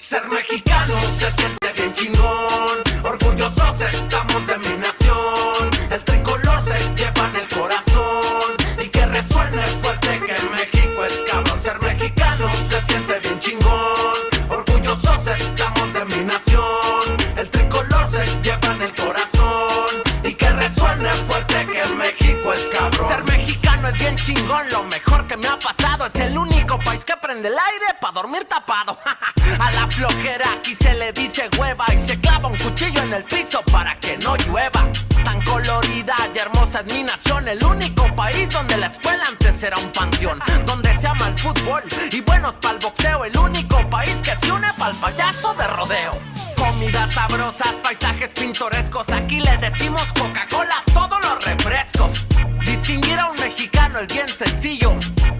Ser mexicano se siente bien chingón, orgullosos estamos de mi nación. El tricolor se lleva en el corazón y que resuene fuerte que México es cabrón. Ser mexicano se siente bien chingón, orgullosos estamos de mi nación. El tricolor se lleva en el corazón y que resuene fuerte que México es cabrón. Ser mexicano es bien chingón, lo mejor que me ha pasado. Es el único país que prende el aire pa' dormir tapado. A la flojera aquí se le dice hueva y se clava un cuchillo en el piso para que no llueva. Tan colorida y hermosa es mi nación, el único país donde la escuela antes era un panteón, donde se ama el fútbol y buenos pa'l boxeo, el único país que se une pa'l payaso de rodeo. Comidas sabrosas, paisajes pintorescos, aquí le decimos Coca-Cola a todos los refrescos. Distinguir a un mexicano es bien sencillo,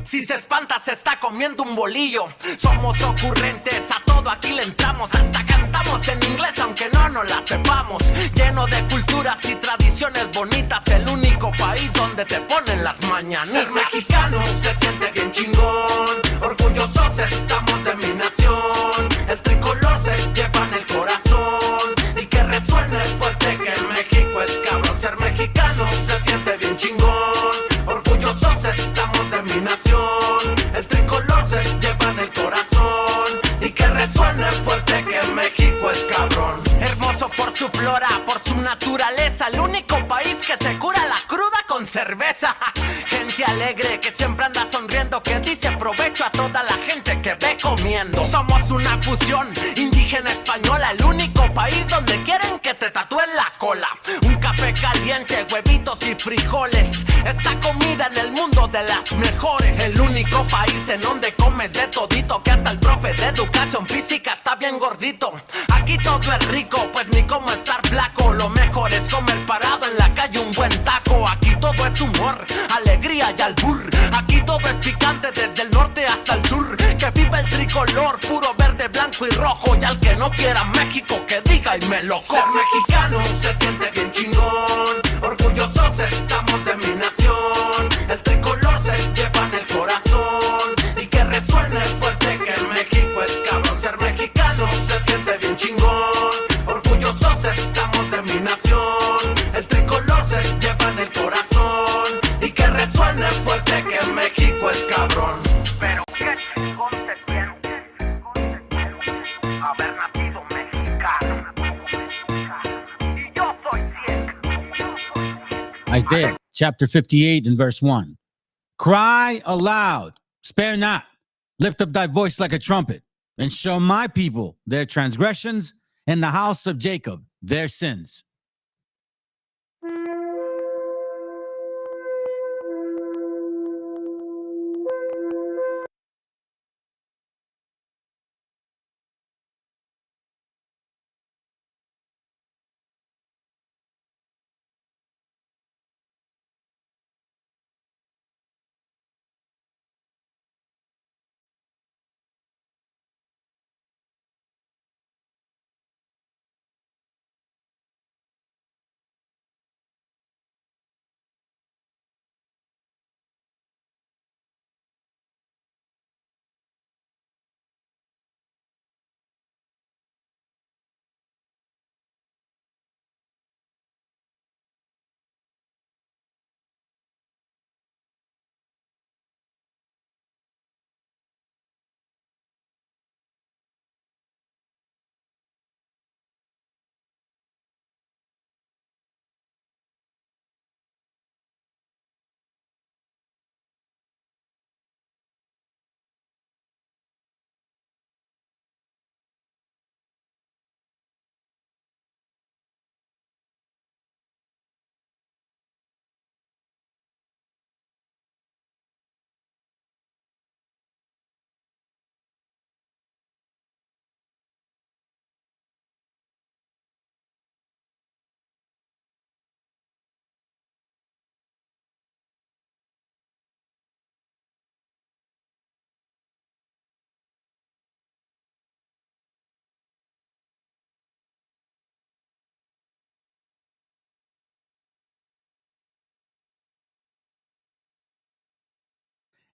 si se espanta se está comiendo un bolillo. Somos ocurrentes, a todo aquí le entramos, hasta cantamos en inglés aunque no nos la sepamos. Lleno de culturas y tradiciones bonitas, el único país donde te ponen las mañanitas. Ser mexicano se siente bien chingón, orgullosos estamos de mi nación. El tricolor se lleva en el corazón y que resuene fuerte que México es cabrón. Ser mexicano se siente bien chingón, orgullosos estamos de mi nación. El tricolor se lleva en el corazón y que resuene fuerte que México es cabrón. Hermoso por su flora, por su naturaleza, el único país que se cura la cruda con cerveza. Gente alegre que siempre anda sonriendo, que dice provecho a toda la gente que ve comiendo. Somos una fusión indígena española, el único país donde quieren que te tatúen la cola. Un café caliente, huevitos y frijoles, esta comida en el mundo de las mejores. El único país en donde comes de todito, que hasta el profe de educación física está bien gordito. Aquí todo es rico, pues ni cómo estar flaco. Lo mejor es comer parado en la calle un buen taco. Aquí todo es humor, alegría y albur. Aquí todo es picante desde el norte hasta el sur. Que viva el tricolor, puro verde, blanco y rojo. Y al que no quiera México que diga y me lo cojo. Ser mexicano se siente bien chingón, orgullosos estamos de mi nación. El tricolor se lleva en el corazón y que resuene fuerte que México es cabrón. Ser mexicano se siente bien chingón, orgullosos estamos de mi nación. El tricolor se lleva en el corazón y que resuene fuerte que México es cabrón. Pero qué chingón te quiero, haber nacido mexicano. Y yo soy ciego. Isaiah chapter 58 and verse 1. Cry aloud, spare not, lift up thy voice like a trumpet, and show my people their transgressions, and the house of Jacob their sins.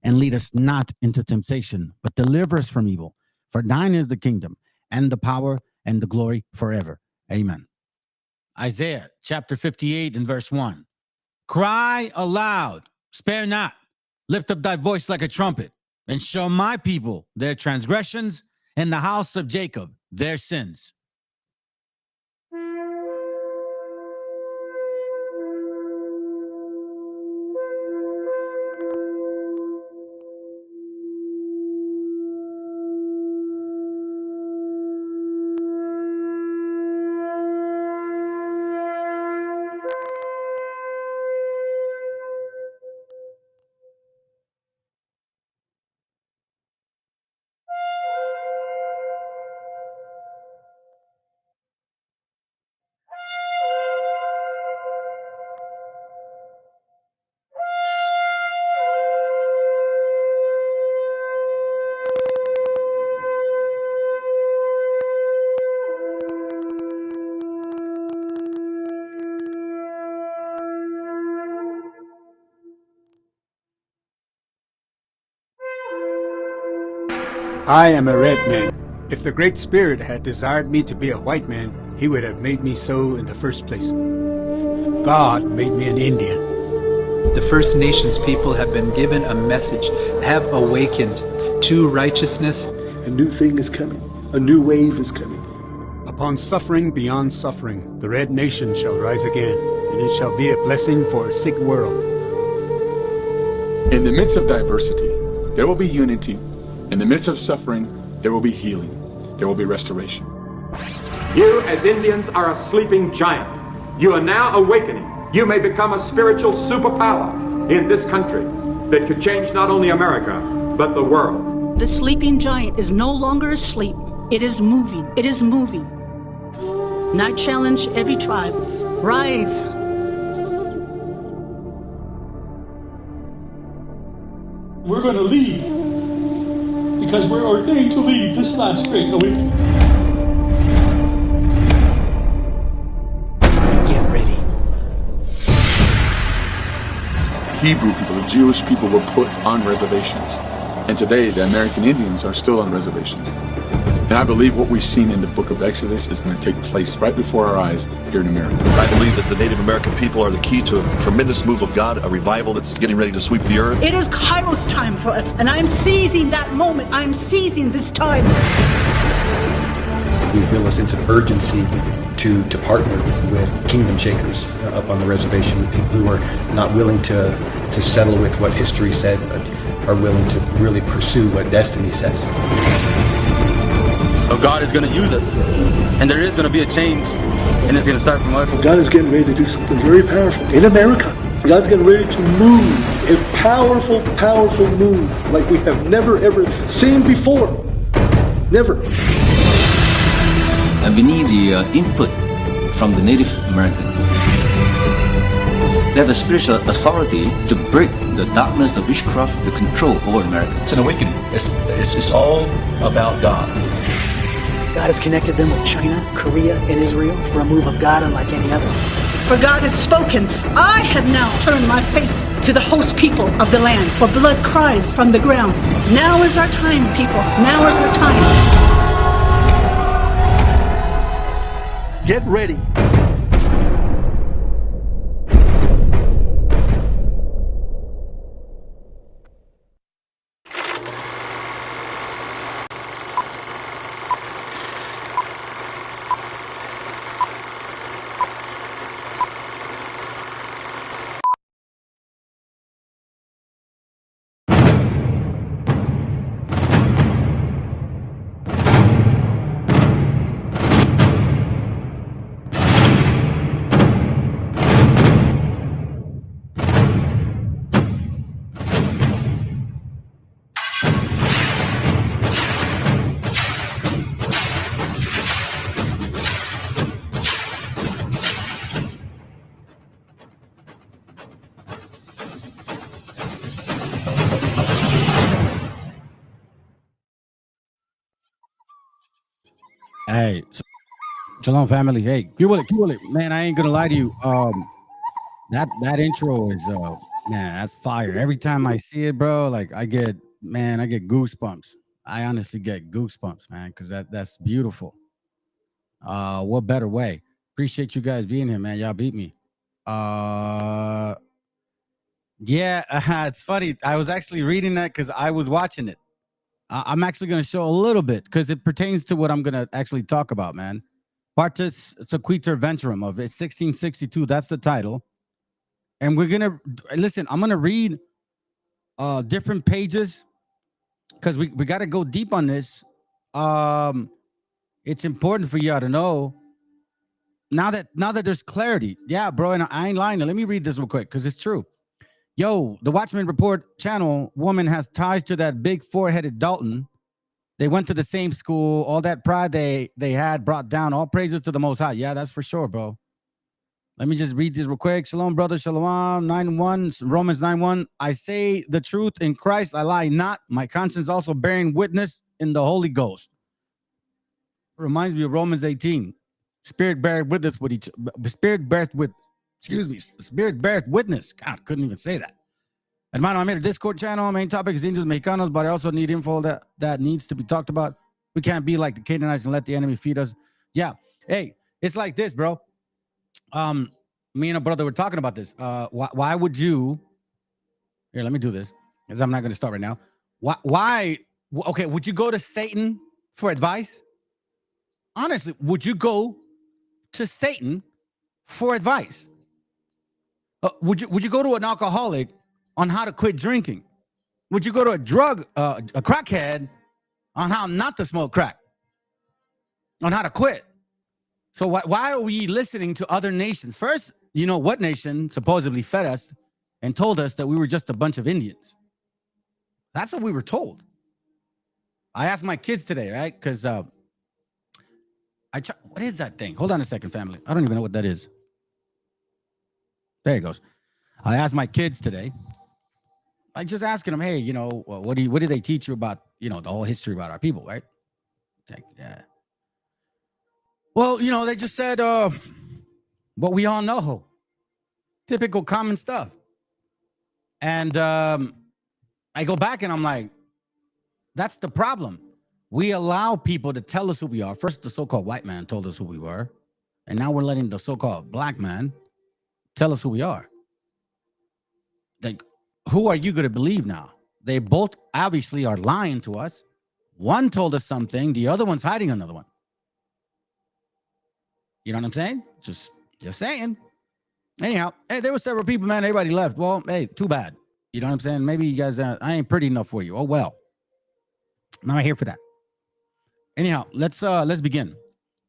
And lead us not into temptation, but deliver us from evil. For thine is the kingdom, and the power and the glory forever. Amen. Isaiah chapter 58 and verse 1. Cry aloud, spare not, lift up thy voice like a trumpet, and show my people their transgressions, and the house of Jacob their sins. I am a red man. If the Great Spirit had desired me to be a white man, he would have made me so in the first place. God made me an Indian. The First Nations people have been given a message, have awakened to righteousness. A new thing is coming. A new wave is coming. Upon suffering beyond suffering, the red nation shall rise again, and it shall be a blessing for a sick world. In the midst of diversity, there will be unity. In the midst of suffering, there will be healing. There will be restoration. You, as Indians, are a sleeping giant. You are now awakening. You may become a spiritual superpower in this country that could change not only America, but the world. The sleeping giant is no longer asleep. It is moving. It is moving. And I challenge every tribe, rise. We're going to lead because we're ordained to lead this last great awakening. Get ready. Hebrew people, the Jewish people, were put on reservations. And today, the American Indians are still on reservations. And I believe what we've seen in the book of Exodus is going to take place right before our eyes here in America. I believe that the Native American people are the key to a tremendous move of God, a revival that's getting ready to sweep the earth. It is Kairos time for us, and I'm seizing that moment. I'm seizing this time. We feel a sense of urgency to partner with kingdom shakers up on the reservation, people who are not willing to settle with what history said, but are willing to really pursue what destiny says. So God is going to use us, and there is going to be a change, and it's going to start from us. God is getting ready to do something very powerful in America. God's getting ready to move, a powerful, powerful move like we have never, ever seen before. Never. And we need the input from the Native Americans. They have the spiritual authority to break the darkness of witchcraft, the control over America. It's an awakening. It's all about God. God has connected them with China, Korea, and Israel for a move of God unlike any other. For God has spoken. I have now turned my face to the host people of the land, for blood cries from the ground. Now is our time, people. Now is our time. Get ready. Hey, Shalom family. Hey, Q it. Man, I ain't gonna lie to you. That intro is man, that's fire. Every time I see it, bro, like I get goosebumps. I honestly get goosebumps, man, because that's beautiful. What better way? Appreciate you guys being here, man. Y'all beat me. Yeah, it's funny. I was actually reading that because I was watching it. I'm actually going to show a little bit because it pertains to what I'm going to actually talk about, man. Partus Sequitur Ventrem of 1662. That's the title. And we're going to listen. I'm going to read different pages because we got to go deep on this. It's important for y'all to know now that there's clarity. Yeah, bro, and I ain't lying. Let me read this real quick because it's true. Yo, the Watchman Report channel woman has ties to that big four-headed Dalton. They went to the same school. All that pride they had brought down. All praises to the Most High. Yeah, that's for sure, bro. Let me just read this real quick. Shalom, brother. Shalom. 9:1. Romans 9:1. I say the truth in Christ. I lie not. My conscience also bearing witness in the Holy Ghost. Reminds me of Romans 18. Spirit beareth witness with each. Spirit beareth with. Excuse me. Spirit beareth witness. God, couldn't even say that. Hermano, I made a Discord channel. Main topic is Indios Mexicanos, but I also need info that needs to be talked about. We can't be like the Canaanites and let the enemy feed us. Yeah. Hey, it's like this, bro. Me and a brother were talking about this. Why would you? Here, let me do this, because I'm not going to start right now. Why? Okay, would you go to Satan for advice? Honestly, would you go to Satan for advice? Would you go to an alcoholic on how to quit drinking? Would you go to a crackhead on how not to smoke crack? On how to quit? So why are we listening to other nations? First, you know what nation supposedly fed us and told us that we were just a bunch of Indians? That's what we were told. I asked my kids today, right? Because what is that thing? Hold on a second, family. I don't even know what that is. There it goes. I asked my kids today. I just asking them, hey, you know, what did they teach you about, you know, the whole history about our people, right? Like, yeah. Well, you know, they just said what we all know. Typical common stuff. And I go back and I'm like, that's the problem. We allow people to tell us who we are. First, the so-called white man told us who we were. And now we're letting the so-called black man tell us who we are. Like, who are you going to believe now? They both obviously are lying to us. One told us something. The other one's hiding another one. You know what I'm saying? Just saying. Anyhow, hey, there were several people, man. Everybody left. Well, hey, too bad. You know what I'm saying? Maybe you guys, I ain't pretty enough for you. Oh, well. I'm not here for that. Anyhow, let's begin.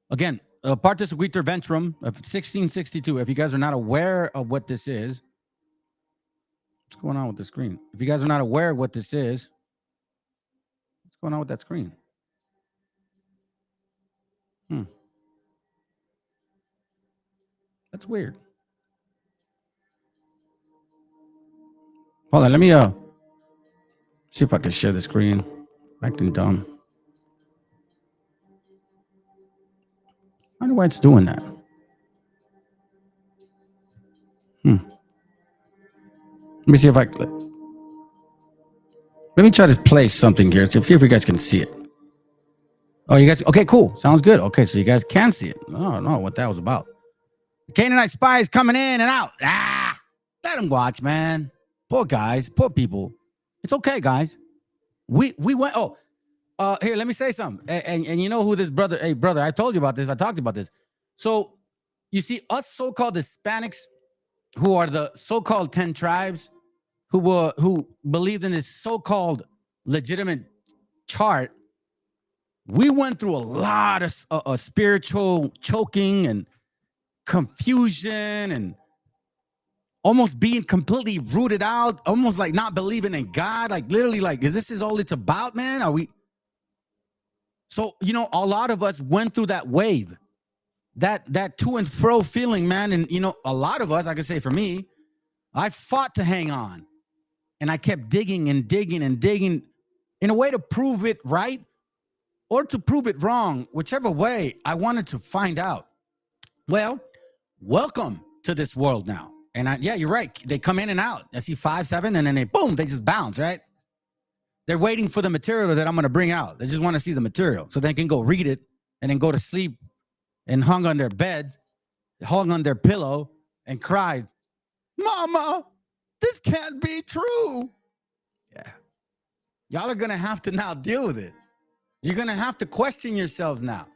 Again, Partus Sequitur Ventrem of 1662. If you guys are not aware of what this is, what's going on with the screen? If you guys are not aware of what this is, what's going on with that screen? That's weird. Hold on, let me see if I can share the screen. Acting dumb. I wonder why it's doing that. Let me see if let me try to play something here. See if you guys can see it. Oh, you guys, okay, cool. Sounds good. Okay, so you guys can see it. I don't know what that was about. The Canaanite spies coming in and out. Let them watch, man. Poor guys, poor people. It's okay, guys. We went, here, let me say something. And you know who this brother, hey, brother, I told you about this. I talked about this. So, you see, us so-called Hispanics, who are the so-called 10 tribes, who believed in this so-called legitimate chart, we went through a lot of spiritual choking and confusion and almost being completely rooted out, almost like not believing in God, like literally like, is this all it's about, man? Are we? So, you know, a lot of us went through that wave, that to and fro feeling, man. And, you know, a lot of us, I can say for me, I fought to hang on and I kept digging and digging and digging in a way to prove it right or to prove it wrong, whichever way I wanted to find out. Well, welcome to this world now. And yeah, you're right. They come in and out. I see 5, 7, and then they boom, they just bounce, right? They're waiting for the material that I'm going to bring out. They just want to see the material so they can go read it and then go to sleep and hung on their beds, hung on their pillow and cried, Mama, this can't be true. Yeah. Y'all are going to have to now deal with it. You're going to have to question yourselves now,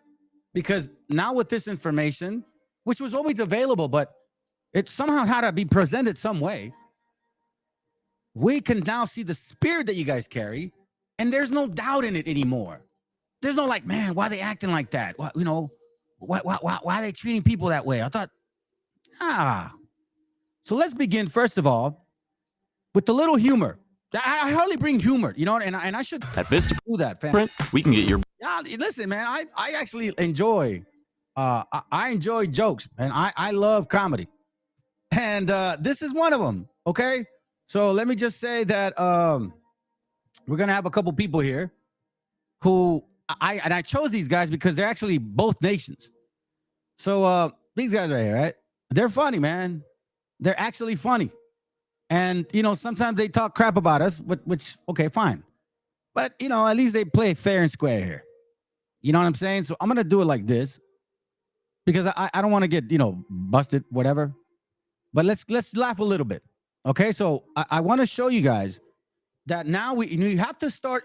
because now with this information, which was always available, but it somehow had to be presented some way, we can now see the spirit that you guys carry, and there's no doubt in it anymore. There's no like, man, why are they acting like that? Why, you know, why are they treating people that way? I thought, So let's begin, first of all, with the little humor. I hardly bring humor, you know, and I should at Vista do that, fam. We can get your. Yeah, listen, man, I actually enjoy, I enjoy jokes, and I love comedy, and this is one of them. Okay, so let me just say that we're gonna have a couple people here who I chose these guys because they're actually both nations. So these guys right here, right? They're funny, man. They're actually funny. And, you know, sometimes they talk crap about us, which, okay, fine. But, you know, at least they play fair and square here. You know what I'm saying? So I'm going to do it like this because I don't want to get, you know, busted, whatever. But let's laugh a little bit. Okay, so I want to show you guys that now you have to start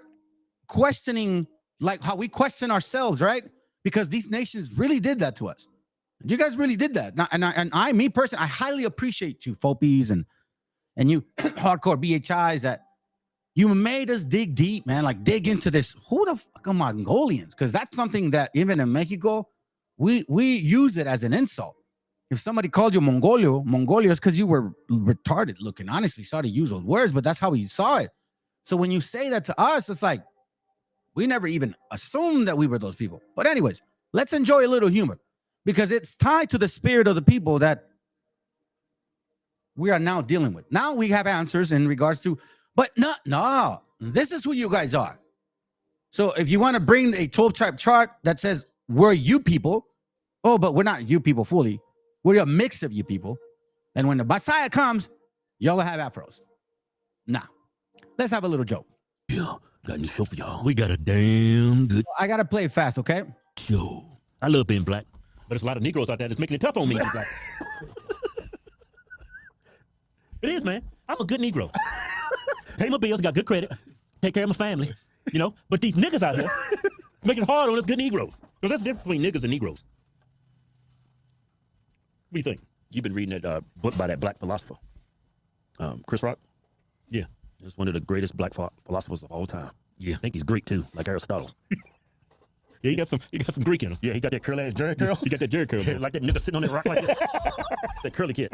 questioning like how we question ourselves, right? Because these nations really did that to us. You guys really did that. And me personally, I highly appreciate you, Fopies, and you hardcore BHIs, that you made us dig deep, man. Like dig into this. Who the fuck are Mongolians? Because that's something that even in Mexico, we use it as an insult. If somebody called you Mongolia is because you were retarded looking. Honestly, sorry to use those words, but that's how we saw it. So when you say that to us, it's like we never even assumed that we were those people. But anyways, let's enjoy a little humor because it's tied to the spirit of the people that we are now dealing with. Now we have answers in regards to, but no, this is who you guys are. So if you want to bring a 12-tribe chart that says we're you people, oh, but we're not you people fully. We're a mix of you people. And when the Messiah comes, y'all will have afros. Now, let's have a little joke. Yeah, got a new show for y'all. We got a damn good. I got to play it fast, okay? Show. I love being black, but there's a lot of Negroes out there that's making it tough on me. Black. It is, man. I'm a good Negro. Pay my bills, got good credit, take care of my family, you know? But these niggas out here making it hard on us good Negroes. Because that's the difference between niggas and Negroes. What do you think? You've been reading that book by that black philosopher, Chris Rock? Yeah. He's one of the greatest black philosophers of all time. Yeah. I think he's Greek too, like Aristotle. Yeah, he got some Greek in him. Yeah, he got that curly ass Jerry curl. He got that Jerry curl. Yeah, like that nigga sitting on that rock like this. That curly kid.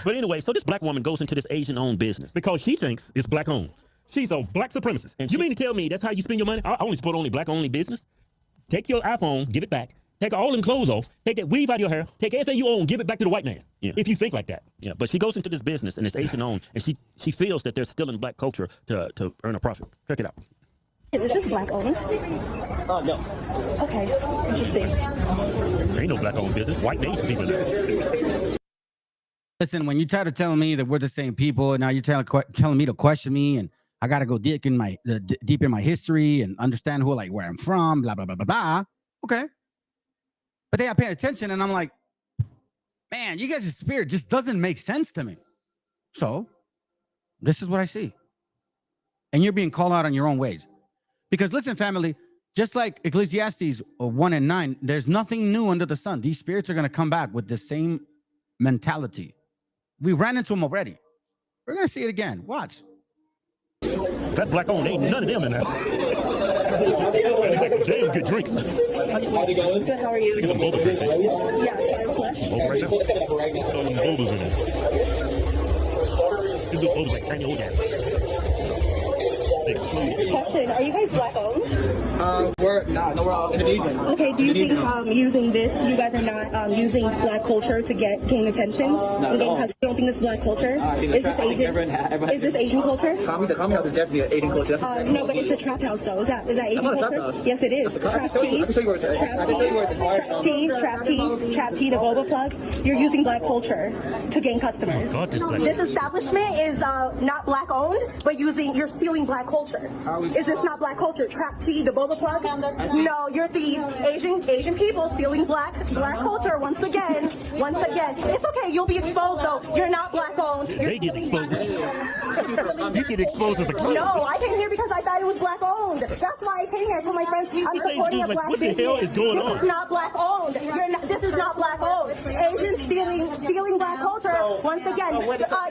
But anyway, so this black woman goes into this Asian-owned business because she thinks it's black-owned. She's a black supremacist. And you mean to tell me that's how you spend your money? I only support only black-only business. Take your iPhone, give it back. Take all them clothes off. Take that weave out of your hair. Take everything you own, give it back to the white man. Yeah. If you think like that. Yeah. But she goes into this business and it's Asian-owned, and she feels that they're still in black culture to earn a profit. Check it out. Is this black owned? No. Okay, interesting. There ain't no black owned business. White Asian people there. Listen, when you try to tell me that we're the same people, and now you're telling me to question me, and I got to go deep in my history and understand where I'm from, blah, blah, blah, blah, blah. Okay. But they are paying attention, and I'm like, man, you guys' spirit just doesn't make sense to me. So this is what I see. And you're being called out on your own ways. Because listen, family, just like Ecclesiastes 1:9, there's nothing new under the sun. These spirits are going to come back with the same mentality. We ran into them already. We're going to see it again. Watch. That black owned ain't none of them in there. They make some damn good drinks. How's it going? Good, how are you? Get some boba drinks in. Yeah, slash. Boba right there? Throw them bobas in there. These little bobas like tiny old guys. Question, are you guys black owned? We're all Indonesian. Okay, do you think using this, you guys are not using black culture to gain attention? You don't think this is black culture? Is this Asian? Is this Asian culture? The commie house is definitely an Asian culture. No, but it's a trap house though. Is that Asian culture? Yes, it is. Trap tea. I can show you where it's at. Trap tea, the boba plug. You're using black culture to gain customers. Oh God, this establishment is not black owned, but you're stealing black culture culture. Is this not black culture? Trap tea, the boba plug? No, you're thieves. Asian people stealing black culture once again. It's okay, you'll be exposed though. You're not black owned. They get exposed. You get exposed as a clown. No, I came here because I thought it was black owned. That's why I came here. So my friends, I'm supporting a black what the hell is going on? This is not black owned. This is not black owned. Asians stealing black culture once again.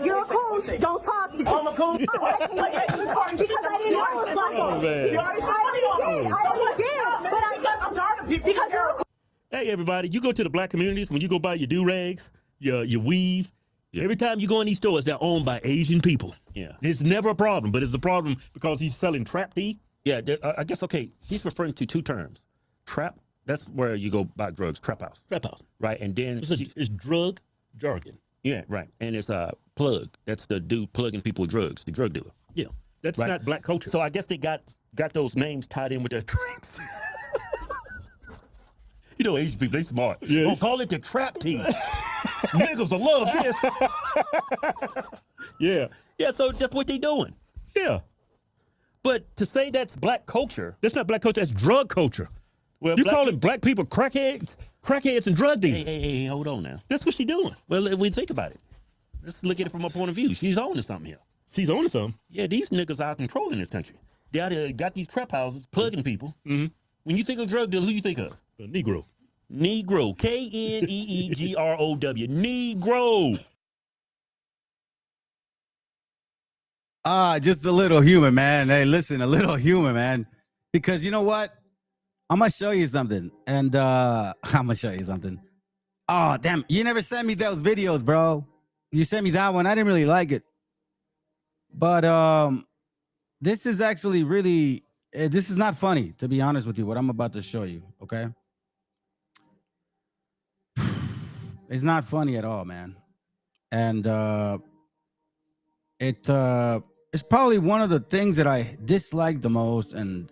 You're a coon. Don't talk. I'm a coon. Because I didn't know it was black owned. I did. But I'm tired of people. Because you're a coon. Hey, everybody, you go to the black communities, when you go buy your do-rags, your weave, every time you go in these stores, they're owned by Asian people. Yeah. It's never a problem, but it's a problem because he's selling trap tea. Yeah, I guess, okay, he's referring to two terms. Trap, that's where you go buy drugs, trap house. Trap house. Right, and then... It's drug jargon. Yeah, right. And it's plug. That's the dude plugging people with drugs, the drug dealer. Yeah, that's right? Not black culture. So I guess they got those names tied in with their drinks. You know, Asian people, they smart. Yes. Don't call it the trap tea. Niggas will love this. Yeah, so that's what they doing. Yeah. But to say that's black culture, that's not black culture, that's drug culture. Well, you calling black people crackheads and drug dealers. Hey, hold on now. That's what she doing. Well, if we think about it, let's look at it from a point of view. She's owning something here. She's owning something? Yeah, these niggas are controlling this country. They out here got these trap houses, plugging people. Mm-hmm. When you think of drug dealer, who you think of? A Negro. Negro. K-N-E-E-G-R-O-W. Negro. Just a little human, man. Hey, listen, a little human, man. Because you know what? I'm going to show you something. And I'm going to show you something. Oh, damn. You never sent me those videos, bro. You sent me that one. I didn't really like it. But this is actually really, this is not funny, to be honest with you, what I'm about to show you, okay? It's not funny at all, man. And it's probably one of the things that I dislike the most. And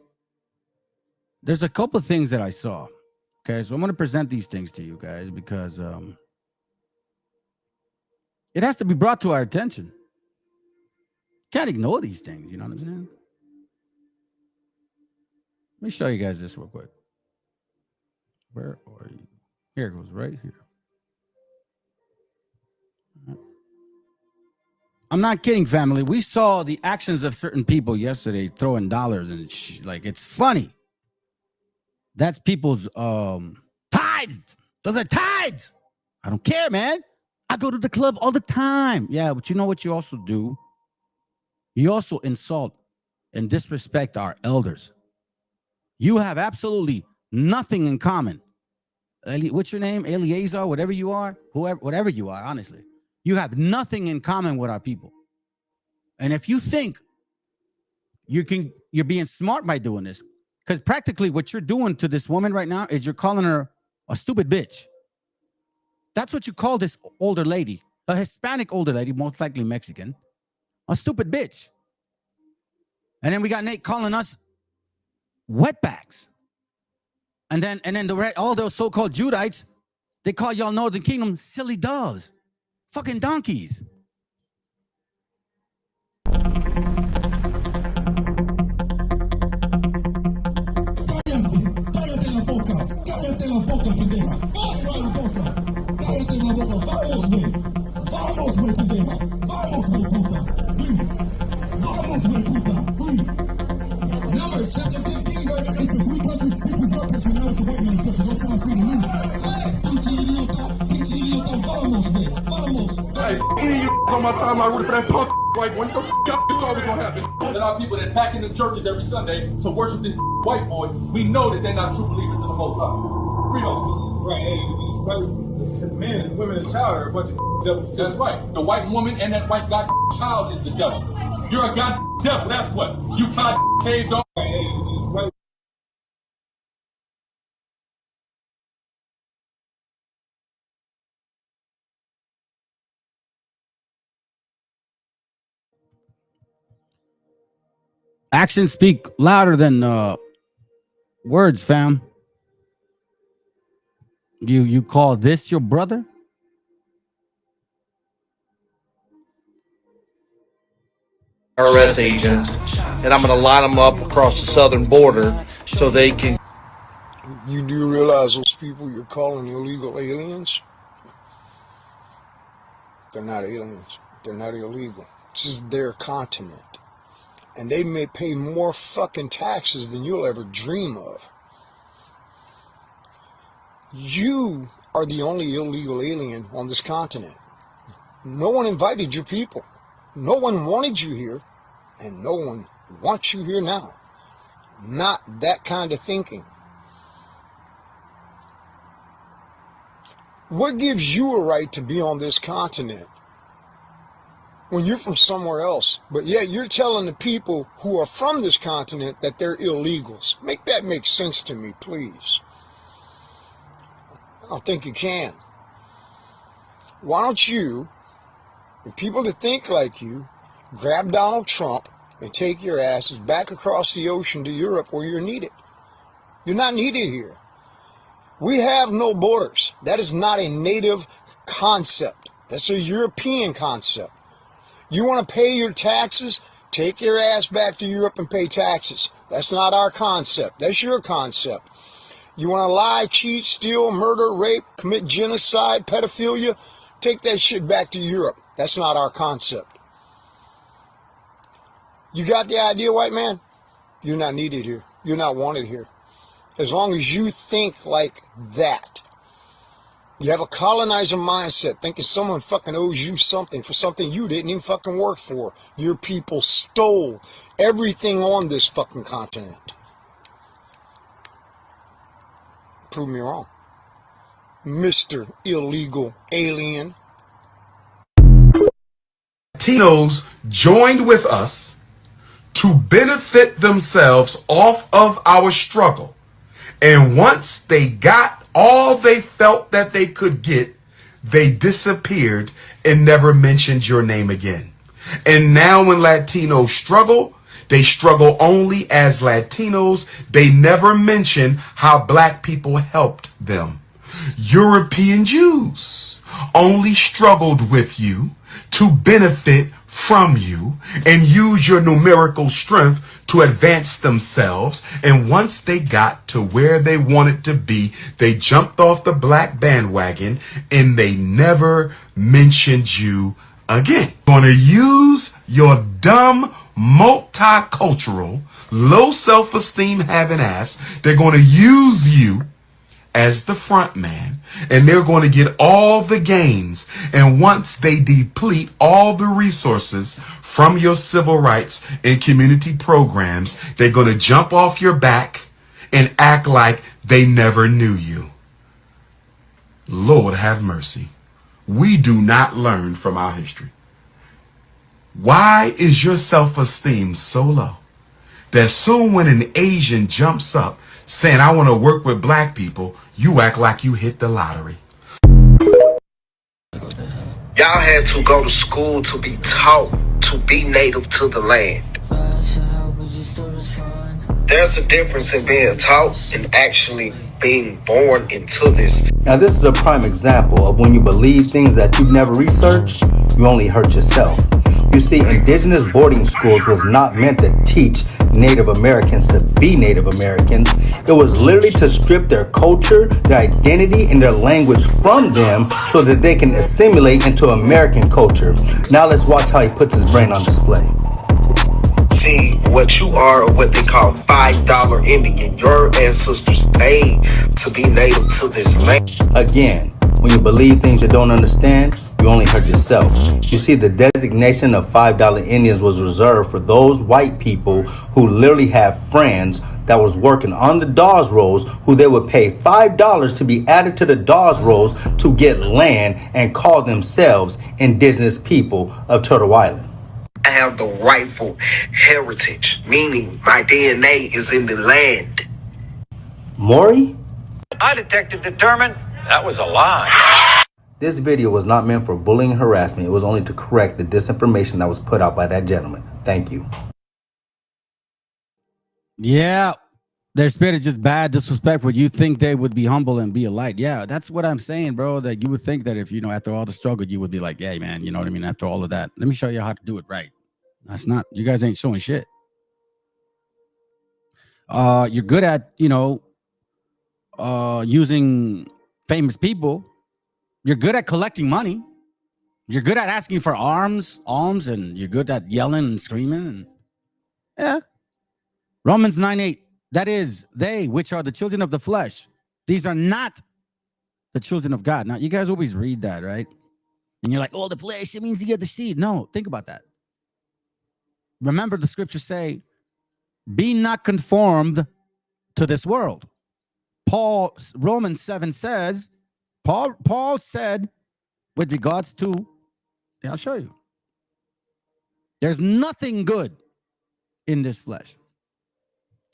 there's a couple of things that I saw. Okay, so I'm going to present these things to you guys because it has to be brought to our attention. Can't ignore these things, you know what I'm saying? Let me show you guys this real quick. Where are you? Here it goes, right here. I'm not kidding, family. We saw the actions of certain people yesterday throwing dollars and like it's funny. That's people's tithes. Those are tithes. I don't care, man. I go to the club all the time. Yeah, but you know what you also do? You also insult and disrespect our elders. You have absolutely nothing in common. What's your name? Eliezer, whatever you are, whatever you are, honestly. You have nothing in common with our people. And if you think you're being smart by doing this, because practically what you're doing to this woman right now is you're calling her a stupid bitch. That's what you call this older lady, a Hispanic older lady, most likely Mexican, a stupid bitch. And then we got Nate calling us wetbacks. And then all those so-called Judites, they call y'all Northern Kingdom silly doves. Fucking donkeys. Cállate la boca, pendeja. Cállate la boca. Vamos, pendeja. Vamos, puta. Vamos, puta. Now it's chapter 15, right? It's a free country. This was our country. Now it's the white man's country. Don't sound free to me. Pinche idiota. Vamos. Hey, any of you on my time, I rooted for that punk white one. What the y'all think always gonna happen? There are people that pack into churches every Sunday to worship this white boy. We know that they're not true believers in the Most High. Freedom. Right, the men and women and child are a bunch of devils. That's right. The white woman and that white god child is the devil. You're a god devil. That's what. You god cave dog. Right. Actions speak louder than words, fam. You call this your brother? IRS agents, and I'm going to line them up across the southern border so they can. You do realize those people you're calling illegal aliens? They're not aliens. They're not illegal. This is their continent. And they may pay more fucking taxes than you'll ever dream of. You are the only illegal alien on this continent. No one invited your people. No one wanted you here. And no one wants you here now. Not that kind of thinking. What gives you a right to be on this continent when you're from somewhere else? But yet you're telling the people who are from this continent that they're illegals. Make that make sense to me, please. I don't think you can. Why don't you, and people that think like you, grab Donald Trump and take your asses back across the ocean to Europe where you're needed? You're not needed here. We have no borders. That is not a native concept. That's a European concept. You want to pay your taxes? Take your ass back to Europe and pay taxes. That's not our concept. That's your concept. You want to lie, cheat, steal, murder, rape, commit genocide, pedophilia? Take that shit back to Europe. That's not our concept. You got the idea, white man? You're not needed here. You're not wanted here. As long as you think like that. You have a colonizer mindset, thinking someone fucking owes you something for something you didn't even fucking work for. Your people stole everything on this fucking continent. Prove me wrong, Mr. Illegal Alien. Latinos joined with us to benefit themselves off of our struggle. And once they got all they felt that they could get, they disappeared and never mentioned your name again. And now when Latinos struggle, they struggle only as Latinos. They never mention how black people helped them. European Jews only struggled with you to benefit from you and use your numerical strength to advance themselves. And once they got to where they wanted to be, they jumped off the black bandwagon and they never mentioned you again. Gonna use your dumb, multicultural, low self-esteem having ass. They're gonna use you as the front man, and they're going to get all the gains. And once they deplete all the resources from your civil rights and community programs, they're going to jump off your back and act like they never knew you. Lord have mercy. We do not learn from our history. Why is your self-esteem so low that soon when an Asian jumps up saying, I want to work with black people, you act like you hit the lottery? Y'all had to go to school to be taught to be native to the land. There's a difference in being taught and actually being born into this. Now this is a prime example of when you believe things that you've never researched, you only hurt yourself. You see, indigenous boarding schools was not meant to teach Native Americans to be Native Americans. It was literally to strip their culture, their identity, and their language from them so that they can assimilate into American culture. Now let's watch how he puts his brain on display. See, what you are, what they call $5 Indian. Your ancestors paid to be native to this land. Again, when you believe things you don't understand, you only hurt yourself. You see, the designation of $5 Indians was reserved for those white people who literally have friends that was working on the Dawes rolls, who they would pay $5 to be added to the Dawes rolls to get land and call themselves indigenous people of Turtle Island. I have the rightful heritage, meaning my DNA is in the land. Maury? I detective determined that was a lie. This video was not meant for bullying and harassment. It was only to correct the disinformation that was put out by that gentleman. Thank you. Yeah, their spirit is just bad, disrespectful. You think they would be humble and be a light. Yeah, that's what I'm saying, bro. That you would think that if, after all the struggle, you would be like, hey, man, you know what I mean? After all of that, let me show you how to do it right. That's not, you guys ain't showing shit. You're good at, using famous people. You're good at collecting money. You're good at asking for alms, and you're good at yelling and screaming. And yeah. Romans 9:8. That is, they which are the children of the flesh. These are not the children of God. Now, you guys always read that, right? And you're like, oh, the flesh, it means you get the seed. No, think about that. Remember, the scriptures say, be not conformed to this world. Romans 7 says, Paul said, with regards to, I'll show you. There's nothing good in this flesh.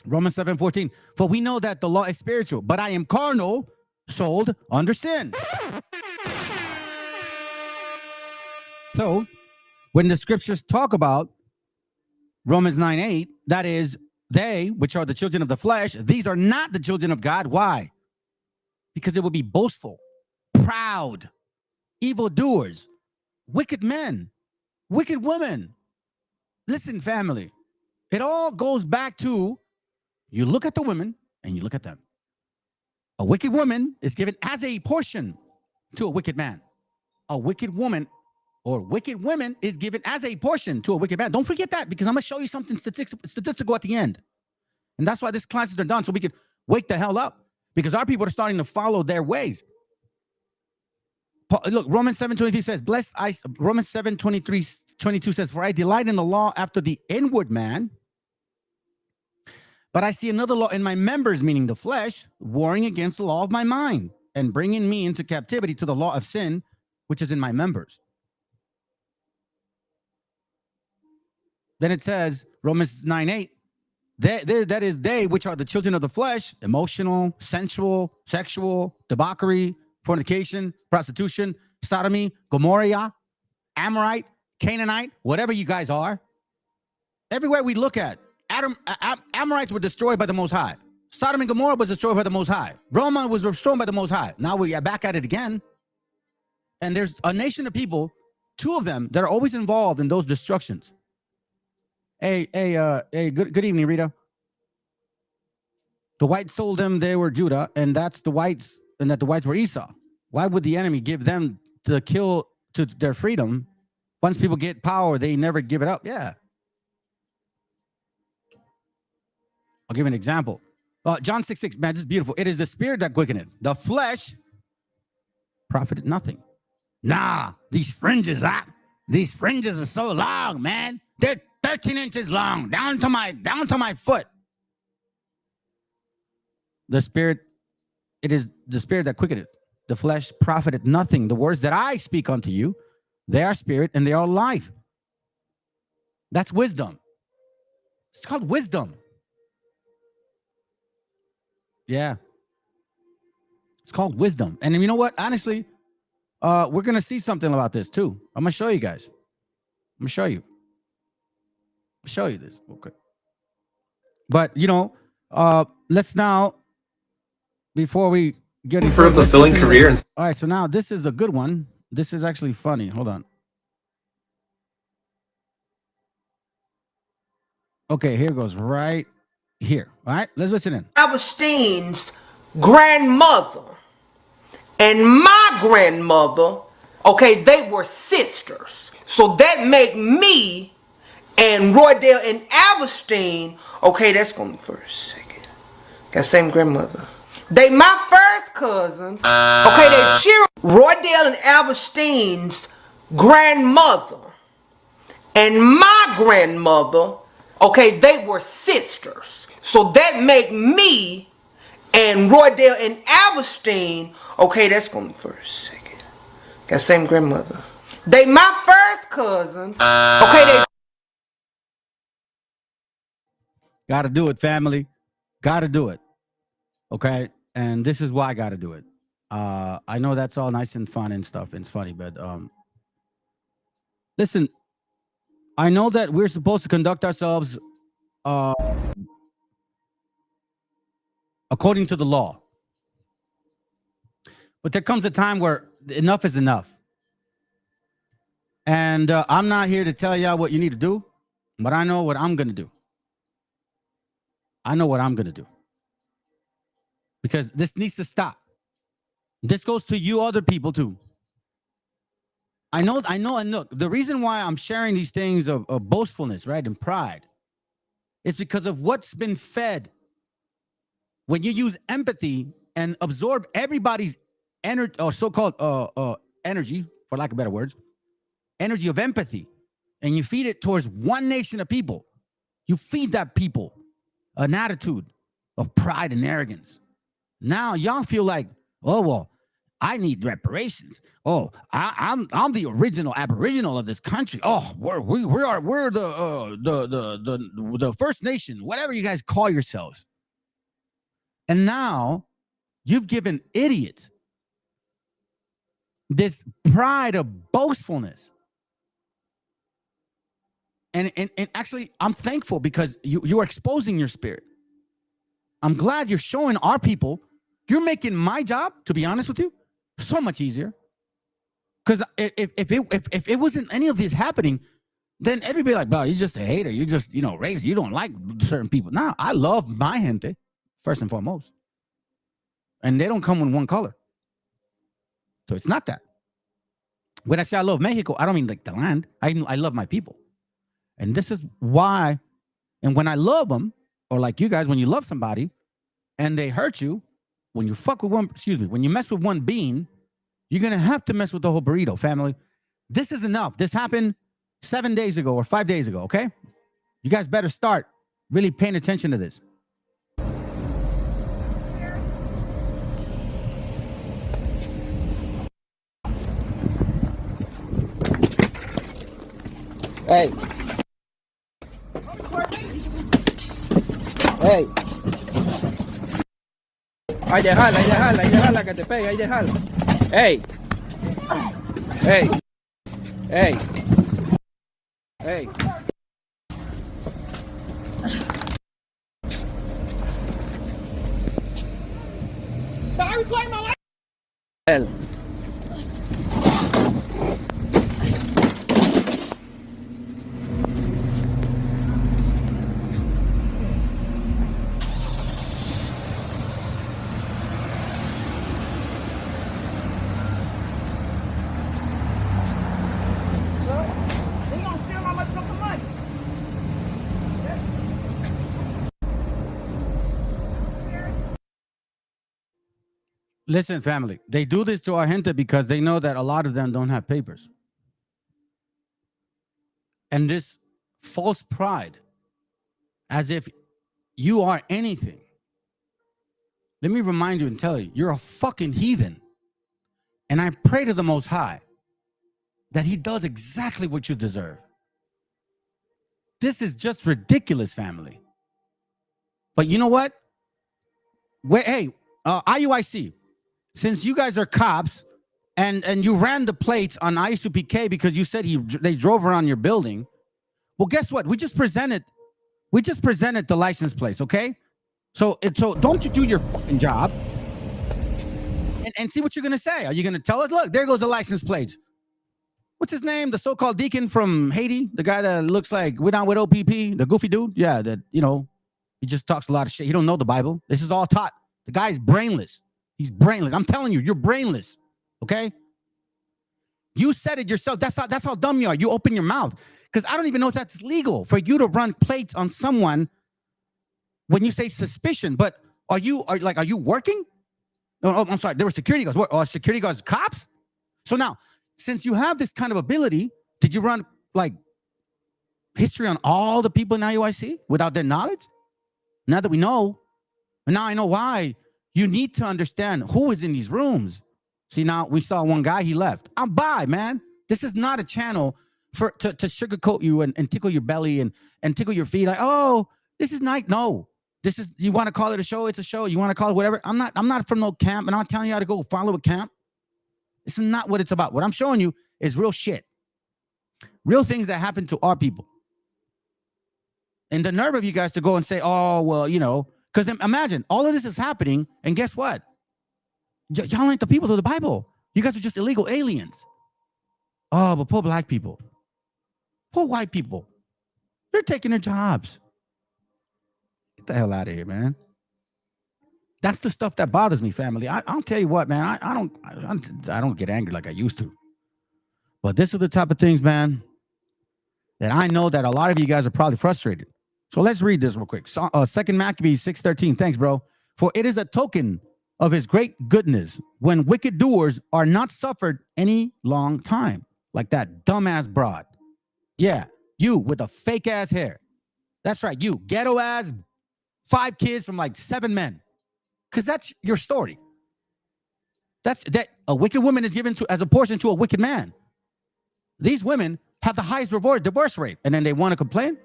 Romans 7:14. For we know that the law is spiritual, but I am carnal, sold under sin. So, when the scriptures talk about Romans 9:8, that is, they which are the children of the flesh, these are not the children of God. Why? Because it will be boastful, proud, evildoers, wicked men, wicked women. Listen, family, it all goes back to, you look at the women and you look at them. A wicked woman is given as a portion to a wicked man. A wicked woman or wicked women is given as a portion to a wicked man. Don't forget that, because I'm going to show you something statistical at the end. And that's why these classes are done, so we can wake the hell up, because our people are starting to follow their ways. Look, Romans 7:23 says, Romans 7:22 says, for I delight in the law after the inward man, but I see another law in my members, meaning the flesh, warring against the law of my mind and bringing me into captivity to the law of sin, which is in my members. Then it says, Romans 9:8, that is, they which are the children of the flesh, emotional, sensual, sexual, debauchery, fornication, prostitution, sodomy, Gomorrah, Amorite, Canaanite, whatever you guys are. Everywhere we look at, Amorites were destroyed by the Most High. Sodom and Gomorrah was destroyed by the Most High. Roma was destroyed by the Most High. Now we are back at it again. And there's a nation of people, two of them, that are always involved in those destructions. Hey, good evening, Rita. The whites told them they were Judah, and that's the whites, and that the whites were Esau. Why would the enemy give them to kill to their freedom? Once people get power, they never give it up. Yeah. I'll give you an example. John 6:6, man, this is beautiful. It is the spirit that quickeneth. The flesh profited nothing. Nah, these fringes are so long, man. They're 13 inches long, down to my foot. The spirit, it is the spirit that quickeneth. The flesh profited nothing. The words that I speak unto you, they are spirit and they are life. That's wisdom. It's called wisdom. Yeah. It's called wisdom. And you know what? Honestly, we're going to see something about this too. I'm going to show you guys. I'm going to show you. Show you this. Okay. But, let's now, before we get for a fulfilling career. All right. So now this is a good one. This is actually funny. Hold on. Okay. Here goes right here. All right. Let's listen in. Augustinine's grandmother and my grandmother, okay, they were sisters. So that make me and Roydale and Alberstein, okay, that's going first, second. Got same grandmother. They my first cousins, okay, they cheer. Roydale and Alberstein's grandmother and my grandmother, okay, they were sisters. So that make me and Roydale and Alberstein, okay, that's going first, second. Got same grandmother. They my first cousins, okay, they Got to do it, family. Got to do it. Okay. And this is why I got to do it. I know that's all nice and fun and stuff. And it's funny, but listen, I know that we're supposed to conduct ourselves according to the law. But there comes a time where enough is enough. And I'm not here to tell y'all what you need to do. But I know what I'm going to do. I know what I'm going to do. Because this needs to stop. This goes to you other people too. I know, and look, the reason why I'm sharing these things of boastfulness, right, and pride, is because of what's been fed. When you use empathy and absorb everybody's energy, or so-called energy, for lack of better words, energy of empathy, and you feed it towards one nation of people, you feed that people an attitude of pride and arrogance. Now y'all feel like, oh well, I need reparations. Oh, I'm the original Aboriginal of this country. Oh, we're the First Nation, whatever you guys call yourselves. And now you've given idiots this pride of boastfulness. And actually, I'm thankful because you are exposing your spirit. I'm glad you're showing our people. You're making my job, to be honest with you, so much easier. Because if it wasn't any of this happening, then everybody like, bro, you're just a hater. You just, racist. You don't like certain people. Now, I love my gente, first and foremost. And they don't come in one color. So it's not that. When I say I love Mexico, I don't mean like the land. I love my people. And this is why, and when I love them, or like you guys, when you love somebody and they hurt you, when you when you mess with one bean, you're going to have to mess with the whole burrito, family. This is enough. This happened 7 days ago or 5 days ago, okay? You guys better start really paying attention to this. Hey. Hey. Ahí déjala, que te pega, ahí déjala. Hey. Hey. Hey. Hey. Start recording my life. Él. Listen, family, they do this to our gente because they know that a lot of them don't have papers. And this false pride, as if you are anything. Let me remind you and tell you, you're a fucking heathen. And I pray to the Most High that he does exactly what you deserve. This is just ridiculous, family. But you know what? IUIC, since you guys are cops and you ran the plates on ISUPK because you said they drove around your building, well, guess what? We just presented the license plates, okay? So don't you do your fucking job and see what you're gonna say. Are you gonna tell us, look, there goes the license plates? What's his name? The so-called deacon from Haiti, the guy that looks like we're down with OPP, the goofy dude. Yeah, that he just talks a lot of shit. He don't know the Bible. This is all taught. The guy's brainless. He's brainless. I'm telling you, you're brainless. Okay? You said it yourself. That's how dumb you are. You open your mouth. Because I don't even know if that's legal for you to run plates on someone when you say suspicion. But are you working? Oh, I'm sorry. There were security guards. What? Are security guards cops? So now, since you have this kind of ability, did you run like history on all the people in IUIC without their knowledge? Now that we know, and now I know why. You need to understand who is in these rooms. See, now we saw one guy, he left. I'm by, man. This is not a channel to sugarcoat you and tickle your belly and tickle your feet. Like, oh, this is nice. No, this is, you want to call it a show? It's a show. You want to call it whatever. I'm not from no camp, and I'm not telling you how to go follow a camp. This is not what it's about. What I'm showing you is real shit. Real things that happen to our people. And the nerve of you guys to go and say, oh, well, because imagine all of this is happening, and guess what? Y'all ain't the people of the Bible. You guys are just illegal aliens. Oh, but poor black people, poor white people, They're taking their jobs. Get the hell out of here, man. That's the stuff that bothers me, family. I'll tell you what, man. I don't get angry like I used to. But this is the type of things, man, that I know that a lot of you guys are probably frustrated. So let's read this real quick. So, 2 Maccabees 6:13. Thanks, bro. For it is a token of his great goodness when wicked doers are not suffered any long time. Like that dumbass broad. Yeah, you with the fake ass hair. That's right, you ghetto ass 5 kids from like 7 men. Because that's your story. That a wicked woman is given to as a portion to a wicked man. These women have the highest divorce rate, and then they want to complain.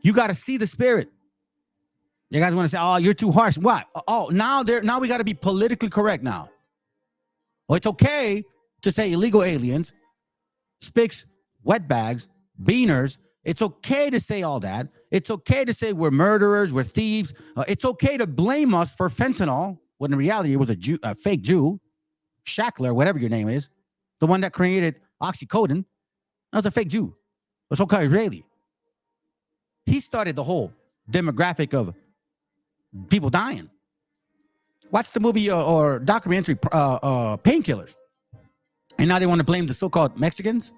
You got to see the spirit. You guys want to say, "Oh, you're too harsh." What? Oh, now we got to be politically correct now. Well, it's okay to say illegal aliens, spics, wetbags, beaners. It's okay to say all that. It's okay to say we're murderers, we're thieves. It's okay to blame us for fentanyl, when in reality it was a fake Jew, Shackler, whatever your name is, the one that created oxycodone. That was a fake Jew. It was okay, Israeli. He started the whole demographic of people dying. Watch the movie or documentary Painkillers. And now they want to blame the so-called Mexicans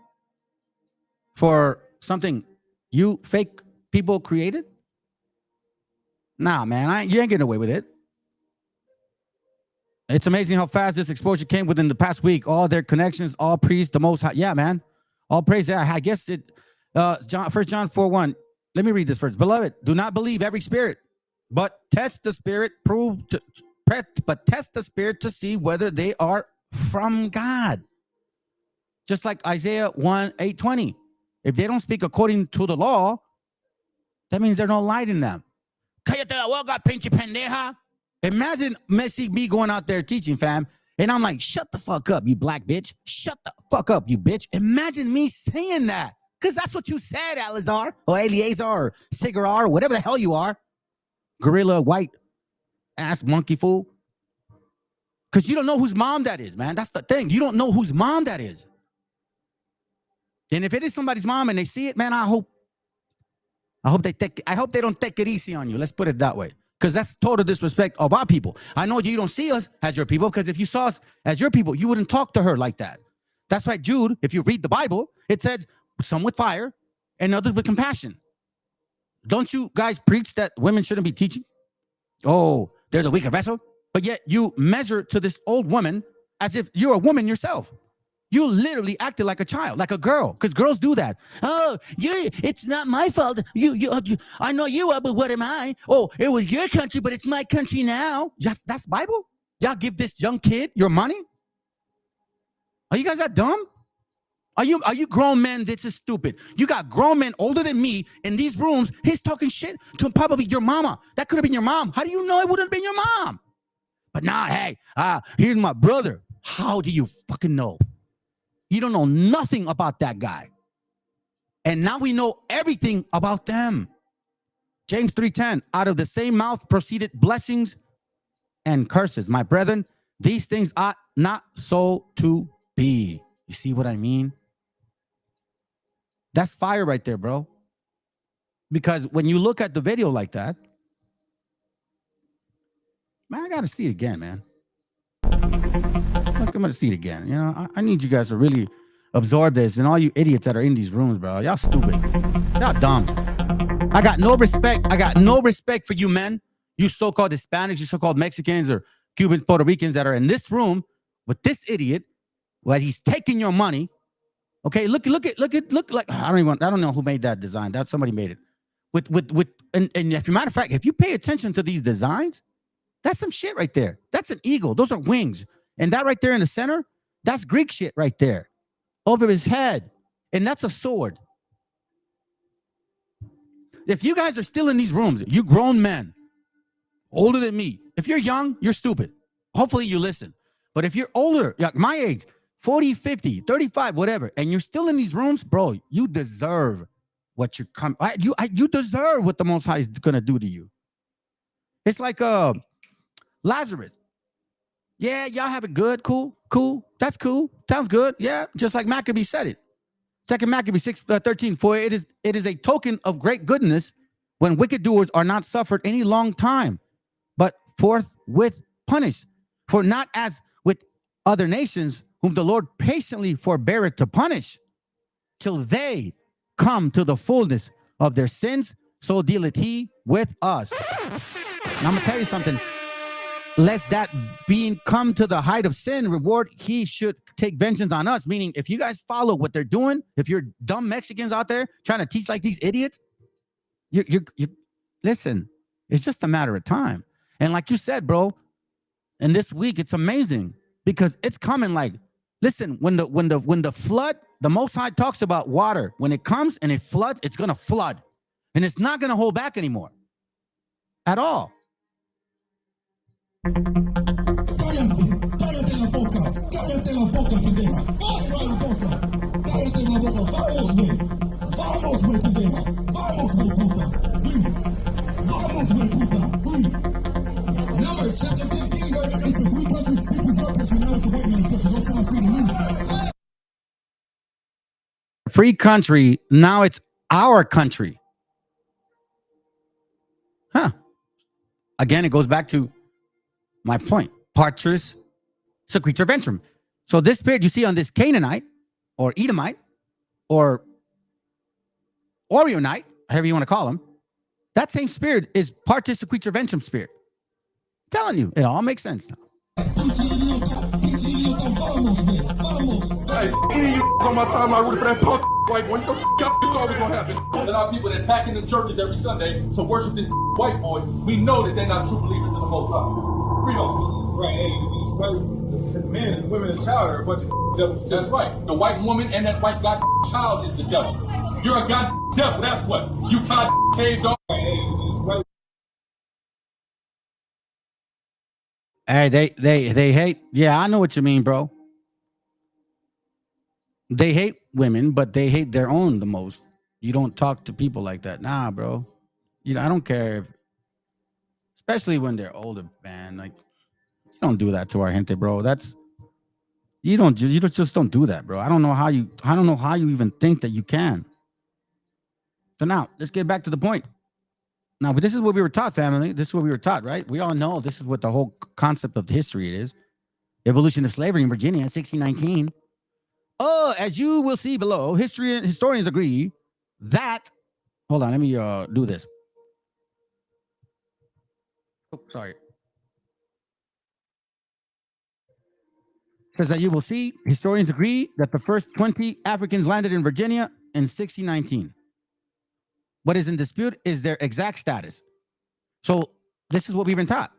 for something you fake people created? Nah, man, you ain't getting away with it. It's amazing how fast this exposure came within the past week. All their connections, all priests, the most high. Yeah, man. All praise that. I guess it, 1 John 4:1. Let me read this first. Beloved, do not believe every spirit, but test the spirit, test the spirit to see whether they are from God. Just like Isaiah 1:8-20. If they don't speak according to the law, that means there's no light in them. Imagine me going out there teaching, fam, and I'm like, shut the fuck up, you black bitch. Shut the fuck up, you bitch. Imagine me saying that, because that's what you said, Alizar, or Eleazar, or Cigar, or whatever the hell you are. Gorilla, white ass monkey fool. Because you don't know whose mom that is, man. That's the thing. You don't know whose mom that is. And if it is somebody's mom and they see it, man, I hope they don't take it easy on you. Let's put it that way. Because that's total disrespect of our people. I know you don't see us as your people, because if you saw us as your people, you wouldn't talk to her like that. That's right, Jude. If you read the Bible, it says some with fire and others with compassion. Don't you guys preach that women shouldn't be teaching? Oh, they're the weaker vessel. But yet you measure to this old woman as if you're a woman yourself. You literally acted like a child, like a girl, because girls do that. Oh, it's not my fault. I know you are, but what am I? Oh, it was your country, but it's my country now. That's Bible? Y'all give this young kid your money? Are you guys that dumb? Are you grown men? This is stupid. You got grown men older than me in these rooms. He's talking shit to probably your mama. That could have been your mom. How do you know it wouldn't have been your mom? But nah, hey, here's my brother. How do you fucking know? You don't know nothing about that guy. And now we know everything about them. James 3:10, out of the same mouth proceeded blessings and curses. My brethren, these things ought not so to be. You see what I mean? That's fire right there, bro. Because when you look at the video like that, man, I got to see it again, man. I'm going to see it again. You know, I need you guys to really absorb this. And all you idiots that are in these rooms, bro, y'all stupid. Y'all dumb. I got no respect. I got no respect for you men, you so-called Hispanics, you so-called Mexicans or Cubans, Puerto Ricans that are in this room with this idiot, where he's taking your money. Okay, look like I don't know who made that design. That somebody made it. And if a matter of fact, if you pay attention to these designs, that's some shit right there. That's an eagle. Those are wings. And that right there in the center, that's Greek shit right there. Over his head. And that's a sword. If you guys are still in these rooms, you grown men, older than me, if you're young, you're stupid. Hopefully you listen. But if you're older, like my age, 40, 50, 35, whatever, and you're still in these rooms, bro, you deserve what you come. You deserve what the Most High is going to do to you. It's like Lazarus. Yeah, y'all have it good. Cool. That's cool. Sounds good. Yeah, just like Maccabee said it. 2 Maccabees 6:13. For it is a token of great goodness when wicked doers are not suffered any long time, but forthwith punished. For not as with other nations, whom the Lord patiently forbeareth to punish, till they come to the fullness of their sins, so dealeth he with us. Now I'm gonna tell you something. Lest that being come to the height of sin, reward, he should take vengeance on us. Meaning, if you guys follow what they're doing, if you're dumb Mexicans out there trying to teach like these idiots, you listen, it's just a matter of time. And like you said, bro, and this week it's amazing because it's coming. Like, listen, when the flood, the Most High talks about water. When it comes and it floods, it's gonna flood, and it's not gonna hold back anymore at all. Cállate la boca, pendeja. Cierra la boca. Cállate la boca. Vamos, güey, pendeja. Vamos, güey, puta. Vamos, güey, puta. Now it's chapter 15, right? It's a free country. This was our country. Now it's the white man's country. Don't sound free to me. Free country. Now it's our country. Huh. Again, it goes back to my point. Partus, Sequitur, Ventrem. So this spirit you see on this Canaanite or Edomite or Orionite, however you want to call him, that same spirit is Partus, Sequitur, Ventrem spirit. I'm telling you, it all makes sense now. Hey, any of you on my time, I rooted for that punk white one. What the f*** you thought was gonna happen? And our people that pack in the churches every Sunday to worship this white boy, we know that they're not true believers in the Most High. Freedom. Right, hey, the men and women and child are a bunch of devils. That's right. The white woman and that white god child is the devil. You're a god devil, that's what. You god cave dog. Hey, they hate. Yeah, I know what you mean, bro. They hate women, but they hate their own the most. You don't talk to people like that. Nah, bro. You know, I don't care if, especially when they're older, man. Like, you don't do that to our gente, bro. That's you just don't do that, bro. I don't know how you even think that you can. So now let's get back to the point. Now, but this is what we were taught, family. This is what we were taught, right? We all know this is what the whole concept of history it is. Evolution of slavery in Virginia, 1619. Oh, as you will see below, historians agree that. Hold on, let me do this. Oh, sorry. Says that you will see, historians agree that the first 20 Africans landed in Virginia in 1619. What is in dispute is their exact status. So this is what we've been taught,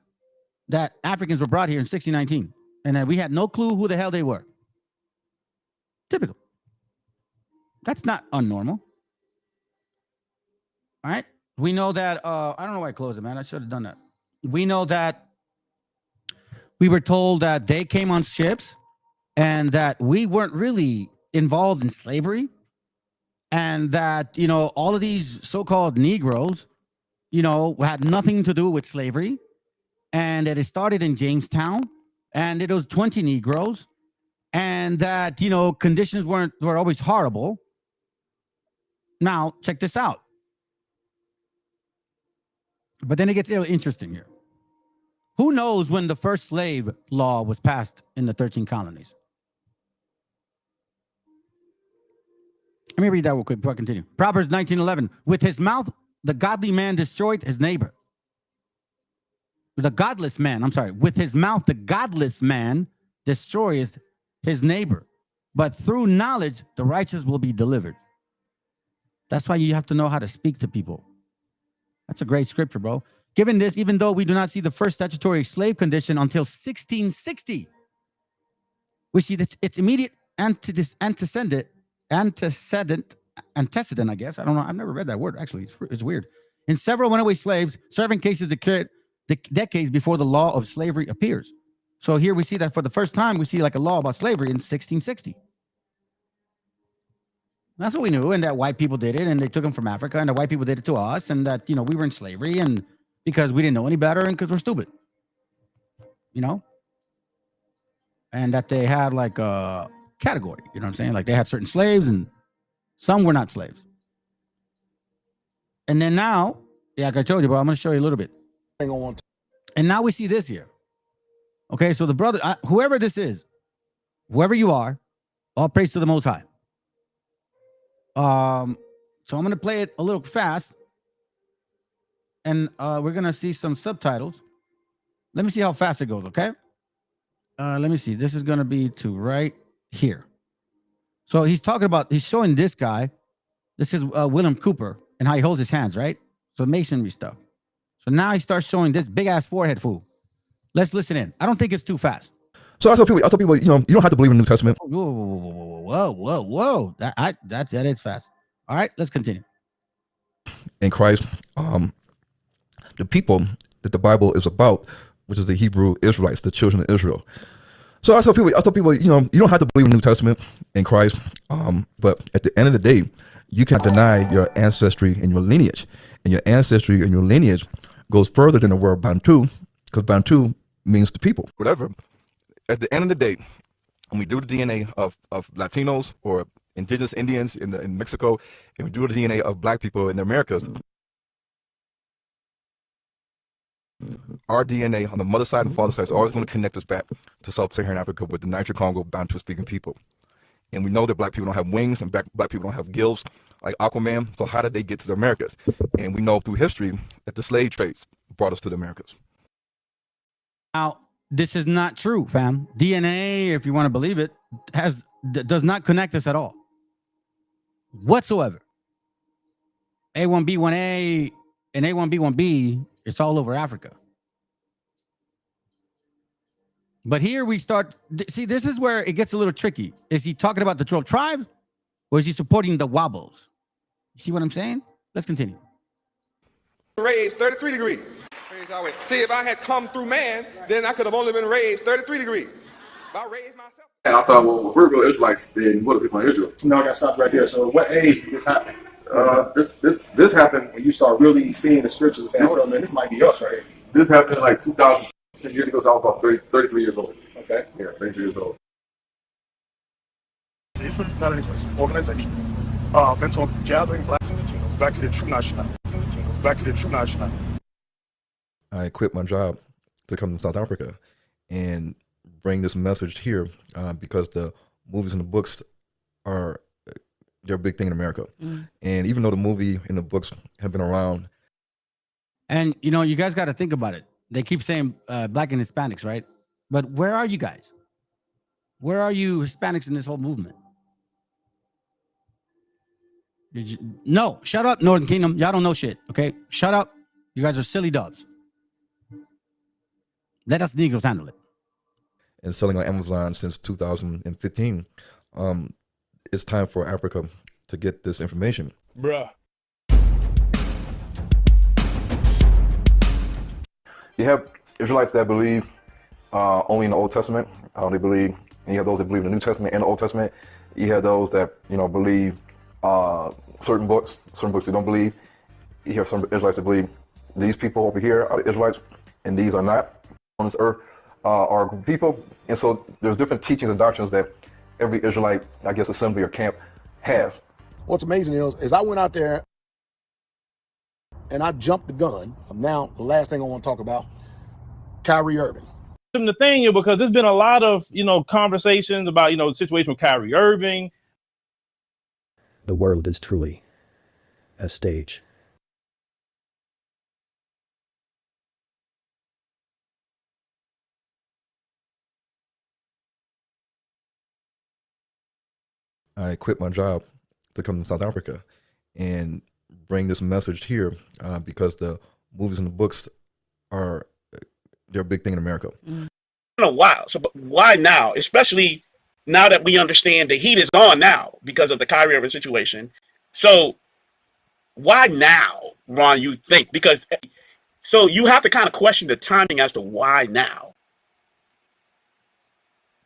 that Africans were brought here in 1619, and that we had no clue who the hell they were. Typical. That's not unnormal. All right. We know that, I don't know why I closed it, man. I should have done that. We know that we were told that they came on ships and that we weren't really involved in slavery. And that, you know, all of these so-called Negroes, you know, had nothing to do with slavery. And that it started in Jamestown. And it was 20 Negroes. And that, you know, conditions were always horrible. Now, check this out. But then it gets interesting here. Who knows when the first slave law was passed in the 13 colonies? Let me read that real quick before I continue. Proverbs 19:11. With his mouth, the godly man destroyed his neighbor. The godless man, I'm sorry. With his mouth, the godless man destroys his neighbor. But through knowledge, the righteous will be delivered. That's why you have to know how to speak to people. That's a great scripture, bro. Given this, even though we do not see the first statutory slave condition until 1660, we see that its immediate antecedent, I guess. I don't know. I've never read that word. Actually, it's weird. In several runaway slaves, serving cases occurred decades before the law of slavery appears. So here we see that for the first time, we see like a law about slavery in 1660. That's what we knew, and that white people did it, and they took them from Africa, and the white people did it to us, and that, you know, we were in slavery, and because we didn't know any better, and because we're stupid, you know, and that they had like a category, you know what I'm saying? Like they had certain slaves, and Some were not slaves. And then now, yeah, like I told you, but I'm going to show you a little bit. And now we see this here. Okay, so the brother, whoever this is, whoever you are, all praise to the Most High. So I'm going to play it a little fast. And we're going to see some subtitles. Let me see how fast it goes, okay? Let me see. This is going to be to right here. So he's showing this guy. This is William Cooper and how he holds his hands, right? So masonry stuff. So now he starts showing this big ass forehead fool. Let's listen in. I don't think it's too fast. So I tell people, you don't have to believe in the New Testament. Whoa. That is fast. All right, let's continue. In Christ, the people that the Bible is about, which is the Hebrew Israelites, the children of Israel. So I tell people, you don't have to believe in the New Testament in Christ, but at the end of the day, you can't deny your ancestry and your lineage. And your ancestry and your lineage goes further than the word Bantu, because Bantu means the people. Whatever. At the end of the day, when we do the DNA of Latinos or indigenous Indians in Mexico, and we do the DNA of black people in the Americas, our DNA on the mother side and father side is always going to connect us back to sub-Saharan Africa with the Niger-Congo Bantu-speaking people. And we know that black people don't have wings and black people don't have gills like Aquaman. So how did they get to the Americas? And we know through history that the slave trades brought us to the Americas. Now, this is not true, fam. DNA, if you want to believe it, does not connect us at all. Whatsoever. A1B1A and A1B1B, it's all over Africa. But here we start, see, this is where it gets a little tricky. Is he talking about the 12 tribes or is he supporting the Wobbles? You see what I'm saying? Let's continue. Raised 33 degrees. See, if I had come through man, then I could have only been raised 33 degrees. If I raised myself. And I thought, well, if we're real Israelites, then what are people in Israel? No, I got stopped right there. So what age did this happen? This happened when you start really seeing the scriptures and saying, hold on, man, this might be us right here. This happened like 2010 years ago, so I was about 33 years old. Okay. Yeah, 33 years old. The Hispanics organization bent on gathering blacks and Latinos back to their true nationality. I quit my job to come to South Africa and bring this message here because the movies and the books they're a big thing in America. And even though the movie and the books have been around. And, you guys got to think about it. They keep saying black and Hispanics, right? But where are you guys? Where are you Hispanics in this whole movement? No, shut up, Northern Kingdom. Y'all don't know shit, okay? Shut up. You guys are silly dogs. Let us Negroes handle it. And selling on Amazon since 2015. It's time for Africa to get this information. Bruh. You have Israelites that believe only in the Old Testament. They believe, and you have those that believe in the New Testament and the Old Testament. You have those that believe certain books they don't believe. You have some Israelites that believe these people over here are the Israelites, and these are not on this earth are people. And so there's different teachings and doctrines that every Israelite, I guess, assembly or camp has. What's amazing is I went out there and I jumped the gun. Now, the last thing I want to talk about, Kyrie Irving. Nathaniel, because there's been a lot of, conversations about, the situation with Kyrie Irving. The world is truly a stage. I quit my job to come to South Africa and bring this message here because the movies and the books they're a big thing in America. A while. So, but why now? Especially now that we understand the heat is on now because of the Kyrie Irving situation. So, why now, Ron? You think because so you have to kind of question the timing as to why now.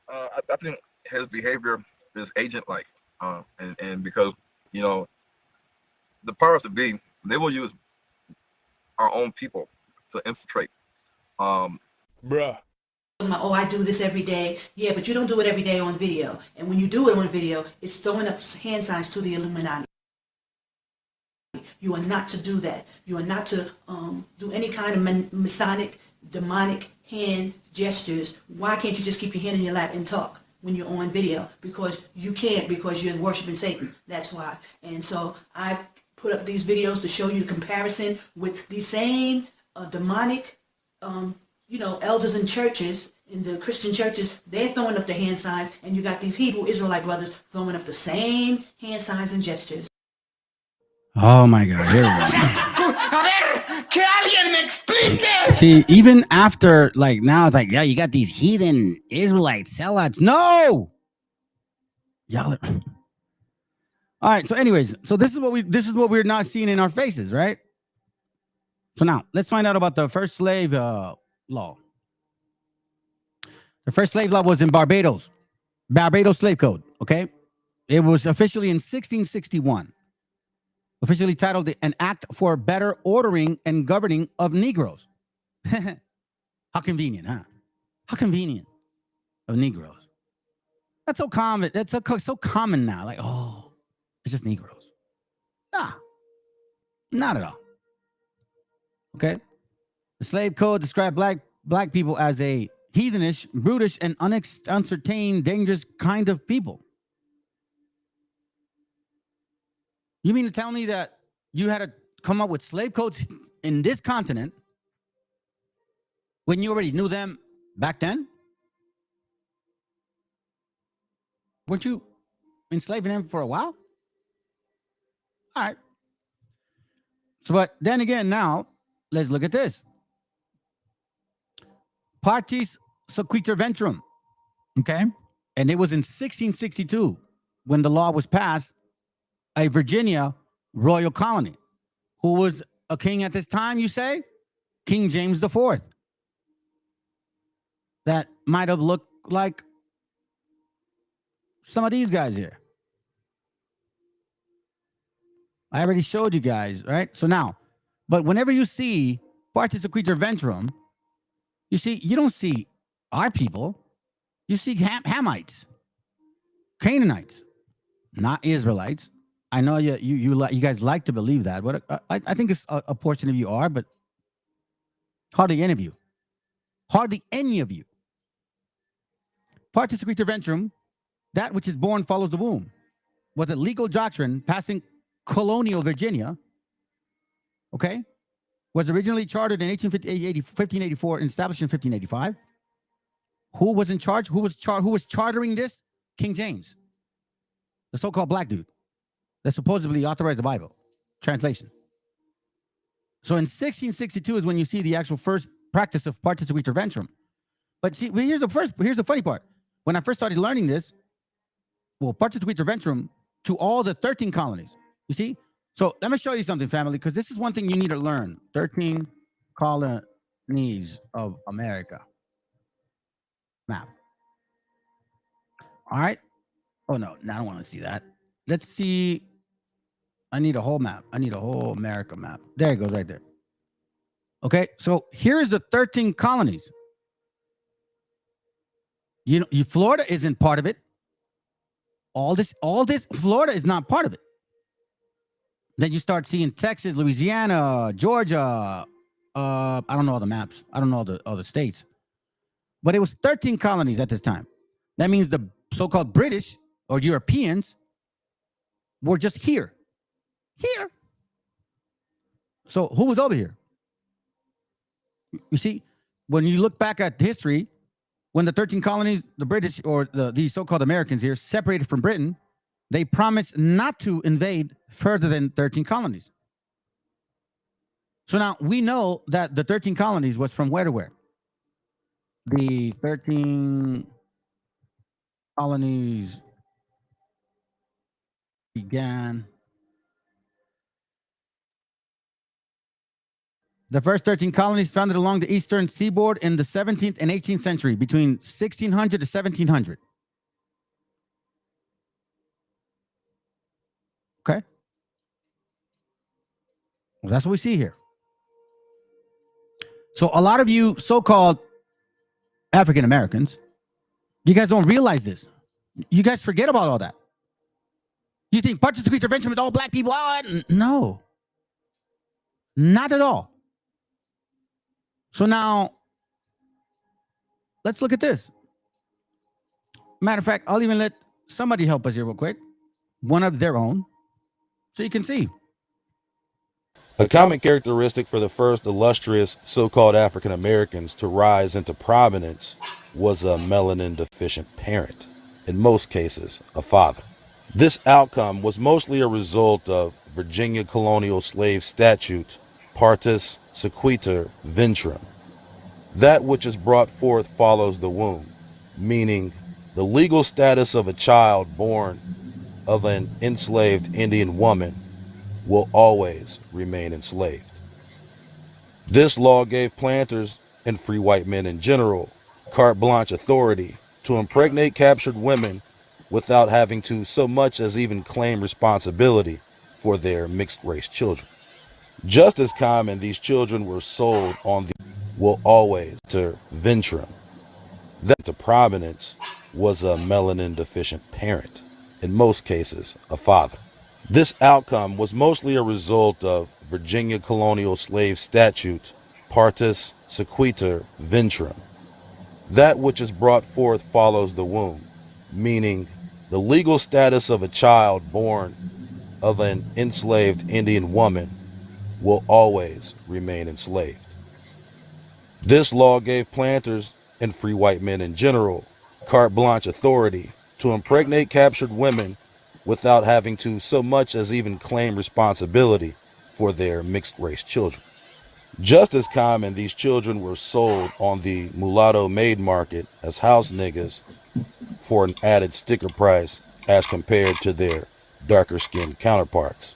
I think his behavior is agent-like, and because the powers that be, they will use our own people to infiltrate. Bruh. Oh, I do this every day. Yeah, but you don't do it every day on video. And when you do it on video, it's throwing up hand signs to the Illuminati. You are not to do that. You are not to do any kind of Masonic, demonic hand gestures. Why can't you just keep your hand in your lap and talk when you're on video? Because you can't, because you're worshiping Satan. That's why. And so I put up these videos to show you the comparison with the same demonic elders in churches, in the Christian churches. They're throwing up the hand signs, and you got these Hebrew Israelite brothers throwing up the same hand signs and gestures. Oh my God, here we go. See, even after, like, now it's like, yeah, you got these heathen Israelite sellouts. No! Y'all are... All right, so anyways, so this is what we're not seeing in our faces, right? So now, let's find out about the first slave law. The first slave law was in Barbados Slave Code, okay? It was officially in 1661. Officially titled An Act for Better Ordering and Governing of Negroes. How convenient, huh? How convenient of Negroes. That's so common. That's so common now. Like, oh, it's just Negroes. Nah, not at all. Okay? The slave code described black people as a heathenish, brutish, and uncertain, dangerous kind of people. You mean to tell me that you had to come up with slave codes in this continent when you already knew them back then? Weren't you enslaving them for a while? All right. So, but then again, now, let's look at this. Partus Sequitur Ventrem. Okay. And it was in 1662 when the law was passed, a Virginia royal colony. Who was a king at this time, you say? King James IV. That might have looked like some of these guys here. I already showed you guys, right? So now, but whenever you see Partus Sequitur Ventrem, you don't see our people. You see Hamites, Canaanites, not Israelites. I know you guys like to believe that, but I think it's a portion of you are, but hardly any of you. Hardly any of you. Partus Sequitur Ventrem, that which is born follows the womb, was a legal doctrine passing colonial Virginia, okay, was originally chartered in 1584 and established in 1585. Who was in charge? Who was chartering this? King James, the so-called black dude that supposedly authorized the Bible translation. So in 1662 is when you see the actual first practice of Partus Sequitur Ventrem. But see, here's the funny part. When I first started learning this, well, Partus Sequitur Ventrem to all the 13 colonies. You see? So let me show you something, family, because this is one thing you need to learn. 13 colonies of America. Map. All right. Oh, no, I don't want to see that. Let's see. I need a whole map. I need a whole America map. There it goes right there. Okay, so here's the 13 colonies. Florida isn't part of it. All this, Florida is not part of it. Then you start seeing Texas, Louisiana, Georgia. I don't know all the maps. I don't know all the states. But it was 13 colonies at this time. That means the so-called British or Europeans were just here. Here. So who was over here? You see, when you look back at history, when the 13 colonies, the British or these so-called Americans here separated from Britain, they promised not to invade further than 13 colonies. So now we know that the 13 colonies was from where to where? The 13 colonies began. The first 13 colonies founded along the eastern seaboard in the 17th and 18th century, between 1600 to 1700. Okay. Well, that's what we see here. So a lot of you so-called African Americans. You guys don't realize this. You guys forget about all that. You think Partus, Sequitur, Ventrem with all black people? No. Not at all. So now, let's look at this. Matter of fact, I'll even let somebody help us here real quick. One of their own. So you can see. A common characteristic for the first illustrious so-called African Americans to rise into prominence was a melanin deficient parent, in most cases, a father. This outcome was mostly a result of Virginia colonial slave statute, Partus, Sequitur, Ventrem. That which is brought forth follows the womb, meaning the legal status of a child born of an enslaved Indian woman will always remain enslaved. This law gave planters and free white men in general carte blanche authority to impregnate captured women without having to so much as even claim responsibility for their mixed race children. Just as common, these children were sold on the will always to Ventrem. That to prominence was a melanin deficient parent, in most cases a father. This outcome was mostly a result of Virginia colonial slave statute, Partus, Sequitur, Ventrem. That which is brought forth follows the womb, meaning the legal status of a child born of an enslaved Indian woman will always remain enslaved. This law gave planters and free white men in general carte blanche authority to impregnate captured women without having to so much as even claim responsibility for their mixed race children. Just as common, these children were sold on the mulatto maid market as house niggas for an added sticker price as compared to their darker skinned counterparts.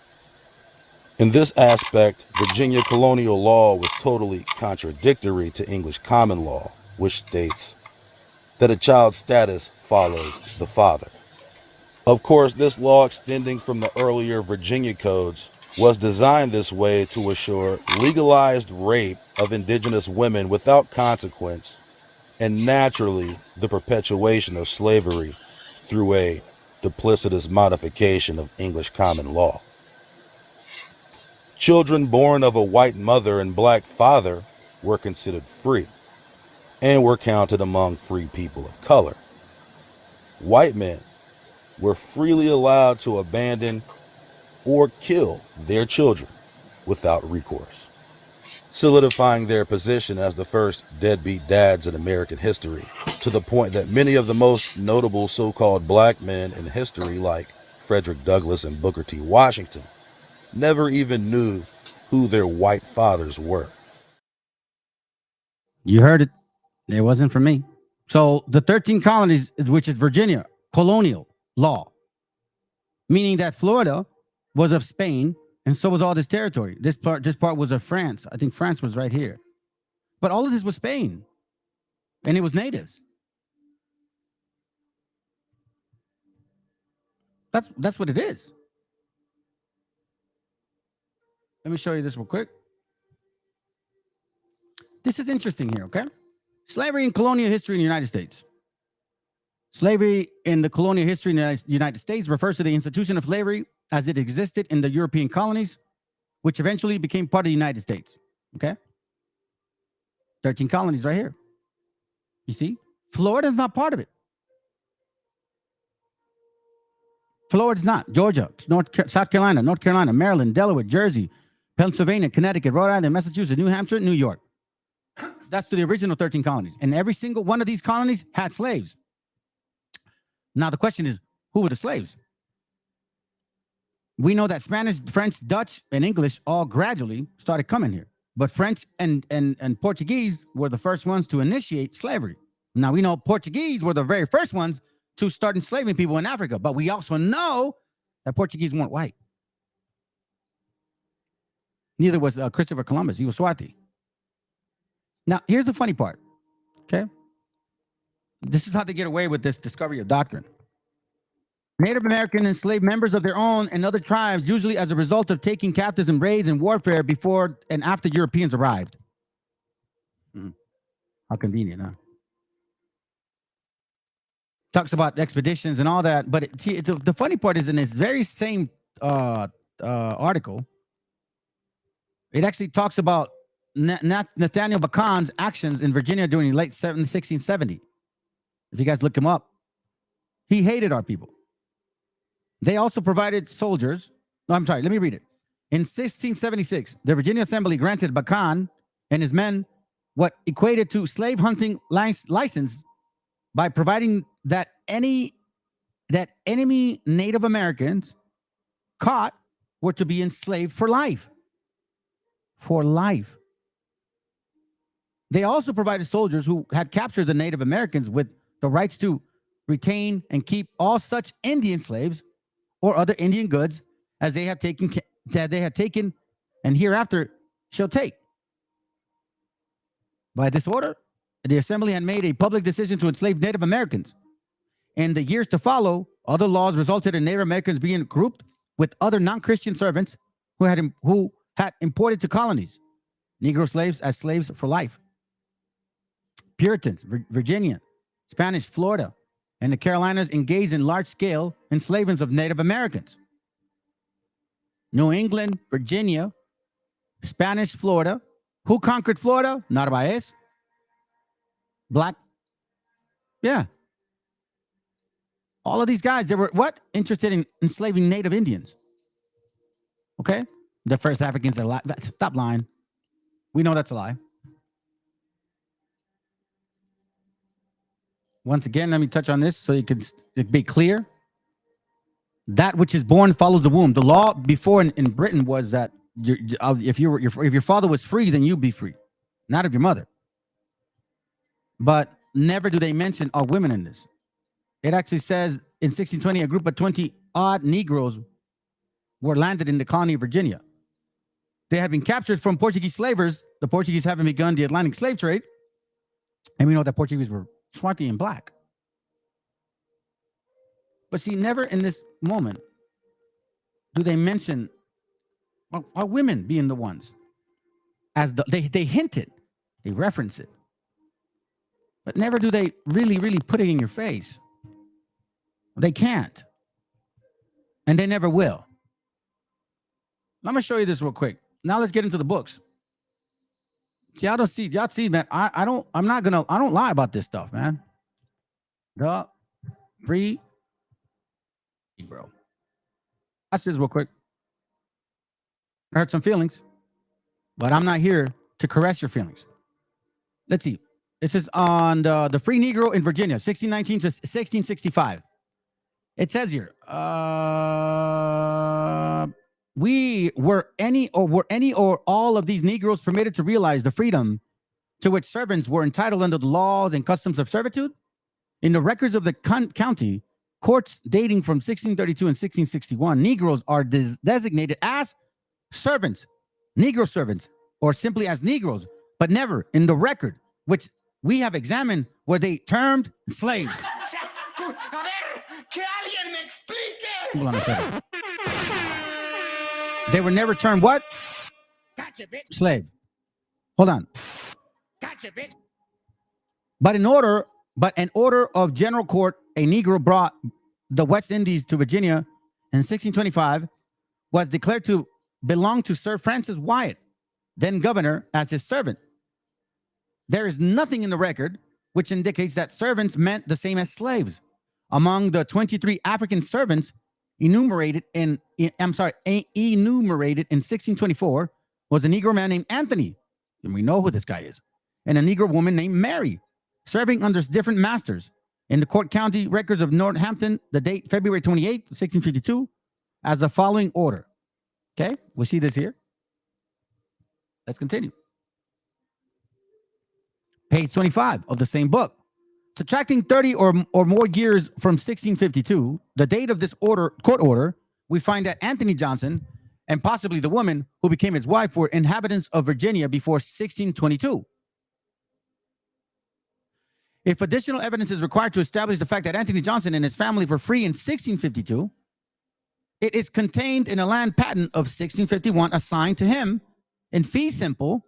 In this aspect, Virginia colonial law was totally contradictory to English common law, which states that a child's status follows the father. Of course, this law extending from the earlier Virginia codes was designed this way to assure legalized rape of indigenous women without consequence, and naturally the perpetuation of slavery through a duplicitous modification of English common law. Children born of a white mother and black father were considered free and were counted among free people of color. White men were freely allowed to abandon or kill their children without recourse, solidifying their position as the first deadbeat dads in American history, to the point that many of the most notable so-called black men in history, like Frederick Douglass and Booker T. Washington, never even knew who their white fathers were. You heard it. It wasn't for me. So the 13 colonies, which is Virginia, colonial law, meaning that Florida was of Spain, and so was all this territory. This part was of France. I think France was right here. But all of this was Spain, and it was natives. That's what it is. Let me show you this real quick. This is interesting here, okay? Slavery in colonial history in the United States. Slavery in the colonial history in the United States refers to the institution of slavery as it existed in the European colonies, which eventually became part of the United States, okay? 13 colonies right here. You see? Florida's not part of it. Florida's not. Georgia, South Carolina, North Carolina, Maryland, Delaware, Jersey, Pennsylvania, Connecticut, Rhode Island, Massachusetts, New Hampshire, New York. That's the original 13 colonies. And every single one of these colonies had slaves. Now, the question is, who were the slaves? We know that Spanish, French, Dutch, and English all gradually started coming here. But French and Portuguese were the first ones to initiate slavery. Now, we know Portuguese were the very first ones to start enslaving people in Africa. But we also know that Portuguese weren't white. Neither was Christopher Columbus. He was Swati. Now, here's the funny part, okay? This is how they get away with this discovery of doctrine. Native American enslaved members of their own and other tribes, usually as a result of taking captives in raids and warfare before and after Europeans arrived. How convenient, huh? talks about expeditions and all that. But the funny part is in this very same article, it actually talks about Nathaniel Bacon's actions in Virginia during the late 1670. If you guys look him up, he hated our people. They also provided soldiers. No, I'm sorry. Let me read it. In 1676, the Virginia Assembly granted Bacon and his men what equated to slave hunting license by providing that enemy Native Americans caught were to be enslaved for life. For life. They also provided soldiers who had captured the Native Americans with the rights to retain and keep all such Indian slaves or other Indian goods as they have taken and hereafter shall take. By this order, the assembly had made a public decision to enslave Native Americans. In the years to follow, other laws resulted in Native Americans being grouped with other non-Christian servants who had imported to colonies, Negro slaves as slaves for life. Puritans, Virginia, Spanish, Florida, and the Carolinas engaged in large-scale enslavement of Native Americans. New England, Virginia, Spanish, Florida. Who conquered Florida? Narvaez. Black. Yeah. All of these guys, they were what? Interested in enslaving Native Indians. Okay? The first Africans are lying. Stop lying. We know that's a lie. Once again, let me touch on this so you can be clear. That which is born follows the womb. The law before in Britain was that if your father was free, then you be free, not of your mother. But never do they mention our women in this. It actually says in 1620, a group of 20 odd Negroes were landed in the colony of Virginia. They had been captured from Portuguese slavers. The Portuguese having begun the Atlantic slave trade, and we know that Portuguese were swarthy and black. But see, never in this moment do they mention our women being the ones. As they hint it, they reference it. But never do they really put it in your face. They can't. And they never will. I'm gonna show you this real quick. Now let's get into the books. Y'all see, man. I don't lie about this stuff, man. The free, bro. Watch this real quick. I hurt some feelings, but I'm not here to caress your feelings. Let's see. This is on the Free Negro in Virginia, 1619 to 1665. It says here, were any or all of these Negroes permitted to realize the freedom to which servants were entitled under the laws and customs of servitude? In the records of the county courts dating from 1632 and 1661, Negroes are designated as servants, Negro servants, or simply as Negroes, but never in the record, which we have examined, were they termed slaves. Hold on a second. They were never termed what? Gotcha, bitch. Slave. Hold on. Gotcha, bitch. But an order of general court, a Negro brought the West Indies to Virginia in 1625, was declared to belong to Sir Francis Wyatt, then governor, as his servant. There is nothing in the record which indicates that servants meant the same as slaves. Among the 23 African servants enumerated in 1624 was a Negro man named Anthony, and we know who this guy is, and a Negro woman named Mary, serving under different masters. In the court county records of Northampton, the date February 28, 1652, as the following order. Okay, we'll see this here. Let's continue. Page 25 of the same book. Subtracting 30 or more years from 1652, the date of this court order, we find that Anthony Johnson and possibly the woman who became his wife were inhabitants of Virginia before 1622. If additional evidence is required to establish the fact that Anthony Johnson and his family were free in 1652, it is contained in a land patent of 1651 assigned to him in fee simple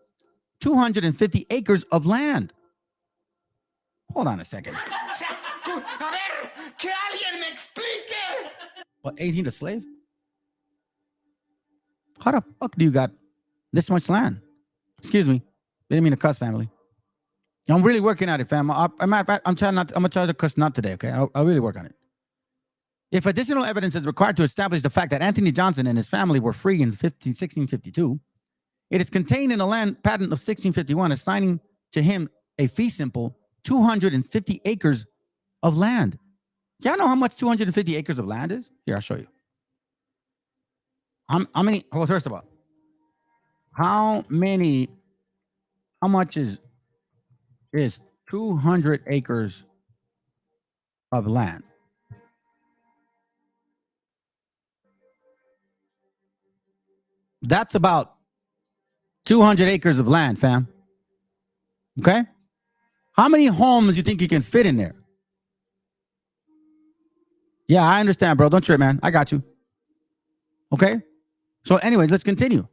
250 acres of land. Hold on a second. Que alguien me explique. What, 18 a slave? How the fuck do you got this much land? Excuse me. Didn't mean to cuss, family. I'm really working at it, fam. Matter of fact, I'm gonna try to cuss not today, okay? I'll really work on it. If additional evidence is required to establish the fact that Anthony Johnson and his family were free in 1652, it is contained in a land patent of 1651, assigning to him a fee simple 250 acres of land. Y'all know how much 250 acres of land is? Here, I'll show you. How many? Well, first of all, how much is 200 acres of land? That's about 200 acres of land, fam. Okay? How many homes you think you can fit in there? Yeah, I understand, bro. Don't trip, man. I got you. Okay? So anyways, let's continue.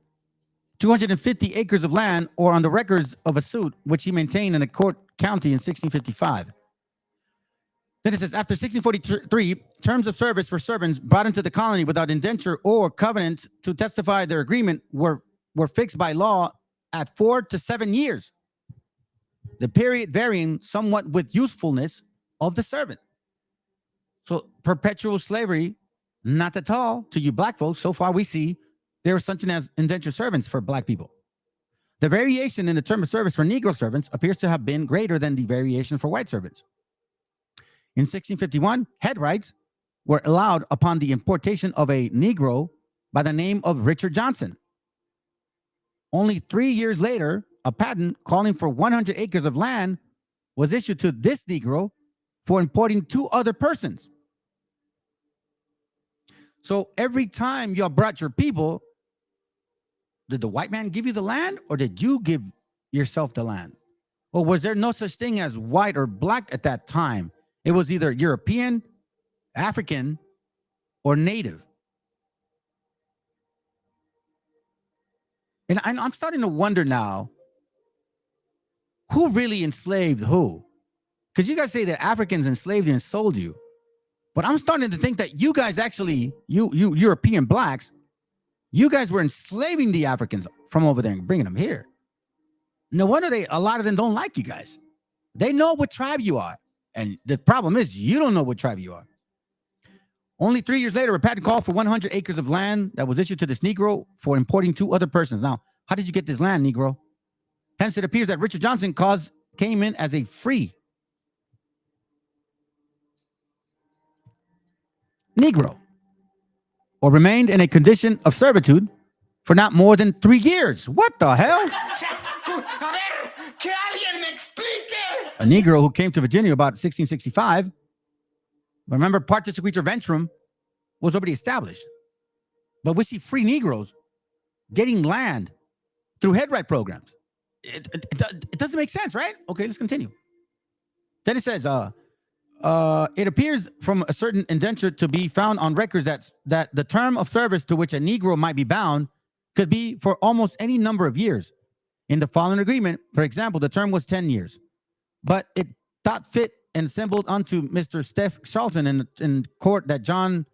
250 acres of land, or on the records of a suit which he maintained in a court county in 1655. Then it says, after 1643, terms of service for servants brought into the colony without indenture or covenant to testify their agreement were fixed by law at 4 to 7 years, the period varying somewhat with usefulness of the servant. So perpetual slavery, not at all to you black folks. So far we see there was something as indentured servants for black people. The variation in the term of service for Negro servants appears to have been greater than the variation for white servants. In 1651, head rights were allowed upon the importation of a Negro by the name of Richard Johnson. Only 3 years later, a patent calling for 100 acres of land was issued to this Negro for importing 2 other persons. So every time y'all brought your people, did the white man give you the land, or did you give yourself the land? Or was there no such thing as white or black at that time? It was either European, African, or native. And I'm starting to wonder now, who really enslaved who? Because you guys say that Africans enslaved you and sold you. But I'm starting to think that you guys actually, you European blacks, you guys were enslaving the Africans from over there and bringing them here. No wonder a lot of them don't like you guys. They know what tribe you are. And the problem is, you don't know what tribe you are. Only 3 years later, a patent called for 100 acres of land that was issued to this Negro for importing 2 other persons. Now, how did you get this land, Negro? Hence, it appears that Richard Johnson came in as a free Negro, or remained in a condition of servitude for not more than 3 years. What the hell? A Negro who came to Virginia about 1665. Remember, Partus, Sequitur, Ventrem was already established. But we see free Negroes getting land through headright programs. It doesn't make sense, right? Okay, let's continue. Then it says, it appears from a certain indenture to be found on records that the term of service to which a Negro might be bound could be for almost any number of years. In the following agreement, for example, the term was 10 years. But it thought fit and assembled unto Mr. Steph Charlton in court that John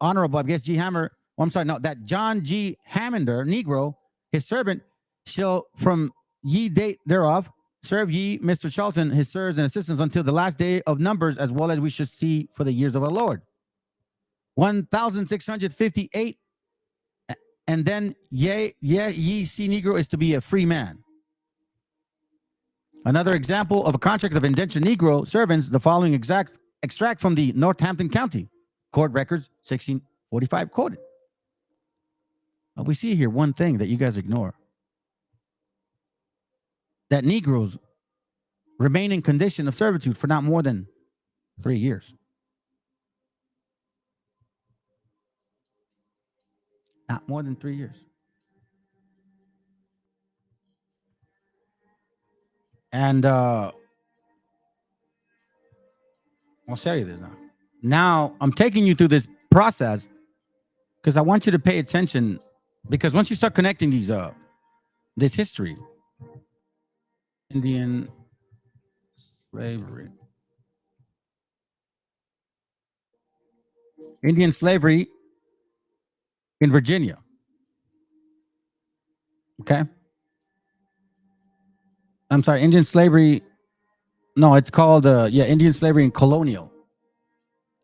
Honorable, I guess, G. Hammer, that John G. Hammander, Negro, his servant, shall from ye date thereof serve ye Mr. Charlton, his sirs and assistants until the last day of numbers, as well as we should see for the years of our Lord. 1658, and then ye see Negro is to be a free man. Another example of a contract of indentured Negro servants, the following extract from the Northampton County Court Records, 1645, quoted. We see here one thing that you guys ignore. That Negroes remain in condition of servitude for not more than 3 years. Not more than 3 years. And I'll show you this now. Now, I'm taking you through this process because I want you to pay attention, because once you start connecting these this history, Indian slavery. Indian slavery in Virginia. Okay. I'm sorry, Indian slavery. No, it's called Indian slavery in colonial.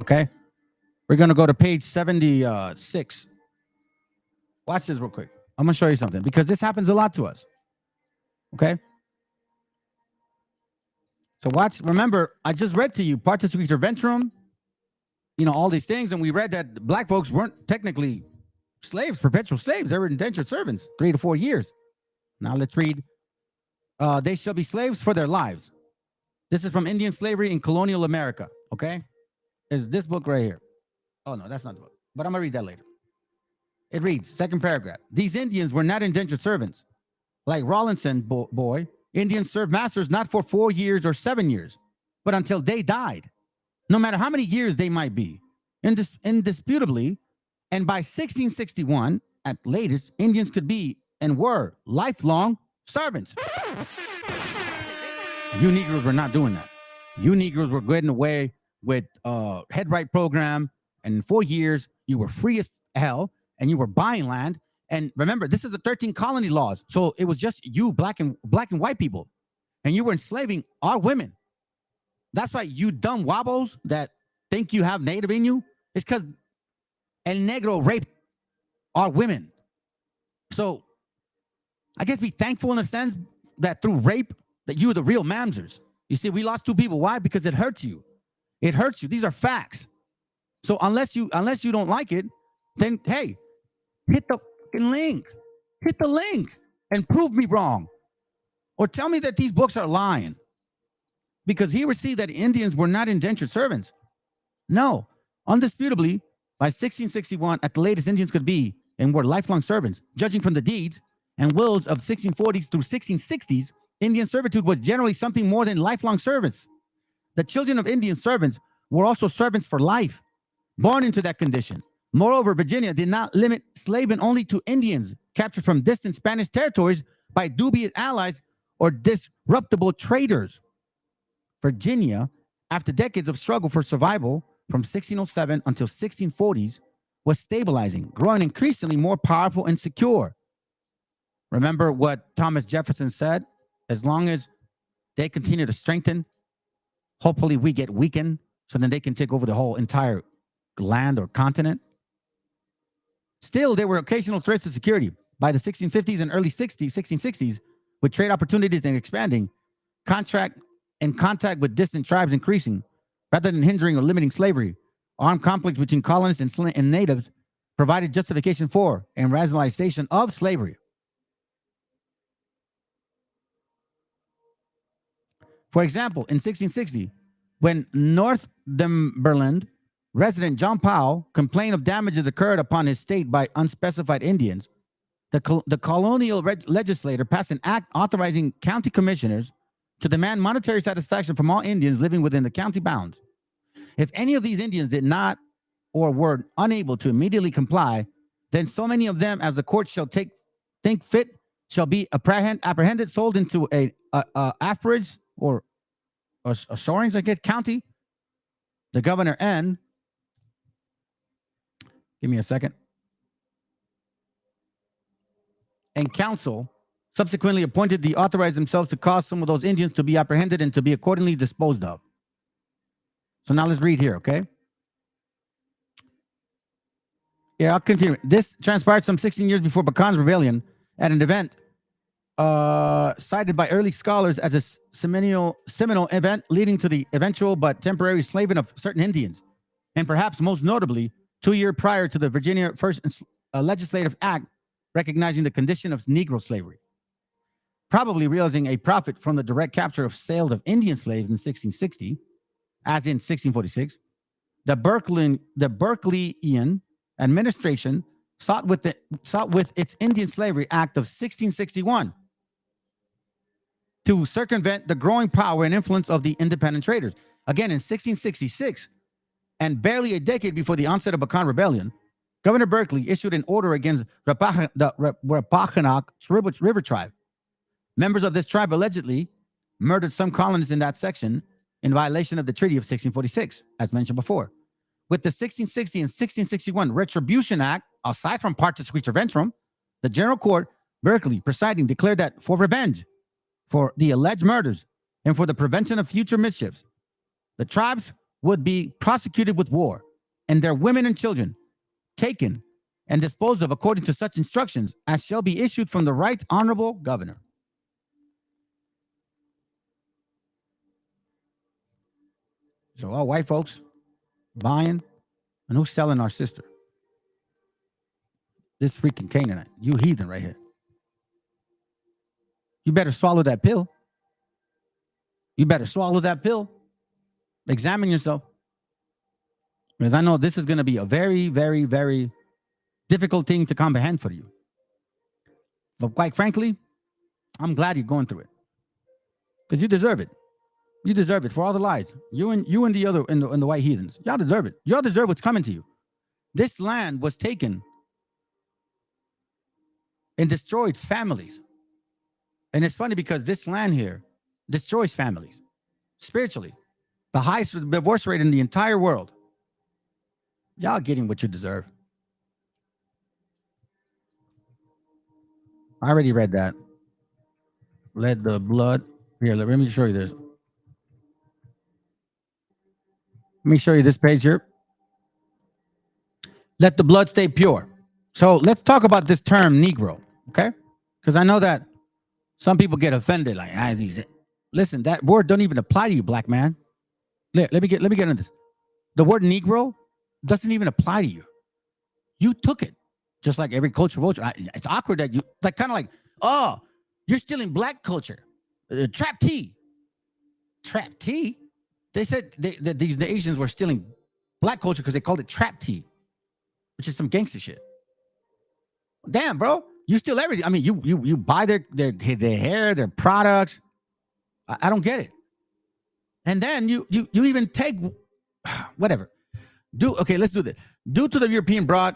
Okay. We're gonna go to page 76. Watch this real quick. I'm gonna show you something because this happens a lot to us. Okay. So watch. Remember, I just read to you Partus, Sequitur, Ventrem. You know all these things, and we read that black folks weren't technically slaves, perpetual slaves. They were indentured servants, 3 to 4 years. Now let's read. They shall be slaves for their lives. This is from Indian slavery in colonial America. Okay, there's this book right here. Oh no, that's not the book, but I'm gonna read that later. It reads, second paragraph. These Indians were not indentured servants. Like Rawlinson boy, Indians served masters not for 4 years or 7 years, but until they died. No matter how many years they might be, indisputably, and by 1661, at latest, Indians could be and were lifelong servants. You Negroes were not doing that. You Negroes were getting away with head right program, and in 4 years, you were free as hell, and you were buying land. And remember, this is the 13 colony laws, so it was just you, black and white people, and you were enslaving our women. That's why you dumb wobbles that think you have native in you, it's because El Negro raped our women. So I guess be thankful in a sense that through rape, that you are the real mamsers. You see, we lost 2 people. Why? Because it hurts you. It hurts you. These are facts. So unless you don't like it, then hey, hit the fucking link. Hit the link and prove me wrong. Or tell me that these books are lying. Because here we see that Indians were not indentured servants. No, undisputably, by 1661, at the latest, Indians could be and were lifelong servants. Judging from the deeds and wills of 1640s through 1660s, Indian servitude was generally something more than lifelong service. The children of Indian servants were also servants for life, born into that condition. Moreover, Virginia did not limit slavery only to Indians captured from distant Spanish territories by dubious allies or disreputable traders. Virginia, after decades of struggle for survival from 1607 until 1640s, was stabilizing, growing increasingly more powerful and secure. Remember what Thomas Jefferson said? As long as they continue to strengthen, hopefully we get weakened so then they can take over the whole entire land or continent. Still, there were occasional threats to security. By the 1650s and early 1660s, with trade opportunities and expanding, contact with distant tribes increasing, rather than hindering or limiting slavery, armed conflicts between colonists and natives provided justification for and rationalization of slavery. For example, in 1660, when Northumberland resident John Powell complained of damages occurred upon his state by unspecified Indians, the colonial legislator passed an act authorizing county commissioners to demand monetary satisfaction from all Indians living within the county bounds. If any of these Indians did not or were unable to immediately comply, then so many of them as the court shall think fit shall be apprehended, sold into a afferage or Sorings, I guess, county. The governor and give me a second. And council subsequently appointed the authorized themselves to cause some of those Indians to be apprehended and to be accordingly disposed of. So now let's read here, okay? Yeah, I'll continue. This transpired some 16 years before Bacon's rebellion at an event cited by early scholars as a seminal event leading to the eventual but temporary enslavement of certain Indians, and perhaps most notably, 2 years prior to the Virginia First Legislative Act recognizing the condition of Negro slavery. Probably realizing a profit from the direct capture of sale of Indian slaves in 1660, as in 1646, the Berkeleyan administration sought with its Indian Slavery Act of 1661 to circumvent the growing power and influence of the independent traders. Again, in 1666, and barely a decade before the onset of Bacon Rebellion, Governor Berkeley issued an order against the Rappahannock River tribe. Members of this tribe allegedly murdered some colonists in that section in violation of the Treaty of 1646, as mentioned before. With the 1660 and 1661 Retribution Act, aside from Partus, Sequitur, Ventrem, the General Court, Berkeley, presiding, declared that for revenge for the alleged murders and for the prevention of future mischiefs, the tribes would be prosecuted with war and their women and children taken and disposed of according to such instructions as shall be issued from the right honorable governor. So all white folks buying, and who's selling our sister? This freaking Canaanite, you heathen right here. You better swallow that pill. You better swallow that pill. Examine yourself. Because I know this is going to be a very, very, very difficult thing to comprehend for you. But quite frankly, I'm glad you're going through it. Because you deserve it. You deserve it for all the lies. You and the other and the white heathens. Y'all deserve it. Y'all deserve what's coming to you. This land was taken and destroyed families. And it's funny because this land here destroys families spiritually. The highest divorce rate in the entire world. Y'all getting what you deserve. I already read that. Let the blood. Here, let me show you this. Let me show you this page here. Let the blood stay pure. So let's talk about this term Negro, okay? Because I know that some people get offended, like, listen, that word don't even apply to you, black man. Let me get into this. The word Negro doesn't even apply to you. You took it, just like every culture vulture. It's awkward that you like, kind of like, oh, you're stealing black culture. Trap tea. Trap tea. They said that these Asians were stealing black culture because they called it trap tea, which is some gangster shit. Damn, bro, you steal everything. I mean, you buy their hair, their products. I don't get it. And then you even take whatever. Let's do this. Due to the European broad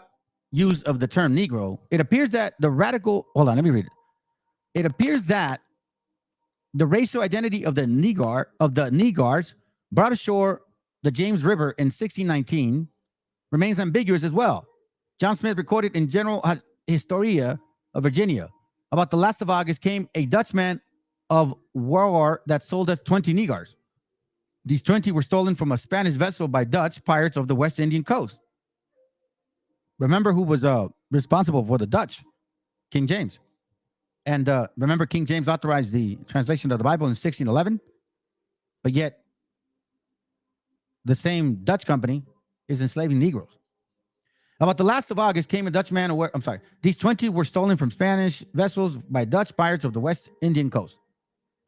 use of the term Negro, it appears that the radical. Hold on, let me read it. It appears that the racial identity of the Negars brought ashore the James River in 1619 remains ambiguous as well. John Smith recorded in General Historia of Virginia, about the last of August came a Dutchman of war that sold us 20 Negars. These 20 were stolen from a Spanish vessel by Dutch pirates of the West Indian coast. Remember who was responsible for the Dutch? King James. And remember, King James authorized the translation of the Bible in 1611, but yet the same Dutch company is enslaving Negroes. About the last of August came a Dutchman. These 20 were stolen from Spanish vessels by Dutch pirates of the West Indian coast.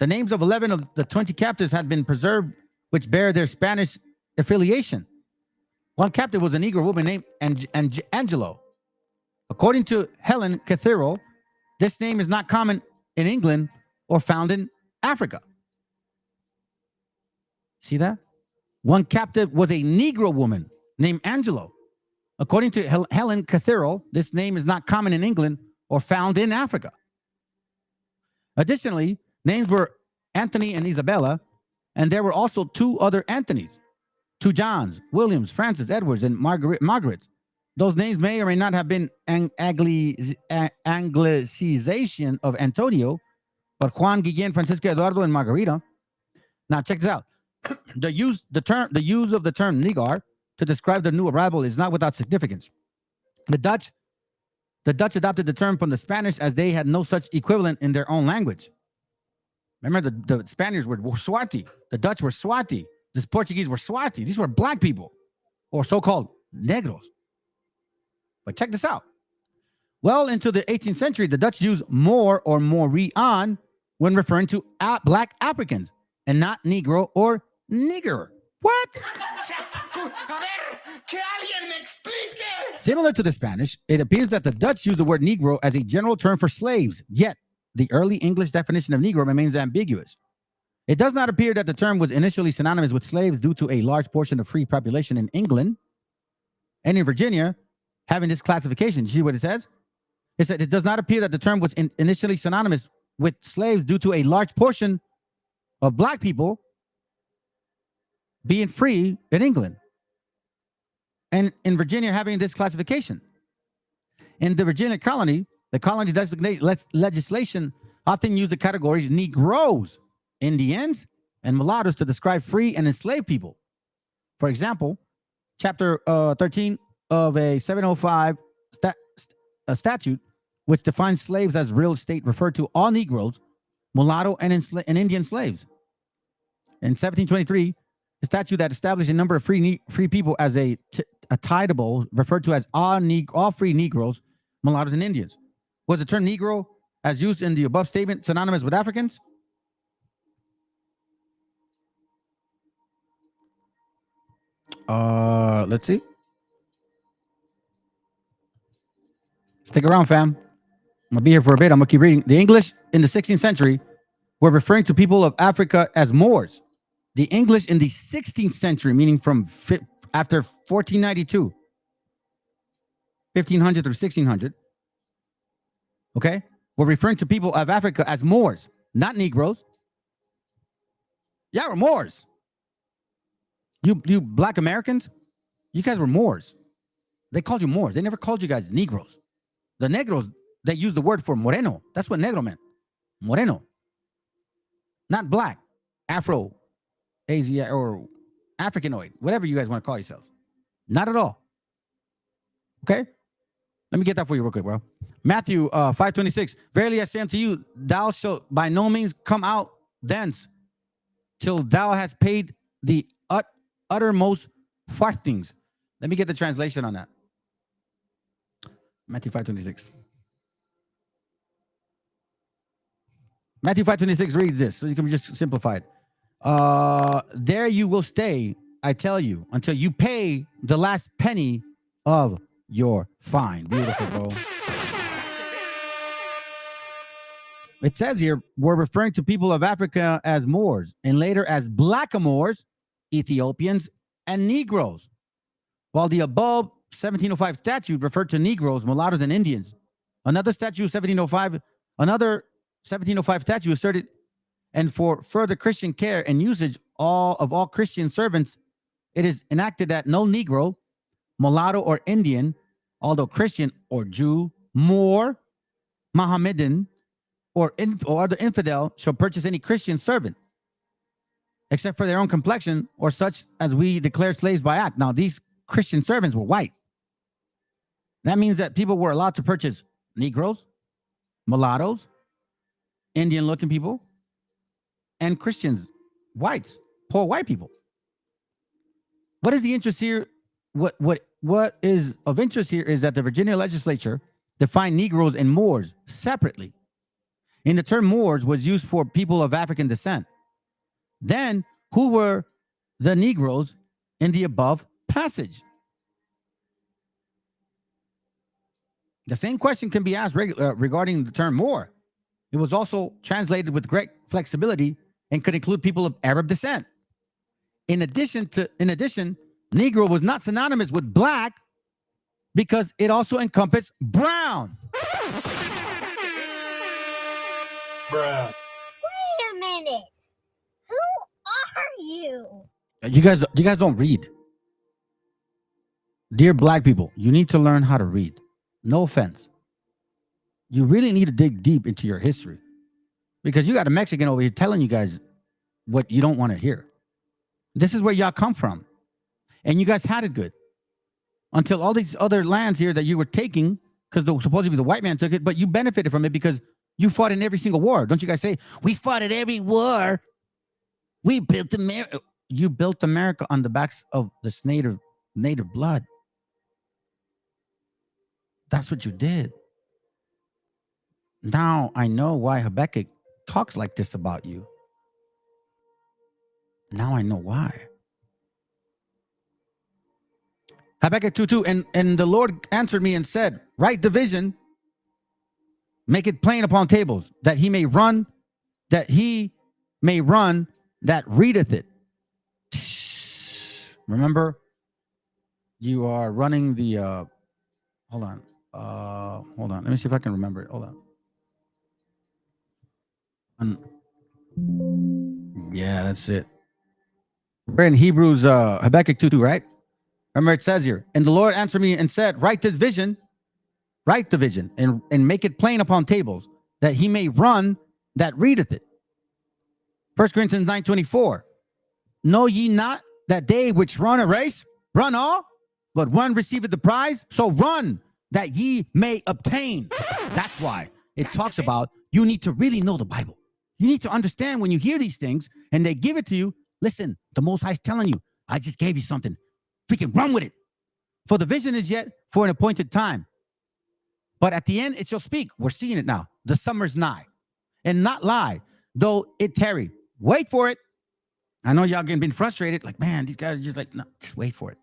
The names of 11 of the 20 captives had been preserved, which bear their Spanish affiliation. One captive was a Negro woman named Angelo. According to Helen Cathedral, this name is not common in England or found in Africa. See that? One captive was a Negro woman named Angelo. According to Helen Cathedral, this name is not common in England or found in Africa. Additionally, names were Anthony and Isabella, and there were also two other Anthonys, two Johns, Williams, Francis, Edwards, and Margaret. Those names may or may not have been anglicization of Antonio, but Juan, Guillen, Francisca, Eduardo, and Margarita. Now check this out. The use of the term Negar to describe the new arrival is not without significance. The Dutch adopted the term from the Spanish as they had no such equivalent in their own language. Remember, the Spaniards were Swati. The Dutch were Swati. The Portuguese were Swati. These were black people, or so-called negros. But check this out. Well into the 18th century, the Dutch used more or Morion when referring to black Africans, and not Negro or nigger. What? Similar to the Spanish, it appears that the Dutch use the word Negro as a general term for slaves, yet the early English definition of Negro remains ambiguous. It does not appear that the term was initially synonymous with slaves due to a large portion of free population in England and in Virginia having this classification. You see what it says? It said it does not appear that the term was initially synonymous with slaves due to a large portion of black people being free in England. and in Virginia having this classification. In the Virginia colony, the colony designate legislation often used the categories Negroes, Indians, and mulattoes to describe free and enslaved people. For example, Chapter 13 of a 705 statute, which defines slaves as real estate, referred to all Negroes, mulatto, and Indian slaves. In 1723, a statute that established a number of free people as a titleable, referred to as all free Negroes, mulattoes, and Indians. Was the term Negro, as used in the above statement, synonymous with Africans? Let's see. Stick around, fam. I'm gonna be here for a bit. I'm gonna keep reading. The English in the 16th century were referring to people of Africa as Moors. The English in the 16th century, meaning from after 1492, 1500 through 1600, okay, were referring to people of Africa as Moors, not Negroes. Yeah, we're Moors. You black Americans, you guys were Moors. They called you Moors. They never called you guys Negroes. The Negros, they used the word for Moreno. That's what Negro meant. Moreno. Not black, Afro, Asia, or Africanoid, whatever you guys want to call yourselves. Not at all. Okay? Let me get that for you real quick, bro. Matthew 5:26. Verily I say unto you, thou shalt by no means come out thence till thou hast paid the uttermost farthings. Let me get the translation on that. Matthew 5:26. Matthew 5:26 reads this, so you can just simplify it. There you will stay, I tell you, until you pay the last penny of your fine. Beautiful, bro. It says here, we're referring to people of Africa as Moors, and later as Blackamoors, Ethiopians, and Negroes. While the above 1705 statute referred to Negroes, mulattoes, and Indians. Another 1705 statute asserted, and for further Christian care and usage of all Christian servants, it is enacted that no Negro, mulatto, or Indian, although Christian or Jew, Moor, Mohammedan, or other infidel, shall purchase any Christian servant, except for their own complexion or such as we declare slaves by act. Now, these Christian servants were white. That means that people were allowed to purchase Negroes, mulattoes, Indian-looking people, and Christians, whites, poor white people. What is the interest here? What is of interest here is that the Virginia legislature defined Negroes and Moors separately. And the term Moors was used for people of African descent. Then, who were the Negroes in the above passage? The same question can be asked regarding the term Moor. It was also translated with great flexibility and could include people of Arab descent. In addition, Negro was not synonymous with black because it also encompassed brown. Bruh. Wait a minute. Who are you? You guys don't read. Dear black people, you need to learn how to read. No offense. You really need to dig deep into your history because you got a Mexican over here telling you guys what you don't want to hear. This is where y'all come from. And you guys had it good until all these other lands here that you were taking, because supposedly the white man took it, but you benefited from it because you fought in every single war. Don't you guys say, we fought in every war? We built America. You built America on the backs of this native blood. That's what you did. Now I know why Habakkuk talks like this about you. Now I know why. Habakkuk 2:2, and the Lord answered me and said, write the vision, make it plain upon tables, that he may run that readeth it. Remember, you are running the hold on. Let me see if I can remember it. Hold on. Yeah, that's it. We're in Hebrews, Habakkuk 2:2, right? Remember, it says here, and the Lord answered me and said, write the vision, and make it plain upon tables, that he may run that readeth it. 1 Corinthians 9:24. Know ye not that they which run a race, run all, but one receiveth the prize? So run that ye may obtain. That's why it talks about you need to really know the Bible. You need to understand when you hear these things and they give it to you, listen, the Most High is telling you, I just gave you something. Freaking run with it. For the vision is yet for an appointed time. But at the end, it shall speak. We're seeing it now. The summer's nigh. And not lie, though it tarry. Wait for it. I know y'all getting been frustrated. Like, man, these guys are just like, no, just wait for it.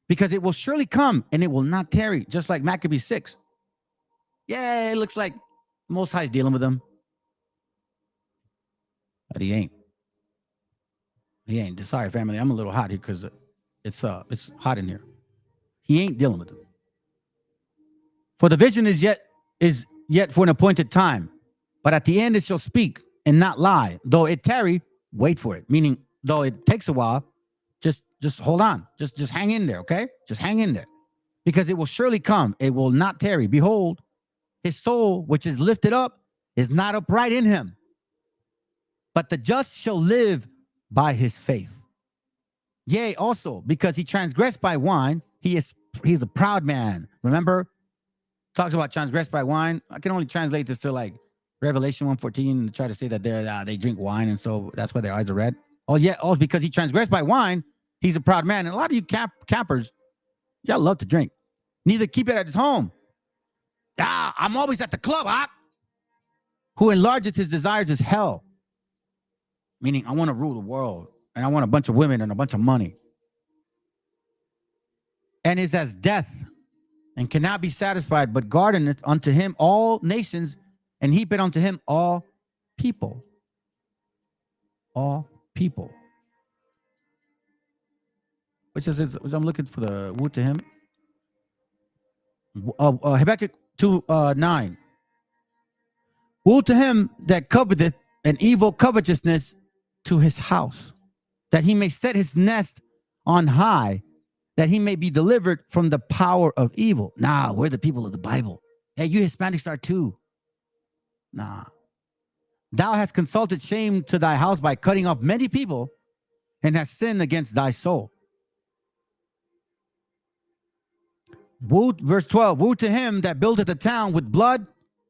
Because it will surely come and it will not tarry. Just like Maccabees 6. Yeah, it looks like Most High is dealing with them. But he ain't. He ain't. Sorry, family. I'm a little hot here because it's hot in here. He ain't dealing with them. For the vision is yet for an appointed time. But at the end it shall speak and not lie. Though it tarry, wait for it. Meaning, though it takes a while, just hold on. Just hang in there, okay? Just hang in there. Because it will surely come. It will not tarry. Behold, his soul, which is lifted up, is not upright in him. But the just shall live by his faith. Yea, also, because he transgressed by wine, he's a proud man. Remember? Talks about transgressed by wine. I can only translate this to like Revelation 1:14 and try to say that they drink wine and so that's why their eyes are red. Oh, yeah. Oh, because he transgressed by wine, he's a proud man. And a lot of you campers, y'all love to drink. Neither keep it at his home. I'm always at the club, who enlargeth his desires is hell. Meaning, I want to rule the world and I want a bunch of women and a bunch of money. And is as death and cannot be satisfied, but gardeneth unto him all nations and heapeth unto him all people. All people. Which I'm looking for the wood to him. Habakkuk 2:9. Woe to him that coveteth an evil covetousness to his house, that he may set his nest on high, that he may be delivered from the power of evil. Nah, we're the people of the Bible. Hey, you Hispanics are too. Nah. Thou hast consulted shame to thy house by cutting off many people and hast sinned against thy soul. Woe, verse 12, woe to him that buildeth a town with blood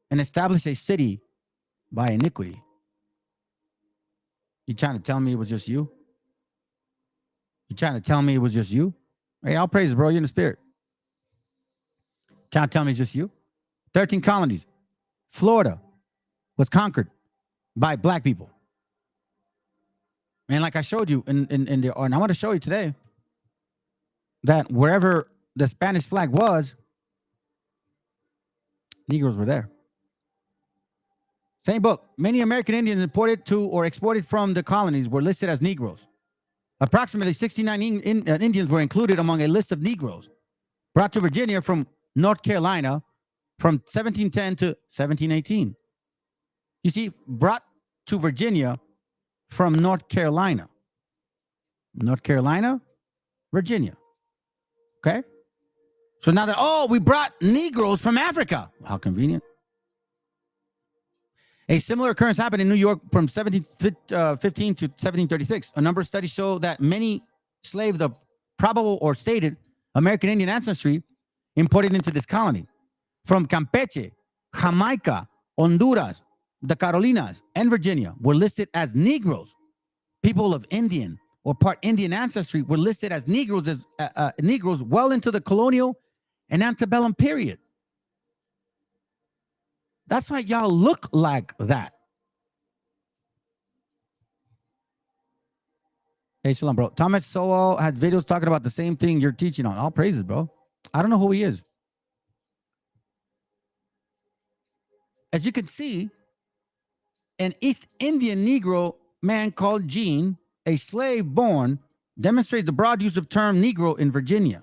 and establish a city by iniquity. You trying to tell me it was just you? You trying to tell me it was just you? Hey, all praises, bro. You're in the spirit. Trying to tell me it's just you? 13 colonies. Florida was conquered by black people. And like I showed you and I want to show you today that wherever the Spanish flag was, Negroes were there. Same book. Many American Indians imported to or exported from the colonies were listed as Negroes. Approximately 69 Indians were included among a list of Negroes brought to Virginia from North Carolina from 1710 to 1718. You see, brought to Virginia from North Carolina. North Carolina, Virginia. Okay? So now that, we brought Negroes from Africa. How convenient. A similar occurrence happened in New York from 1715 to 1736. A number of studies show that many slaves of probable or stated American Indian ancestry imported into this colony from Campeche, Jamaica, Honduras, the Carolinas, and Virginia were listed as Negroes. People of Indian or part Indian ancestry were listed as Negroes Negroes well into the colonial and antebellum period. That's why y'all look like that. Hey, shalom, bro. Thomas Sowell had videos talking about the same thing you're teaching on. All praises, bro. I don't know who he is. As you can see, an East Indian Negro man called Gene, a slave born, demonstrates the broad use of term Negro in Virginia.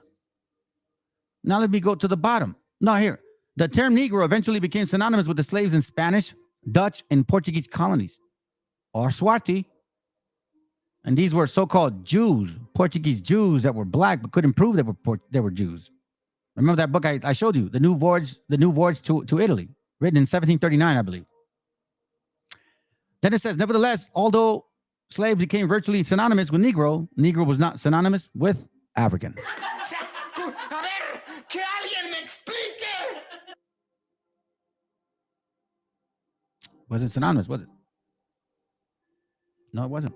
Now let me go to the bottom. No, here. The term Negro eventually became synonymous with the slaves in Spanish, Dutch, and Portuguese colonies, or Swati. And these were so-called Jews, Portuguese Jews that were black but couldn't prove they were Jews. Remember that book I showed you, The New Voyage to Italy, written in 1739, I believe. Then it says, nevertheless, although slave became virtually synonymous with Negro, Negro was not synonymous with African. Wasn't synonymous, was it? No, it wasn't.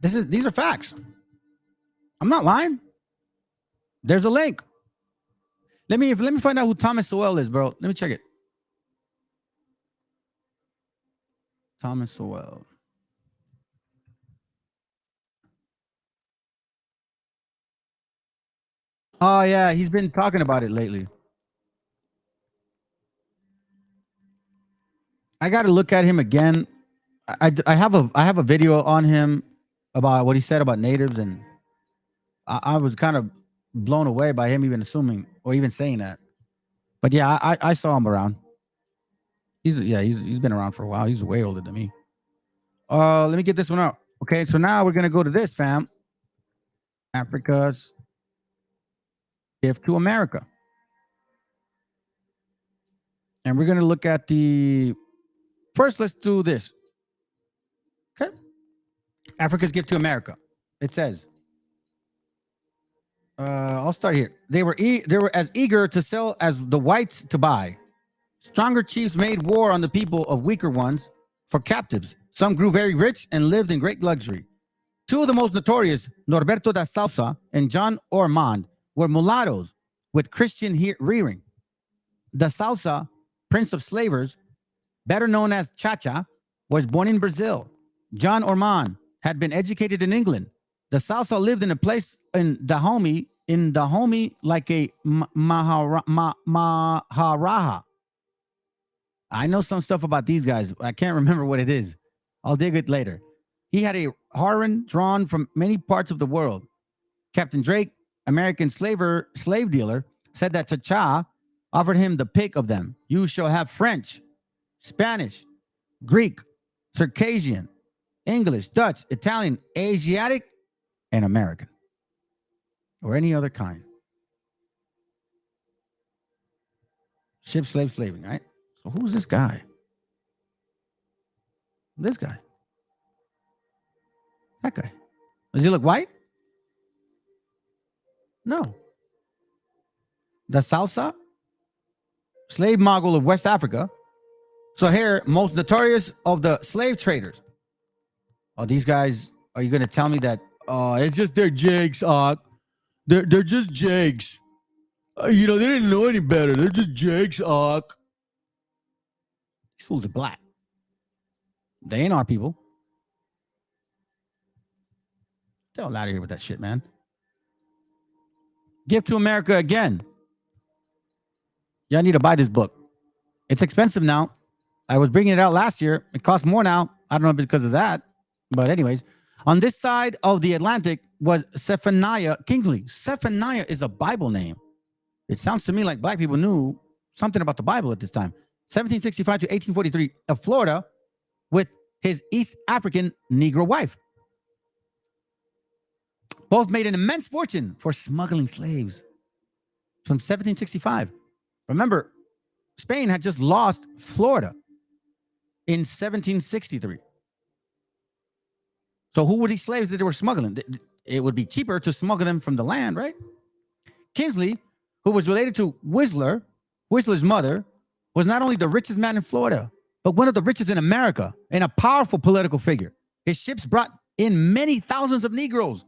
These are facts. I'm not lying. There's a link. Let me find out who Thomas Sowell is, bro. Let me check it. Thomas Sowell. Oh yeah, he's been talking about it lately. I got to look at him again. I have a video on him about what he said about natives, and I was kind of blown away by him even assuming or even saying that. But yeah, I saw him around. He's been around for a while. He's way older than me. Let me get this one out. Okay, so now we're gonna go to this, fam. Africa's gift to America. And we're gonna look at the first, let's do this. Okay. Africa's gift to America. It says, I'll start here. They were as eager to sell as the whites to buy. Stronger chiefs made war on the people of weaker ones for captives. Some grew very rich and lived in great luxury. Two of the most notorious, Norberto da Salsa and John Ormond, were mulattoes with Christian rearing. Da Salsa, prince of slavers, better known as Chacha, was born in Brazil. John Ormond had been educated in England. Da Salsa lived in a place in Dahomey like a Maharaja. I know some stuff about these guys. I can't remember what it is. I'll dig it later. He had a harem drawn from many parts of the world. Captain Drake, American slave dealer, said that Chacha offered him the pick of them. You shall have French, Spanish, Greek, Circassian, English, Dutch, Italian, Asiatic, and American, or any other kind. Ship, slave, slaving, right? So who's this guy? This guy. That guy. Does he look white? No. The Salsa, slave mogul of West Africa. So here, most notorious of the slave traders. Oh, these guys, are you going to tell me that it's just their jigs, they're just jigs. They didn't know any better. They're just jigs, These fools are black. They ain't our people. Get out of here with that shit, man. Gift to America again. Y'all need to buy this book. It's expensive now. I was bringing it out last year. It costs more now. I don't know if it's because of that. But anyways, on this side of the Atlantic was Zephaniah Kingsley. Zephaniah is a Bible name. It sounds to me like black people knew something about the Bible at this time. 1765 to 1843 of Florida with his East African Negro wife. Both made an immense fortune for smuggling slaves from 1765. Remember, Spain had just lost Florida in 1763. So who were these slaves that they were smuggling? It would be cheaper to smuggle them from the land, right? Kingsley, who was related to Whistler's mother, was not only the richest man in Florida, but one of the richest in America and a powerful political figure. His ships brought in many thousands of Negroes,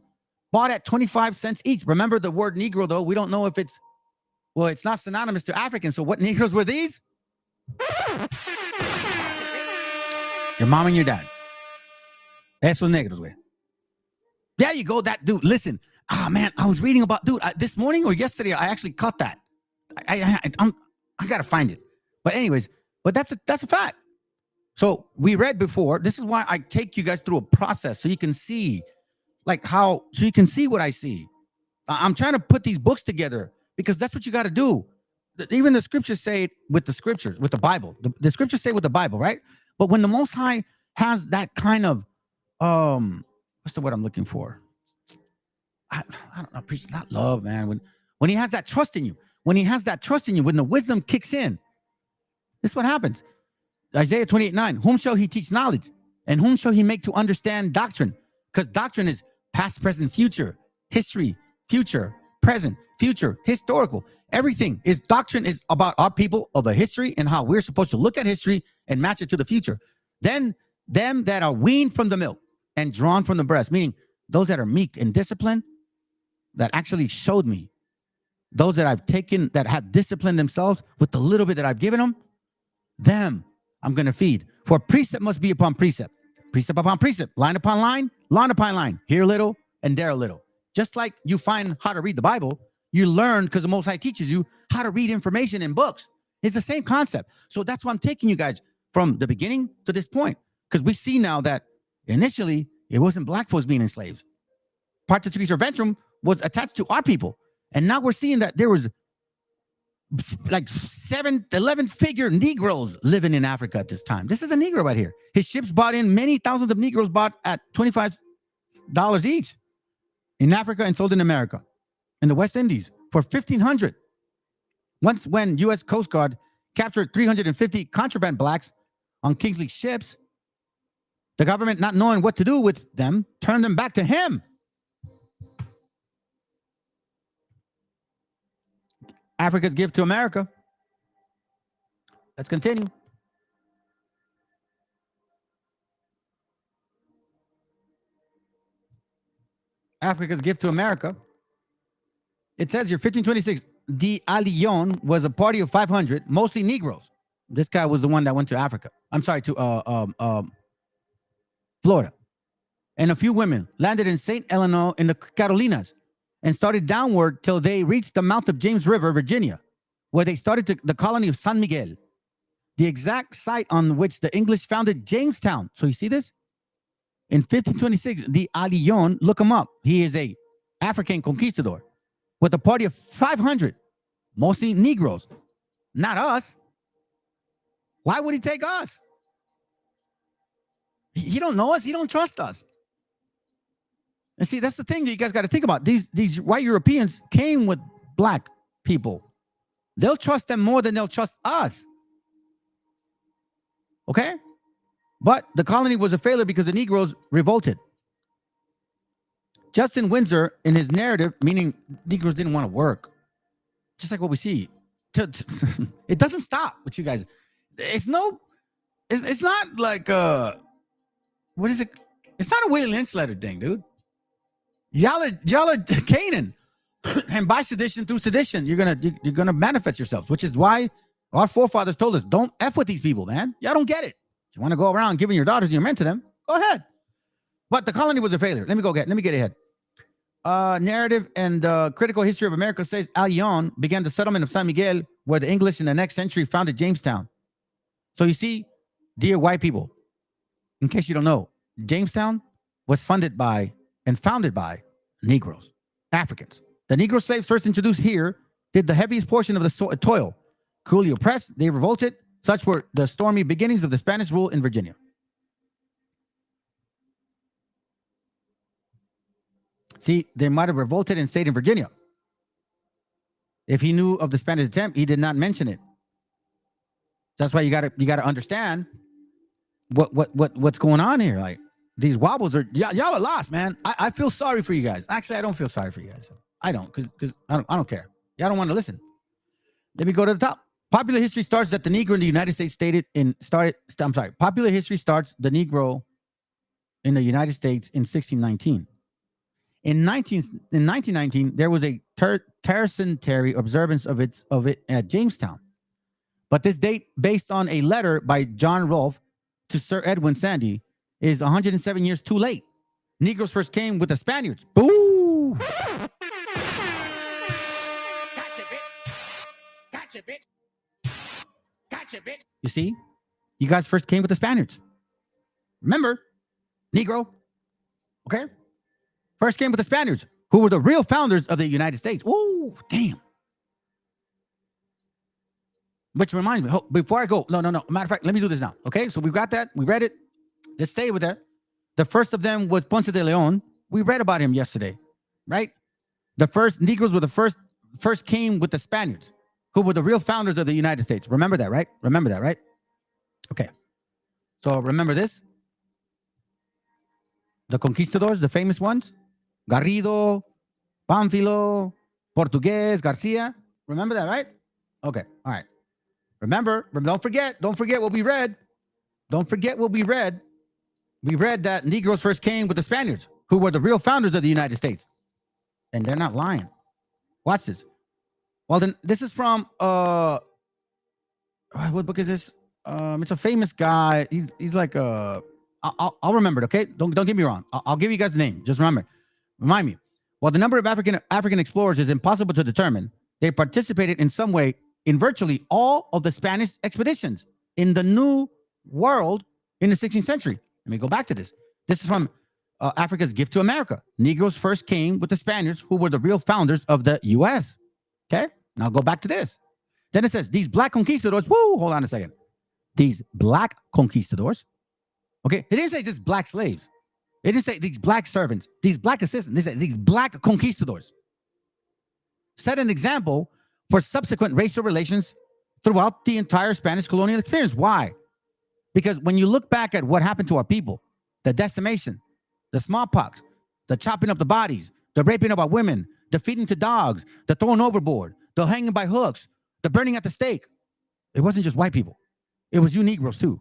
bought at 25 cents each. Remember the word Negro, though. We don't know if it's not synonymous to African. So what Negroes were these? Your mom and your dad. Esos negros, güey. There you go, that dude. Listen, man, I was reading about, dude, this morning or yesterday, I actually caught that. I got to find it. But anyways, that's a fact. So we read before. This is why I take you guys through a process so you can see so you can see what I see. I'm trying to put these books together because that's what you got to do. Even the scriptures say it with the scriptures, with the Bible. The scriptures say with the Bible, right? But when the Most High has that kind of what's the word I'm looking for? I don't know, preach, not love, man. When he has that trust in you, when the wisdom kicks in, this is what happens. Isaiah 28:9, whom shall he teach knowledge? And whom shall he make to understand doctrine? Because doctrine is past, present, future, history, future, present, future, historical. Everything is doctrine is about our people of a history and how we're supposed to look at history and match it to the future. Then them that are weaned from the milk and drawn from the breast, meaning those that are meek and disciplined, that actually showed me, those that I've taken, that have disciplined themselves with the little bit that I've given them I'm going to feed. For precept must be upon precept, precept upon precept, line upon line, line upon line, here a little and there a little. Just like you find how to read the Bible, you learn because the Most High teaches you how to read information in books. It's the same concept. So that's why I'm taking you guys from the beginning to this point, because we see now that initially it wasn't black folks being enslaved. Partus or Ventrem was attached to our people. And now we're seeing that there was like 11-figure Negroes living in Africa at this time. This is a Negro right here. His ships bought in many thousands of Negroes bought at $25 each in Africa and sold in America, in the West Indies for $1,500. Once when U.S. Coast Guard captured 350 contraband blacks on Kingsley ships, the government, not knowing what to do with them, turned them back to him. Africa's gift to America. Let's continue. Africa's gift to America. It says here, 1526, the Allion was a party of 500, mostly Negroes. This guy was the one that went to Africa. I'm sorry, to Florida. And a few women landed in St. Eleanor in the Carolinas and started downward till they reached the mouth of James River, Virginia, where they started the colony of San Miguel, the exact site on which the English founded Jamestown. So you see this? In 1526, the Allion, look him up. He is a African conquistador with a party of 500, mostly Negroes, not us. Why would he take us? He don't know us. He don't trust us. And see, that's the thing that you guys got to think about. These white Europeans came with black people. They'll trust them more than they'll trust us. Okay? But the colony was a failure because the Negroes revolted. Justin Windsor, in his narrative, meaning Negroes didn't want to work, just like what we see. It doesn't stop with you guys. It's not like what is it? It's not a Willie Lynch letter thing, dude. Y'all are Canaan, and by sedition through sedition, you're gonna manifest yourselves, which is why our forefathers told us, don't F with these people, man. Y'all don't get it. You want to go around giving your daughters and your men to them? Go ahead. But the colony was a failure. Let me get ahead. Narrative and Critical History of America says Allion began the settlement of San Miguel, where the English in the next century founded Jamestown. So you see, dear white people, in case you don't know, Jamestown was founded by Negroes, Africans. The Negro slaves first introduced here did the heaviest portion of the toil. Cruelly oppressed, they revolted. Such were the stormy beginnings of the Spanish rule in Virginia. See, they might have revolted and stayed in Virginia. If he knew of the Spanish attempt, he did not mention it. That's why you gotta understand what's going on here. Like, these wobbles are y'all are lost, man. I feel sorry for you guys. Actually, I don't feel sorry for you guys. I don't, because I don't care. Y'all don't want to listen. Let me go to the top. Popular history starts that the Negro in the United States Popular history starts the Negro in the United States in 1619. In 1919, there was a tercentenary observance of it at Jamestown. But this date, based on a letter by John Rolfe to Sir Edwin Sandys, is 107 years too late. Negroes first came with the Spaniards. Boo! Gotcha, bitch. You see? You guys first came with the Spaniards. Remember? Negro. Okay? First came with the Spaniards, who were the real founders of the United States. Ooh, damn. Which reminds me, before I go, no. Matter of fact, let me do this now. Okay? So we've got that. We read it. let's stay with that. The first of them was Ponce de Leon. We read about him yesterday, right? The first Negroes were the first came with the Spaniards, who were the real founders of the United States. Remember that, right? Remember that, right? Okay. So remember this. The conquistadors, the famous ones. Garrido, Pánfilo, Portugués, Garcia. Remember that, right? Okay. All right. Remember, don't forget what we read. Don't forget what we read. We read that Negroes first came with the Spaniards, who were the real founders of the United States. And they're not lying. Watch this. Well, then this is from what book is this? It's a famous guy. He's like I'll remember it, okay? Don't get me wrong. I'll give you guys the name. Just remind me. While the number of African explorers is impossible to determine, they participated in some way in virtually all of the Spanish expeditions in the New World in the 16th century. Let me go back to this. This is from Africa's Gift to America. Negroes first came with the Spaniards, who were the real founders of the U.S. Okay? Now go back to this. Then it says, these black conquistadors, hold on a second. These black conquistadors, okay? It didn't say just black slaves. It didn't say these black servants, these black assistants. They said these black conquistadors set an example for subsequent racial relations throughout the entire Spanish colonial experience. Why? Because when you look back at what happened to our people, the decimation, the smallpox, the chopping up the bodies, the raping of our women, the feeding to dogs, the throwing overboard, the hanging by hooks, the burning at the stake, it wasn't just white people. It was you Negroes too.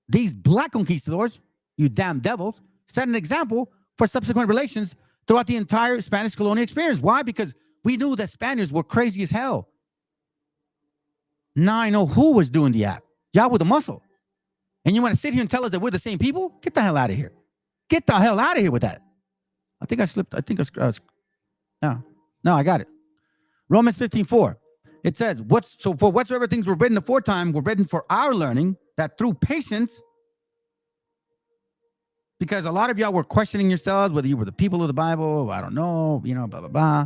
These black conquistadors, you damn devils, set an example for subsequent relations throughout the entire Spanish colonial experience. Why? Because we knew that Spaniards were crazy as hell. Now I know who was doing the act. Y'all with the muscle. And you want to sit here and tell us that we're the same people? Get the hell out of here. Get the hell out of here with that. I think I slipped. No, I got it. Romans 15:4. It says, for whatsoever things were written aforetime were written for our learning, that through patience, because a lot of y'all were questioning yourselves whether you were the people of the Bible, I don't know, blah, blah, blah.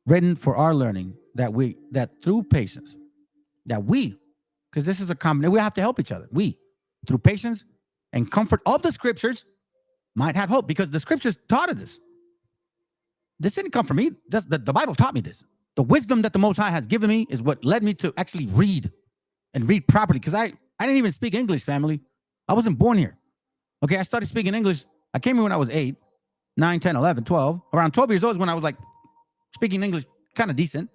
Written for our learning, that through patience, because this is a combination, we have to help each other. We, through patience and comfort of the scriptures, might have hope, because the scriptures taught us this. This didn't come from me. The Bible taught me this. The wisdom that the Most High has given me is what led me to actually read and read properly, because I didn't even speak English, family. I wasn't born here. Okay, I started speaking English. I came here when I was 8, 9, 10, 11, 12. Around 12 years old is when I was like speaking English kind of decent.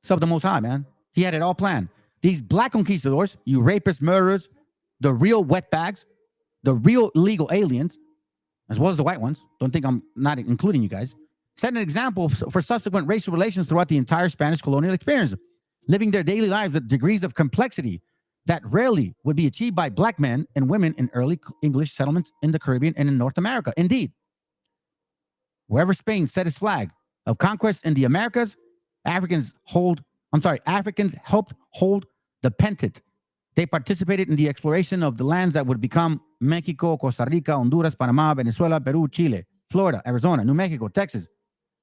Sub the Most High, man. He had it all planned. These black conquistadors, you rapists, murderers, the real wetbags, the real illegal aliens, as well as the white ones, don't think I'm not including you guys, set an example for subsequent racial relations throughout the entire Spanish colonial experience, living their daily lives at degrees of complexity that rarely would be achieved by black men and women in early English settlements in the Caribbean and in North America. Indeed, wherever Spain set its flag of conquest in the Americas, Africans helped hold the pentent. They participated in the exploration of the lands that would become Mexico, Costa Rica, Honduras, Panama, Venezuela, Peru, Chile, Florida, Arizona, New Mexico, Texas.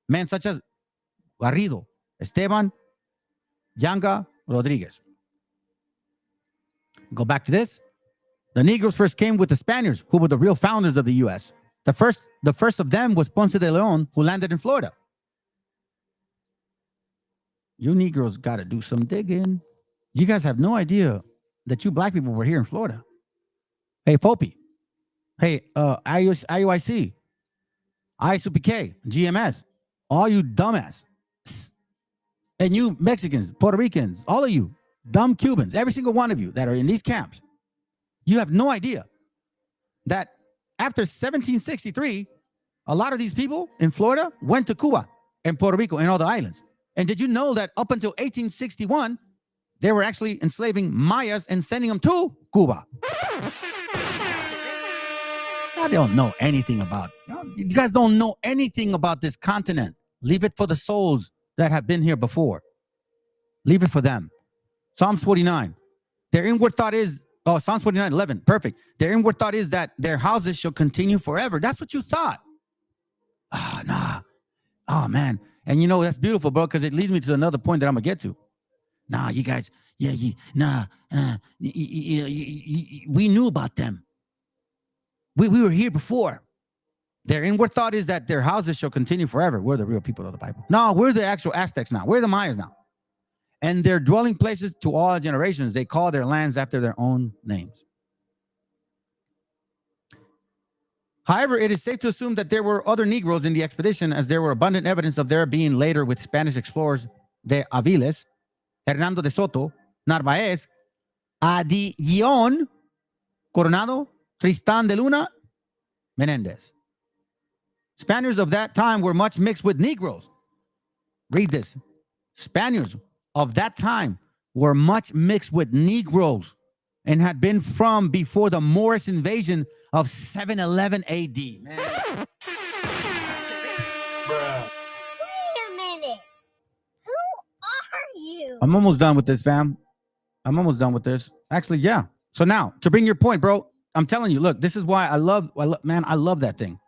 Men such as Garrido, Esteban, Yanga, Rodriguez. Go back to this. The Negroes first came with the Spaniards, who were the real founders of the U.S. The first of them was Ponce de Leon, who landed in Florida. You Negroes got to do some digging. You guys have no idea that you black people were here in Florida. Hey, FOPI. Hey, IUIC. ISUPK. GMS. All you dumbass. And you Mexicans, Puerto Ricans, all of you, dumb Cubans, every single one of you that are in these camps, you have no idea that after 1763, a lot of these people in Florida went to Cuba and Puerto Rico and all the islands. And did you know that up until 1861, they were actually enslaving Mayas and sending them to Cuba? They don't know anything about it. You guys don't know anything about this continent. Leave it for the souls that have been here before. Leave it for them. Psalms 49. Their inward thought is, Psalms 49:11. Perfect. Their inward thought is that their houses shall continue forever. That's what you thought. Nah. Oh, man. And you know, that's beautiful, bro, because it leads me to another point that I'm going to get to. Nah, you guys we knew about them. We were here before. Their inward thought is that their houses shall continue forever. We're the real people of the Bible. No, we're the actual Aztecs now. We're the Mayas now. And their dwelling places to all generations, they call their lands after their own names. However, it is safe to assume that there were other Negroes in the expedition, as there were abundant evidence of their being later with Spanish explorers de Aviles, Hernando de Soto, Narvaez, Adillon, Coronado, Tristan de Luna, Menendez. Spaniards of that time were much mixed with Negroes. Read this. Spaniards of that time were much mixed with Negroes and had been from before the Moorish invasion of 711 AD. Man. Wait a minute. Who are you? I'm almost done with this, fam. I'm almost done with this. Actually, yeah. So now, to bring your point, bro, I'm telling you, look, this is why I love that thing.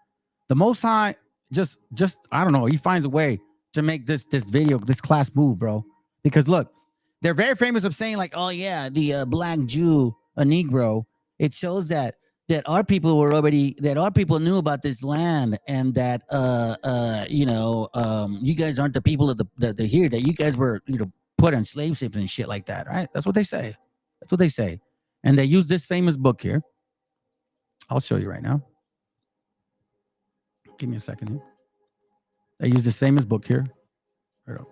The Most High just I don't know, he finds a way to make this video, this class move, bro. Because look, they're very famous of saying like, oh yeah, the black Jew, a Negro. It shows that our people knew about this land, and that you guys aren't the people of the here, that you guys were put on slave ships and shit like that, right? That's what they say. That's what they say. And they use this famous book here. I'll show you right now. Give me a second here. They use this famous book here. Right up.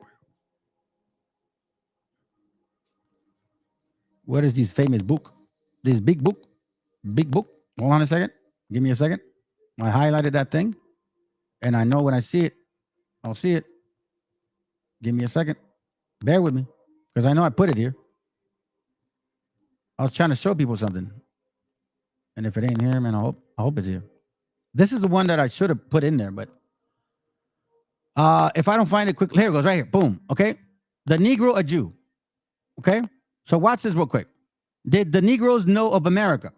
What is this famous book? This big book? Big book? Hold on a second. Give me a second. I highlighted that thing. And I know when I see it, I'll see it. Give me a second. Bear with me. Because I know I put it here. I was trying to show people something. And if it ain't here, man, I hope it's here. This is the one that I should have put in there, but if I don't find it quickly, here it goes, right here. Boom. Okay. The Negro, a Jew. Okay. So watch this real quick. Did the Negroes know of America?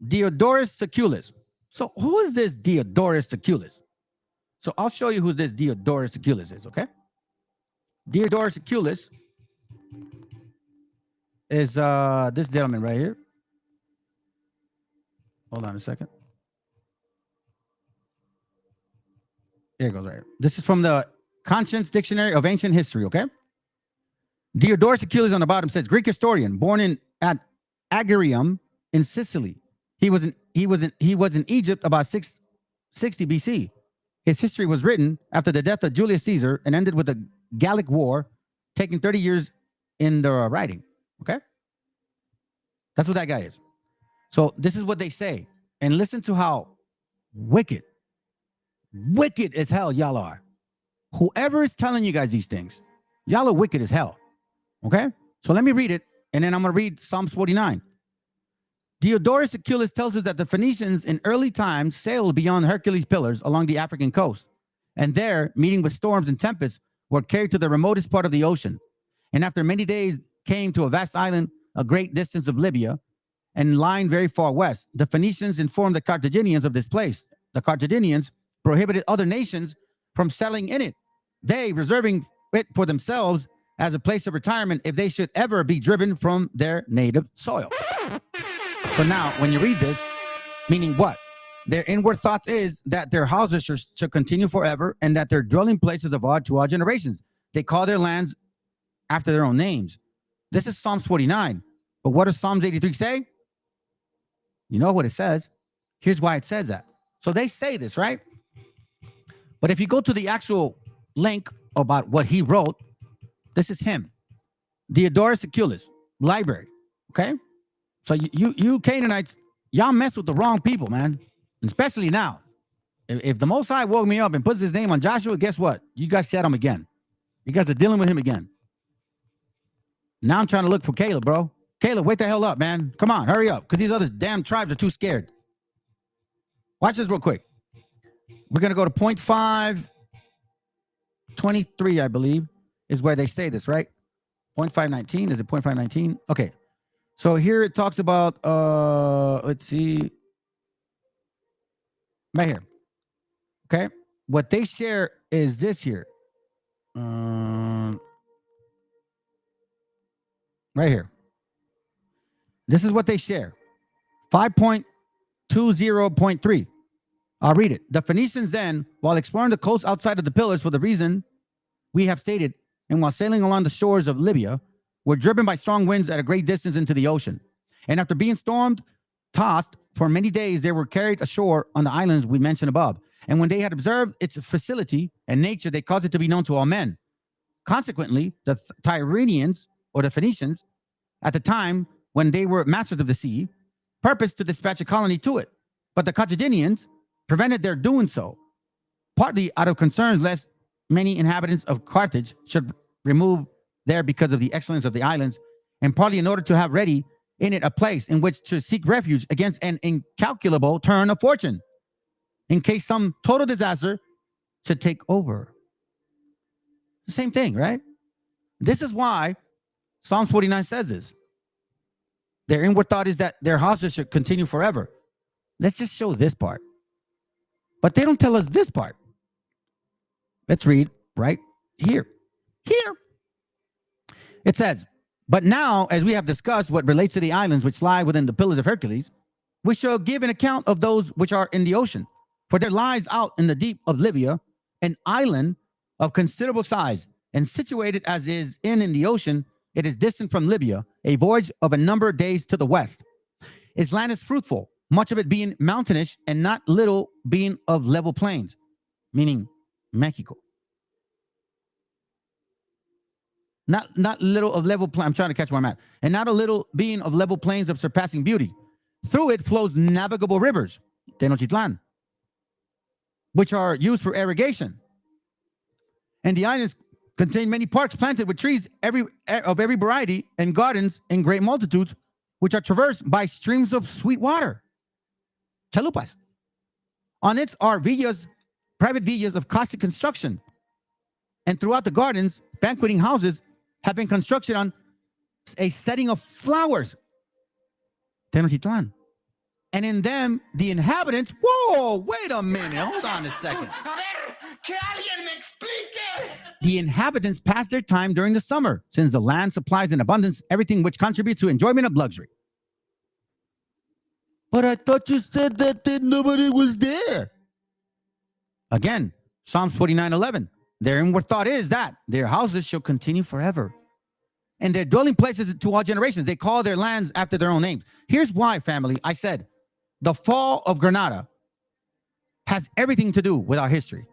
Diodorus Siculus. So who is this Diodorus Siculus? So I'll show you who this Diodorus Siculus is, okay? Diodorus Siculus is this gentleman right here. Hold on a second. Here it goes right here. This is from the Conscience Dictionary of Ancient History, okay? Diodorus Siculus on the bottom says, Greek historian, born at Agarium in Sicily. He was in Egypt about 660 BC. His history was written after the death of Julius Caesar and ended with the Gallic War, taking 30 years in the writing, okay? That's what that guy is. So this is what they say. And listen to how wicked as hell y'all are. Whoever is telling you guys these things, y'all are wicked as hell. Okay? So let me read it, and then I'm going to read Psalms 49. Diodorus Siculus tells us that the Phoenicians in early times sailed beyond Hercules Pillars along the African coast, and there, meeting with storms and tempests, were carried to the remotest part of the ocean. And after many days came to a vast island a great distance of Libya, and lying very far west. The Phoenicians informed the Carthaginians of this place. The Carthaginians prohibited other nations from settling in it, they reserving it for themselves as a place of retirement if they should ever be driven from their native soil. So now, when you read this, meaning what? Their inward thoughts is that their houses should continue forever and that their dwelling places of all to all generations. They call their lands after their own names. This is Psalms 49. But what does Psalms 83 say? You know what it says. Here's why it says that. So they say this, right? But if you go to the actual link about what he wrote, this is him. Diodorus Siculus, library. Okay? So you Canaanites, y'all mess with the wrong people, man. Especially now. If the Most High woke me up and puts his name on Joshua, guess what? You guys said him again. You guys are dealing with him again. Now I'm trying to look for Caleb, bro. Caleb, wake the hell up, man. Come on, hurry up. Because these other damn tribes are too scared. Watch this real quick. We're going to go to 0.523, I believe, is where they say this, right? 0.519. Is it 0.519? Okay. So here it talks about, let's see. Right here. Okay. What they share is this here. Right here. This is what they share. 5.20.3. I'll read it. The Phoenicians then, while exploring the coast outside of the pillars for the reason we have stated, and while sailing along the shores of Libya, were driven by strong winds at a great distance into the ocean. And after being stormed, tossed for many days, they were carried ashore on the islands we mentioned above. And when they had observed its facility and nature, they caused it to be known to all men. Consequently, the Tyrrhenians, or the Phoenicians, at the time when they were masters of the sea, purposed to dispatch a colony to it. But the Carthaginians prevented their doing so, partly out of concerns lest many inhabitants of Carthage should remove there because of the excellence of the islands, and partly in order to have ready in it a place in which to seek refuge against an incalculable turn of fortune, in case some total disaster should take over. The same thing, right? This is why Psalms 49 says this. Their inward thought is that their houses should continue forever. Let's just show this part. But they don't tell us this part. Let's read right here. Here. It says, but now, as we have discussed what relates to the islands which lie within the pillars of Hercules, we shall give an account of those which are in the ocean. For there lies out in the deep of Libya an island of considerable size, and situated as is in the ocean, it is distant from Libya, a voyage of a number of days to the west. Its land is fruitful, much of it being mountainous, and not little being of level plains, meaning Mexico. Not little of level plains. I'm trying to catch where I'm at. And not a little being of level plains of surpassing beauty. Through it flows navigable rivers, Tenochtitlan, which are used for irrigation. And the islands contain many parks planted with trees of every variety, and gardens in great multitudes, which are traversed by streams of sweet water. Chalupas. On it are villas, private villas of costly construction. And throughout the gardens, banqueting houses have been constructed on a setting of flowers. Tenochtitlan. And in them, the inhabitants, whoa, wait a minute, hold on a second. The inhabitants pass their time during the summer, since the land supplies in abundance everything which contributes to enjoyment of luxury. But I thought you said that nobody was there. Again, Psalms 49:11. Their inward thought is that their houses shall continue forever, and their dwelling places to all generations. They call their lands after their own names. Here's why, family. I said the fall of Granada has everything to do with our history.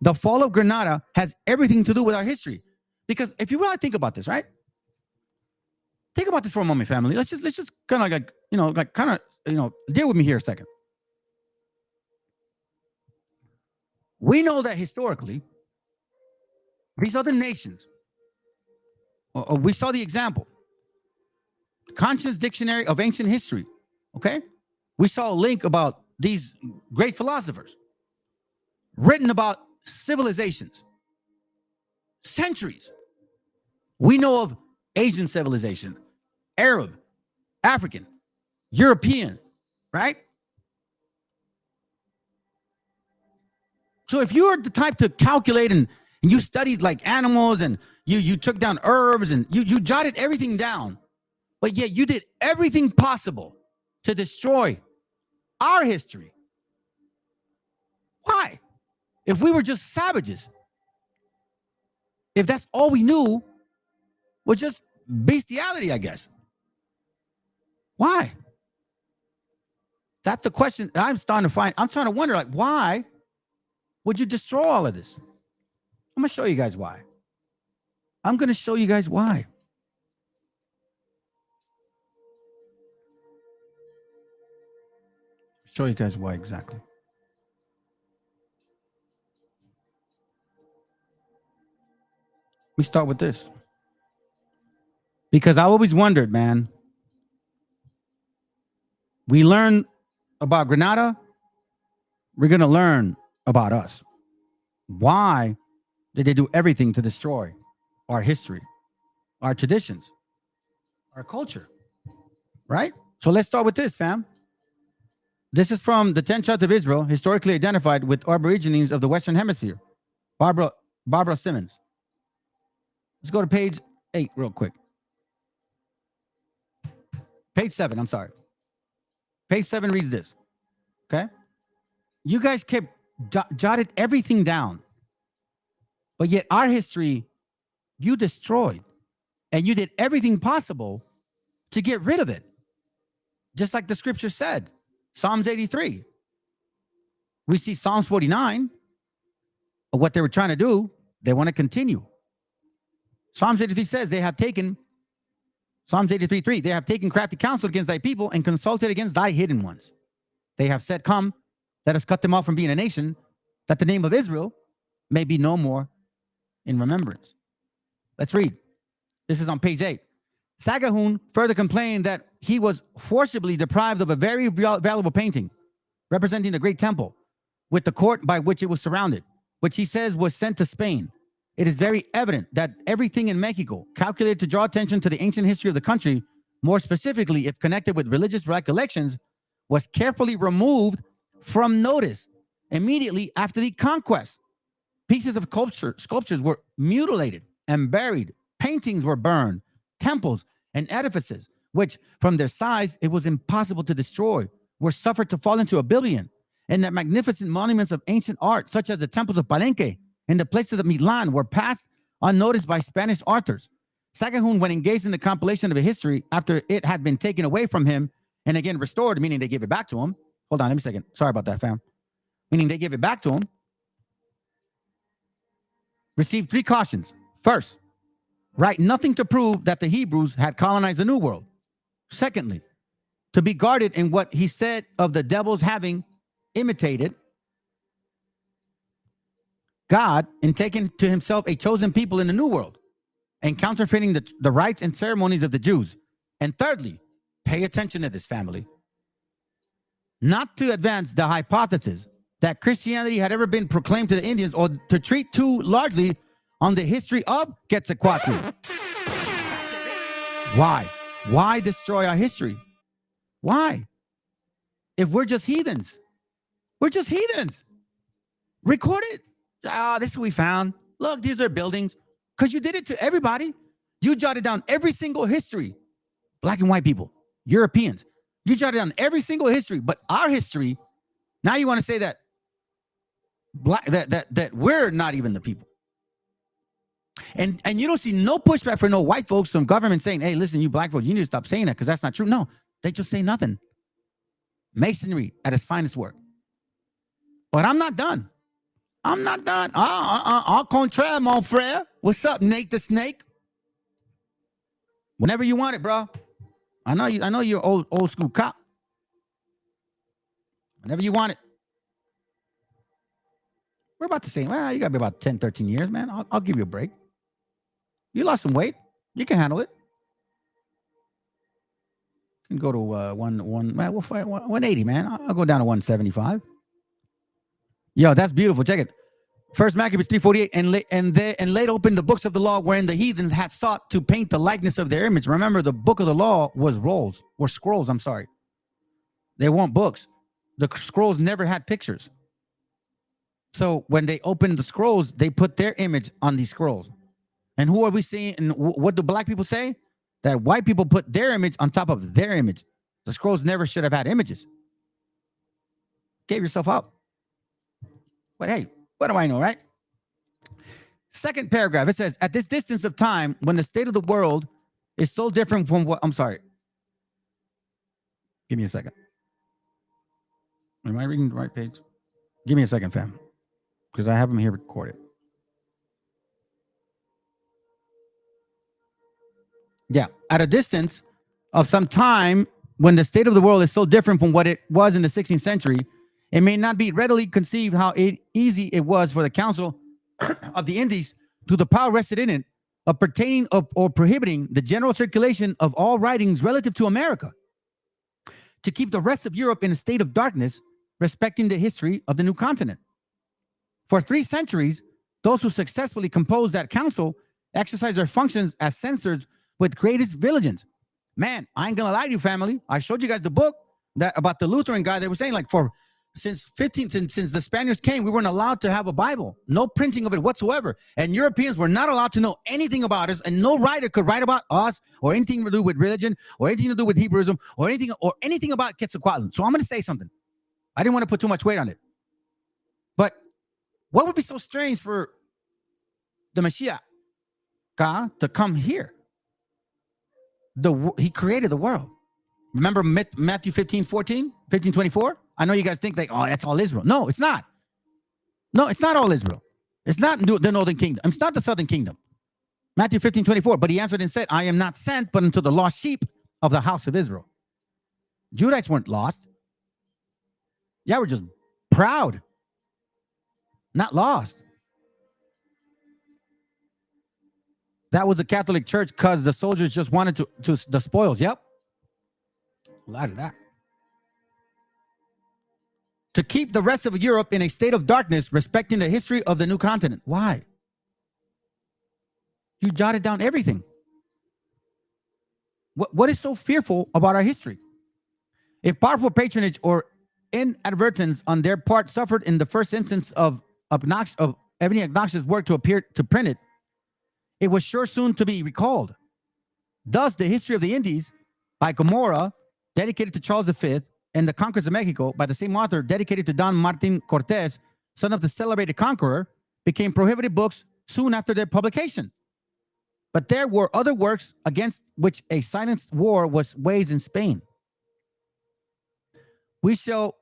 The fall of Granada has everything to do with our history. Because if you really think about this, right? Think about this for a moment, family. Let's just kind of deal with me here a second. We know that historically, these other nations, we saw the example, Conscience Dictionary of Ancient History, okay? We saw a link about these great philosophers written about civilizations, centuries. We know of Asian civilization, Arab, African, European, right? So if you were the type to calculate and you studied like animals and you took down herbs and you jotted everything down, but yet you did everything possible to destroy our history. Why? If we were just savages, if that's all we knew was just bestiality, I guess. Why? That's the question that I'm starting to find. I'm trying to wonder, like, why would you destroy all of this? I'm going to show you guys why. I'm going to show you guys why. Show you guys why exactly. We start with this. Because I always wondered, man. We learn about Granada. We're going to learn about us. Why did they do everything to destroy our history, our traditions, our culture? Right? So let's start with this, fam. This is from the 10 Tribes of Israel, historically identified with Aborigines of the Western Hemisphere. Barbara Simmons. Let's go to page 8 real quick. Page 7, I'm sorry. Page 7 reads this. Okay? You guys kept jotted everything down. But yet our history, you destroyed. And you did everything possible to get rid of it. Just like the scripture said. Psalms 83. We see Psalms 49. What they were trying to do, they want to continue. Psalms 83 says they have taken, Psalms 83:3, they have taken crafty counsel against thy people and consulted against thy hidden ones. They have said, come, let us cut them off from being a nation, that the name of Israel may be no more in remembrance. Let's read. This is on page 8. Sagahoon further complained that he was forcibly deprived of a very valuable painting representing the great temple with the court by which it was surrounded, which he says was sent to Spain. It is very evident that everything in Mexico, calculated to draw attention to the ancient history of the country, more specifically if connected with religious recollections, was carefully removed from notice immediately after the conquest. Pieces of sculptures were mutilated and buried. Paintings were burned. Temples and edifices, which from their size it was impossible to destroy, were suffered to fall into oblivion. And that magnificent monuments of ancient art, such as the temples of Palenque and the places of Milan, were passed unnoticed by Spanish authors. Sagahoon, when engaged in the compilation of a history after it had been taken away from him and again restored, meaning they gave it back to him. Hold on, let me a second. Sorry about that, fam. Meaning they gave it back to him. Received 3 cautions. First, write nothing to prove that the Hebrews had colonized the New World. Secondly, to be guarded in what he said of the devils having imitated God and taken to himself a chosen people in the New World and counterfeiting the rites and ceremonies of the Jews. And thirdly, pay attention to this, family. Not to advance the hypothesis that Christianity had ever been proclaimed to the Indians or to treat too largely on the history of Quetzalcoatl. Why? Why destroy our history? Why? If we're just heathens. We're just heathens. Record it. This is what we found. Look, these are buildings. Because you did it to everybody. You jotted down every single history. Black and white people, Europeans. You jotted down every single history. But our history, now you want to say that that we're not even the people. And you don't see no pushback for no white folks from government saying, hey, listen, you black folks, you need to stop saying that because that's not true. No, they just say nothing. Masonry at its finest work. But I'm not done. I'm not done. Au contraire, mon frère. What's up, Nate the Snake? Whenever you want it, bro. I know you're old school cop. Whenever you want it. We're about to say, well, you got to be about 10, 13 years, man. I'll give you a break. You lost some weight. You can handle it. You can go to 180, man. I'll go down to 175. Yo, that's beautiful. Check it. First Maccabees 3:48, and laid open the books of the law wherein the heathens had sought to paint the likeness of their image. Remember, the book of the law was scrolls. I'm sorry. They weren't books. The scrolls never had pictures. So when they opened the scrolls, they put their image on these scrolls. And who are we seeing? And what do black people say? That white people put their image on top of their image. The scrolls never should have had images. Gave yourself up. But hey, what do I know, right? Second paragraph, it says, at this distance of time, when the state of the world is so different from what, I'm sorry. Give me a second. Am I reading the right page? Give me a second, fam. Because I have them here recorded. Yeah, at a distance of some time, when the state of the world is so different from what it was in the 16th century, it may not be readily conceived how easy it was for the Council of the Indies, to the power rested in it, of pertaining or prohibiting the general circulation of all writings relative to America, to keep the rest of Europe in a state of darkness respecting the history of the new continent. For 3 centuries, those who successfully composed that council exercised their functions as censors with greatest diligence. Man, I ain't gonna lie to you, family. I showed you guys the book that about the Lutheran guy. They were saying, like, for since the Spaniards came, we weren't allowed to have a Bible. No printing of it whatsoever. And Europeans were not allowed to know anything about us, and no writer could write about us or anything to do with religion or anything to do with Hebrewism or anything about Quetzalcoatl. So I'm going to say something. I didn't want to put too much weight on it. But what would be so strange for the Meshiacha to come here? He created the world. Remember Matthew 15:24? I know you guys think like, oh, that's all Israel. No, it's not. No, it's not all Israel. It's not the northern kingdom. It's not the southern kingdom. Matthew 15:24. But he answered and said, I am not sent but unto the lost sheep of the house of Israel. Judites weren't lost. Yeah, we're just proud. Not lost. That was the Catholic Church because the soldiers just wanted to the spoils. Yep. A lot of that. To keep the rest of Europe in a state of darkness respecting the history of the new continent. Why? You jotted down everything. What is so fearful about our history? If powerful patronage or inadvertence on their part suffered in the first instance of any obnoxious work to appear to print it, it was sure soon to be recalled. Thus, the history of the Indies by Gomorrah, dedicated to Charles V, and the Conquest of Mexico by the same author, dedicated to Don Martin Cortez, son of the celebrated conqueror, became prohibited books soon after their publication. But there were other works against which a silent war was waged in Spain. We shall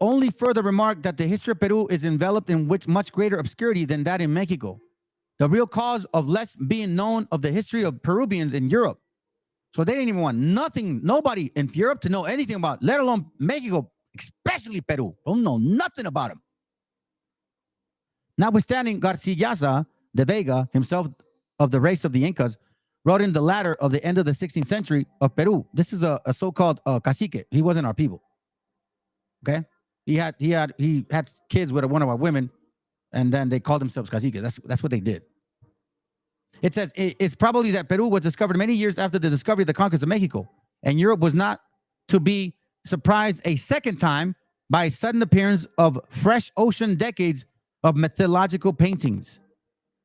only further remark that the history of Peru is enveloped in much greater obscurity than that in Mexico. The real cause of less being known of the history of Peruvians in Europe. So they didn't even want nobody in Europe to know anything about, let alone Mexico, especially Peru. Don't know nothing about them. Notwithstanding, Garcilaso de Vega, himself of the race of the Incas, wrote in the latter of the end of the 16th century of Peru. This is a so-called cacique. He wasn't our people. Okay? He had kids with one of our women, and then they called themselves caciques. That's what they did. It says it's probably that Peru was discovered many years after the discovery of the conquest of Mexico, and Europe was not to be surprised a second time by a sudden appearance of fresh ocean decades of mythological paintings.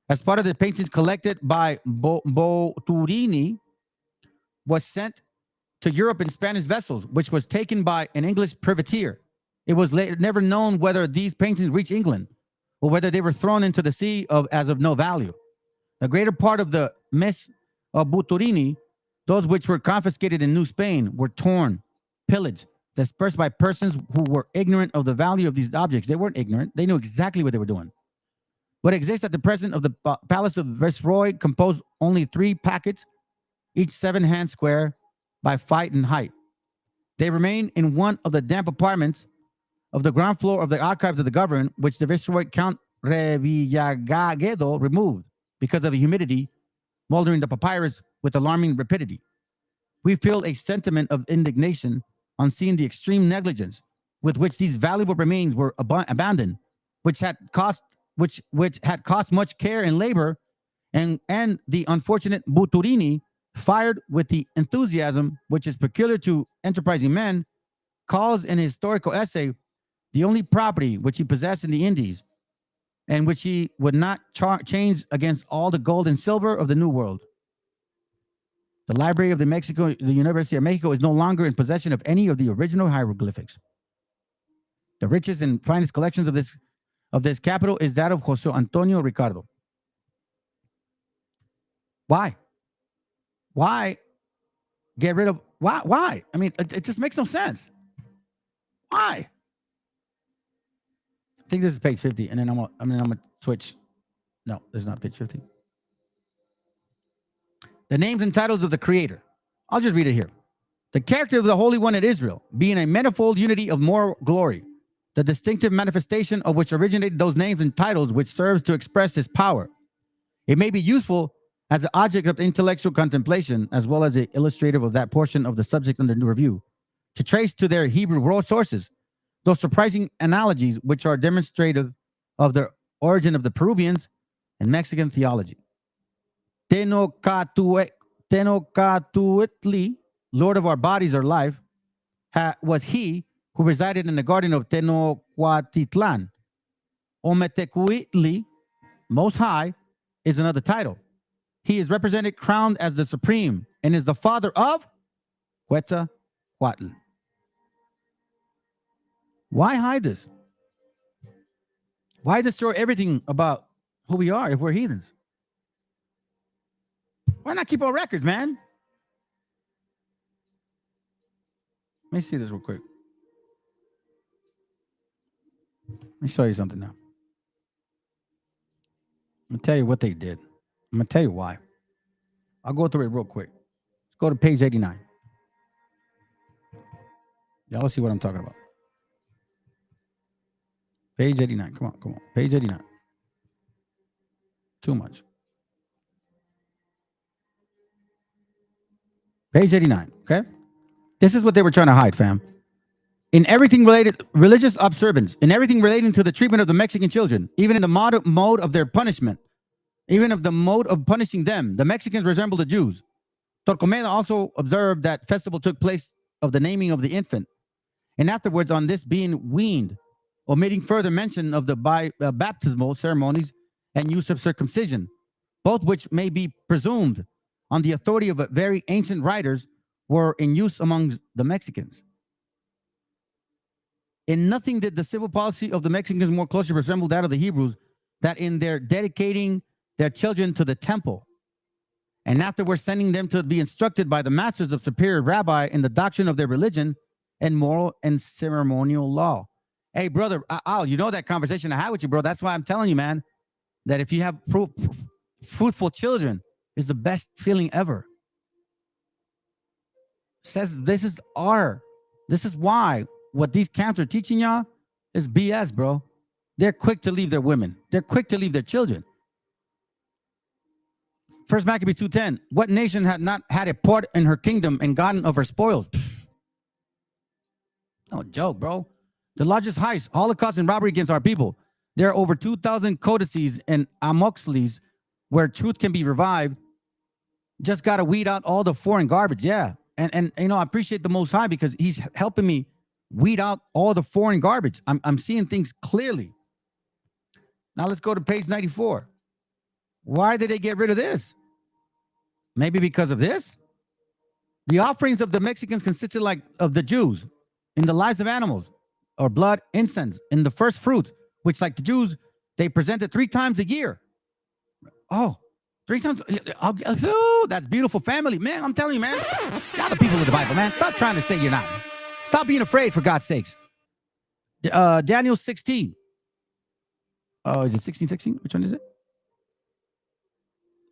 As part of the paintings collected by Boturini was sent to Europe in Spanish vessels, which was taken by an English privateer. It was never known whether these paintings reached England or whether they were thrown into the sea as of no value. The greater part of the mess of Boturini, those which were confiscated in New Spain, were torn, pillaged, dispersed by persons who were ignorant of the value of these objects. They weren't ignorant. They knew exactly what they were doing. What exists at the present of the Palace of Viceroy composed only 3 packets, each 7 hands square by 5 in height. They remain in one of the damp apartments of the ground floor of the archives of the government, which the Viceroy Count Revillagagedo removed because of the humidity, moldering the papyrus with alarming rapidity. We feel a sentiment of indignation on seeing the extreme negligence with which these valuable remains were abandoned, which had cost much care and labor, and the unfortunate Boturini, fired with the enthusiasm which is peculiar to enterprising men, calls in a historical essay the only property which he possessed in the Indies, and which he would not change against all the gold and silver of the New World. The Library of the University of Mexico is no longer in possession of any of the original hieroglyphics. The richest and finest collections of this capital is that of Jose Antonio Ricardo. Why? Why get rid of why? I mean, it just makes no sense. Why? I think this is page 50, and then I'm gonna switch. No, this is not page 50. The names and titles of the Creator. I'll just read it here. The character of the Holy One in Israel, being a manifold unity of moral glory, the distinctive manifestation of which originated those names and titles which serves to express his power. It may be useful as an object of intellectual contemplation, as well as an illustrative of that portion of the subject under new review, to trace to their Hebrew sources those surprising analogies which are demonstrative of the origin of the Peruvians and Mexican theology. Tenochtitlan Tenochtitlan, Lord of our bodies or life, was he who resided in the garden of Tenochtitlan. Ometecuhtli, Most High, is another title. He is represented, crowned as the supreme, and is the father of Quetzalcoatl. Why hide this? Why destroy everything about who we are if we're heathens? Why not keep our records, man? Let me see this real quick. Let me show you something now. I'm going to tell you what they did. I'm going to tell you why. I'll go through it real quick. Let's go to page 89. Y'all see what I'm talking about. Page 89. Come on. Page 89. Too much. Page 89, okay? This is what they were trying to hide, fam. In everything related, religious observance, in everything relating to the treatment of the Mexican children, even in the mode of their punishment, even of the mode of punishing them, the Mexicans resemble the Jews. Torquemada also observed that festival took place of the naming of the infant, and afterwards on this being weaned, omitting further mention of the baptismal ceremonies and use of circumcision, both which may be presumed on the authority of very ancient writers were in use among the Mexicans. In nothing did the civil policy of the Mexicans more closely resemble that of the Hebrews, that in their dedicating their children to the temple, and afterwards sending them to be instructed by the masters of superior rabbi in the doctrine of their religion and moral and ceremonial law. Hey, brother, Al, you know that conversation I had with you, bro. That's why I'm telling you, man, that if you have fruitful children, is the best feeling ever. Says this is why what these camps are teaching y'all is BS, bro. They're quick to leave their women. They're quick to leave their children. First Maccabees 2:10. What nation had not had a part in her kingdom and gotten of her spoils? Pfft. No joke, bro. The largest heist, holocaust, and robbery against our people. There are over 2,000 codices and amoxicles where truth can be revived. Just got to weed out all the foreign garbage. Yeah. And you know, I appreciate the Most High because he's helping me weed out all the foreign garbage. I'm seeing things clearly. Now let's go to page 94. Why did they get rid of this? Maybe because of this? The offerings of the Mexicans consisted like of the Jews in the lives of animals or blood, incense, in the first fruits, which like the Jews, they presented 3 times a year. Oh, 3 times. Oh, that's beautiful family. Man, I'm telling you, man. Y'all the people of the Bible, man. Stop trying to say you're not. Stop being afraid, for God's sakes. Daniel 16. Oh, is it 16:16? Which one is it?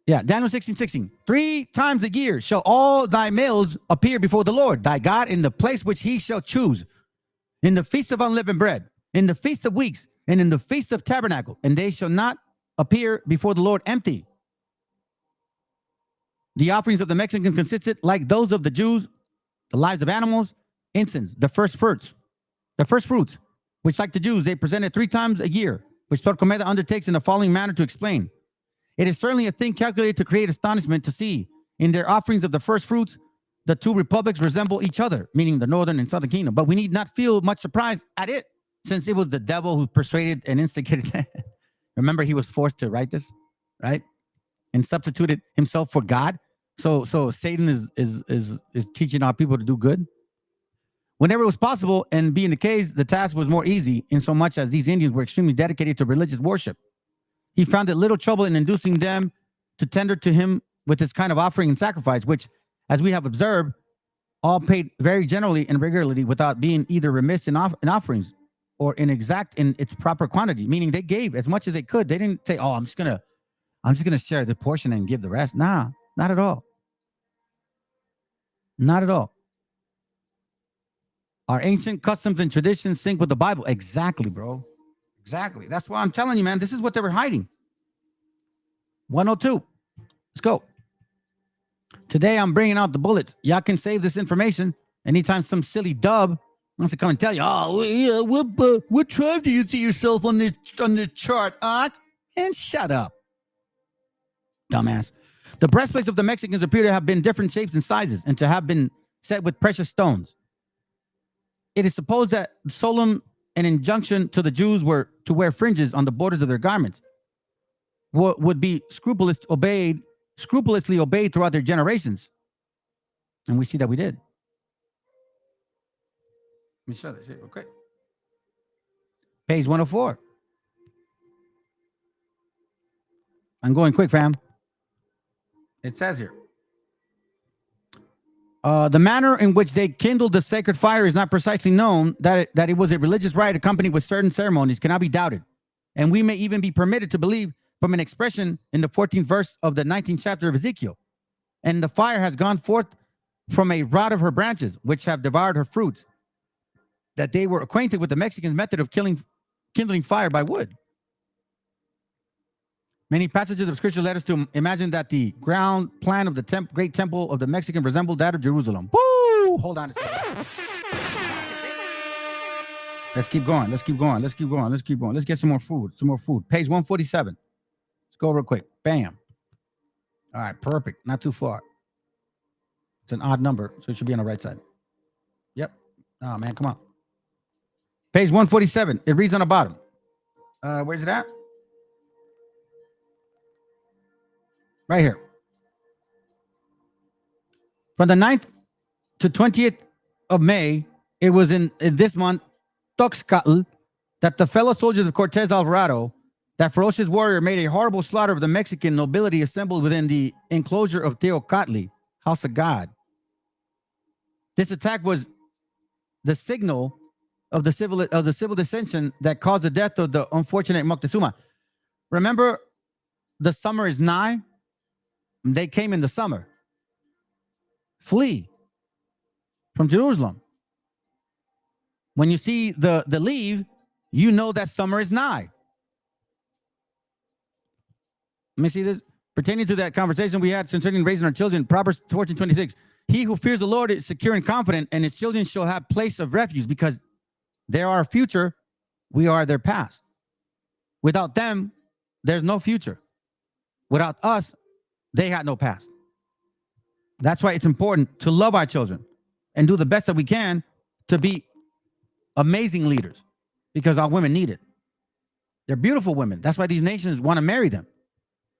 Yeah, Daniel 16:16. 3 times a year shall all thy males appear before the Lord, thy God, in the place which he shall choose, in the feast of unleavened bread, in the feast of weeks, and in the feast of tabernacle, and they shall not appear before the Lord empty. The offerings of the Mexicans consisted like those of the Jews, the lives of animals, incense, the first fruits, which like the Jews, they presented 3 times a year, which Torquemada undertakes in the following manner to explain. It is certainly a thing calculated to create astonishment to see in their offerings of the first fruits, the 2 republics resemble each other, meaning the northern and southern kingdom. But we need not feel much surprise at it, since it was the devil who persuaded and instigated that. Remember, he was forced to write this, right? And substituted himself for God. So Satan is teaching our people to do good. Whenever it was possible, and being the case, the task was more easy, in so much as these Indians were extremely dedicated to religious worship. He found it little trouble in inducing them to tender to him with this kind of offering and sacrifice, which, as we have observed, all paid very generally and regularly without being either remiss in offerings or inexact in its proper quantity, meaning they gave as much as they could. They didn't say, oh, I'm just gonna share the portion and give the rest. Nah, not at all. Not at all. Our ancient customs and traditions sync with the Bible. Exactly, bro. Exactly. That's why I'm telling you, man. This is what they were hiding. 102. Let's go. Today, I'm bringing out the bullets. Y'all can save this information. Anytime some silly dub wants to come and tell you, oh, yeah, what tribe do you see yourself on the chart, and shut up, dumbass. The breastplates of the Mexicans appear to have been different shapes and sizes and to have been set with precious stones. It is supposed that solemn an injunction to the Jews were to wear fringes on the borders of their garments would be scrupulously obeyed throughout their generations. And we see that we did. Let me show this shit real quick. Page 104. I'm going quick, fam. It says here. The manner in which they kindled the sacred fire is not precisely known. That it was a religious rite accompanied with certain ceremonies cannot be doubted. And we may even be permitted to believe from an expression in the 14th verse of the 19th chapter of Ezekiel. And the fire has gone forth from a rod of her branches, which have devoured her fruits. That they were acquainted with the Mexican method of kindling fire by wood. Many passages of scripture led us to imagine that the ground plan of the great temple of the Mexican resembled that of Jerusalem. Woo! Hold on a second. Let's keep going. Let's keep going. Let's keep going. Let's keep going. Let's get some more food. Some more food. Page 147. Let's go real quick. Bam. All right. Perfect. Not too far. It's an odd number, so it should be on the right side. Yep. Oh, man. Come on. Page 147. It reads on the bottom. Where's it at? Right here. From the 9th to 20th of May, it was in this month, Toxcatl, that the fellow soldiers of Cortez Alvarado, that ferocious warrior, made a horrible slaughter of the Mexican nobility assembled within the enclosure of Teocatli, house of God. This attack was the signal of the civil dissension that caused the death of the unfortunate Moctezuma. Remember, the summer is nigh. They came in the summer. Flee from Jerusalem. When you see the leave, you know that summer is nigh. Let me see this. Pertaining to that conversation we had concerning raising our children, Proverbs 14:26. He who fears the Lord is secure and confident, and his children shall have place of refuge, because they are our future, we are their past. Without them, there's no future. Without us, they had no past. That's why it's important to love our children and do the best that we can to be amazing leaders, because our women need it. They're beautiful women. That's why these nations want to marry them.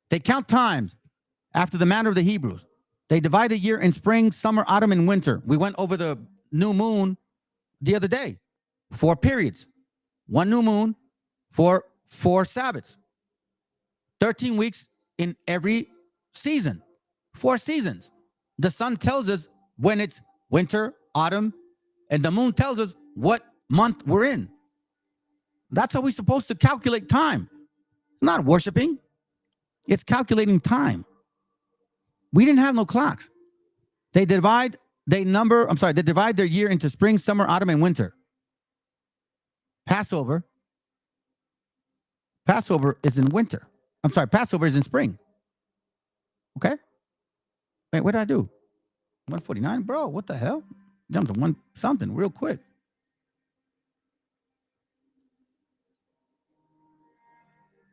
They count times after the manner of the Hebrews. They divide the year in spring, summer, autumn, and winter. We went over the new moon the other day. 4 periods. 1 new moon for 4 Sabbaths. 13 weeks in every season. 4 seasons. The sun tells us when it's winter, autumn, and the moon tells us what month we're in. That's how we're supposed to calculate time. It's not worshiping. It's calculating time. We didn't have no clocks. They divide their year into spring, summer, autumn, and winter. Passover is in winter. Passover is in spring. Okay? Wait, what did I do? 149, bro, what the hell? Jumped to 1 something real quick.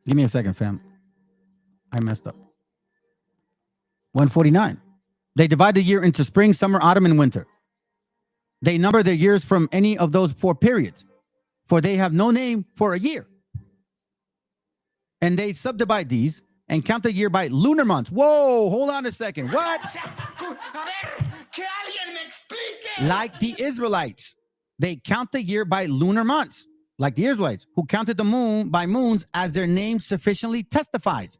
Give me a second, fam. I messed up. 149. They divide the year into spring, summer, autumn, and winter. They number their years from any of those 4 periods, for they have no name for a year. And they subdivide these and count the year by lunar months. Whoa, hold on a second. What? Like the Israelites. They count the year by lunar months, like the Israelites, who counted the moon by moons, as their name sufficiently testifies.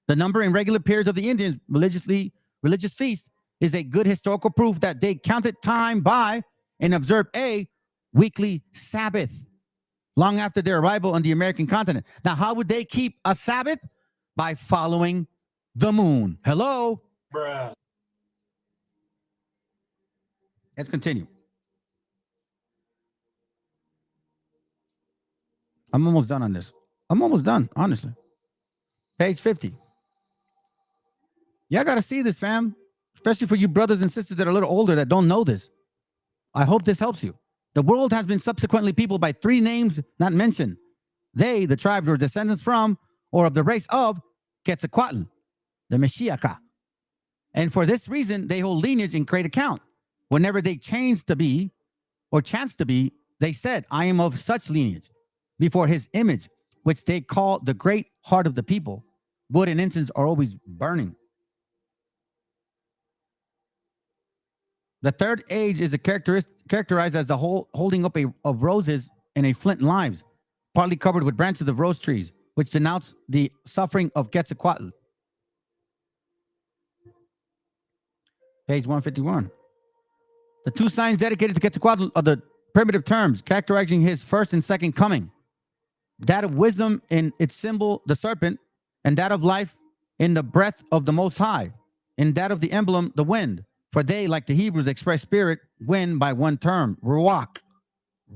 The number and regular periods of the Indians' religious feasts is a good historical proof that they counted time by and observed a weekly Sabbath long after their arrival on the American continent. Now, how would they keep a Sabbath? By following the moon. Hello? Bruh. Let's continue. I'm almost done on this. I'm almost done, honestly. Page 50. Y'all got to see this, fam. Especially for you brothers and sisters that are a little older that don't know this. I hope this helps you. The world has been subsequently peopled by 3 names not mentioned. They, the tribes, were descendants from or of the race of Quetzalcoatl, the Meshiacha, And for this reason, they hold lineage in great account. Whenever they change to be or chance to be, they said, I am of such lineage. Before his image, which they call the great heart of the people, wood and incense are always burning. The third age is characterized as the holding up of roses and a flint and limes, partly covered with branches of rose trees, which denounce the suffering of Quetzalcoatl. Page 151. The two signs dedicated to Quetzalcoatl are the primitive terms characterizing his first and second coming. That of wisdom in its symbol, the serpent, and that of life in the breath of the Most High, and that of the emblem, the wind. For they, like the Hebrews, express spirit, wind by one term, ruach.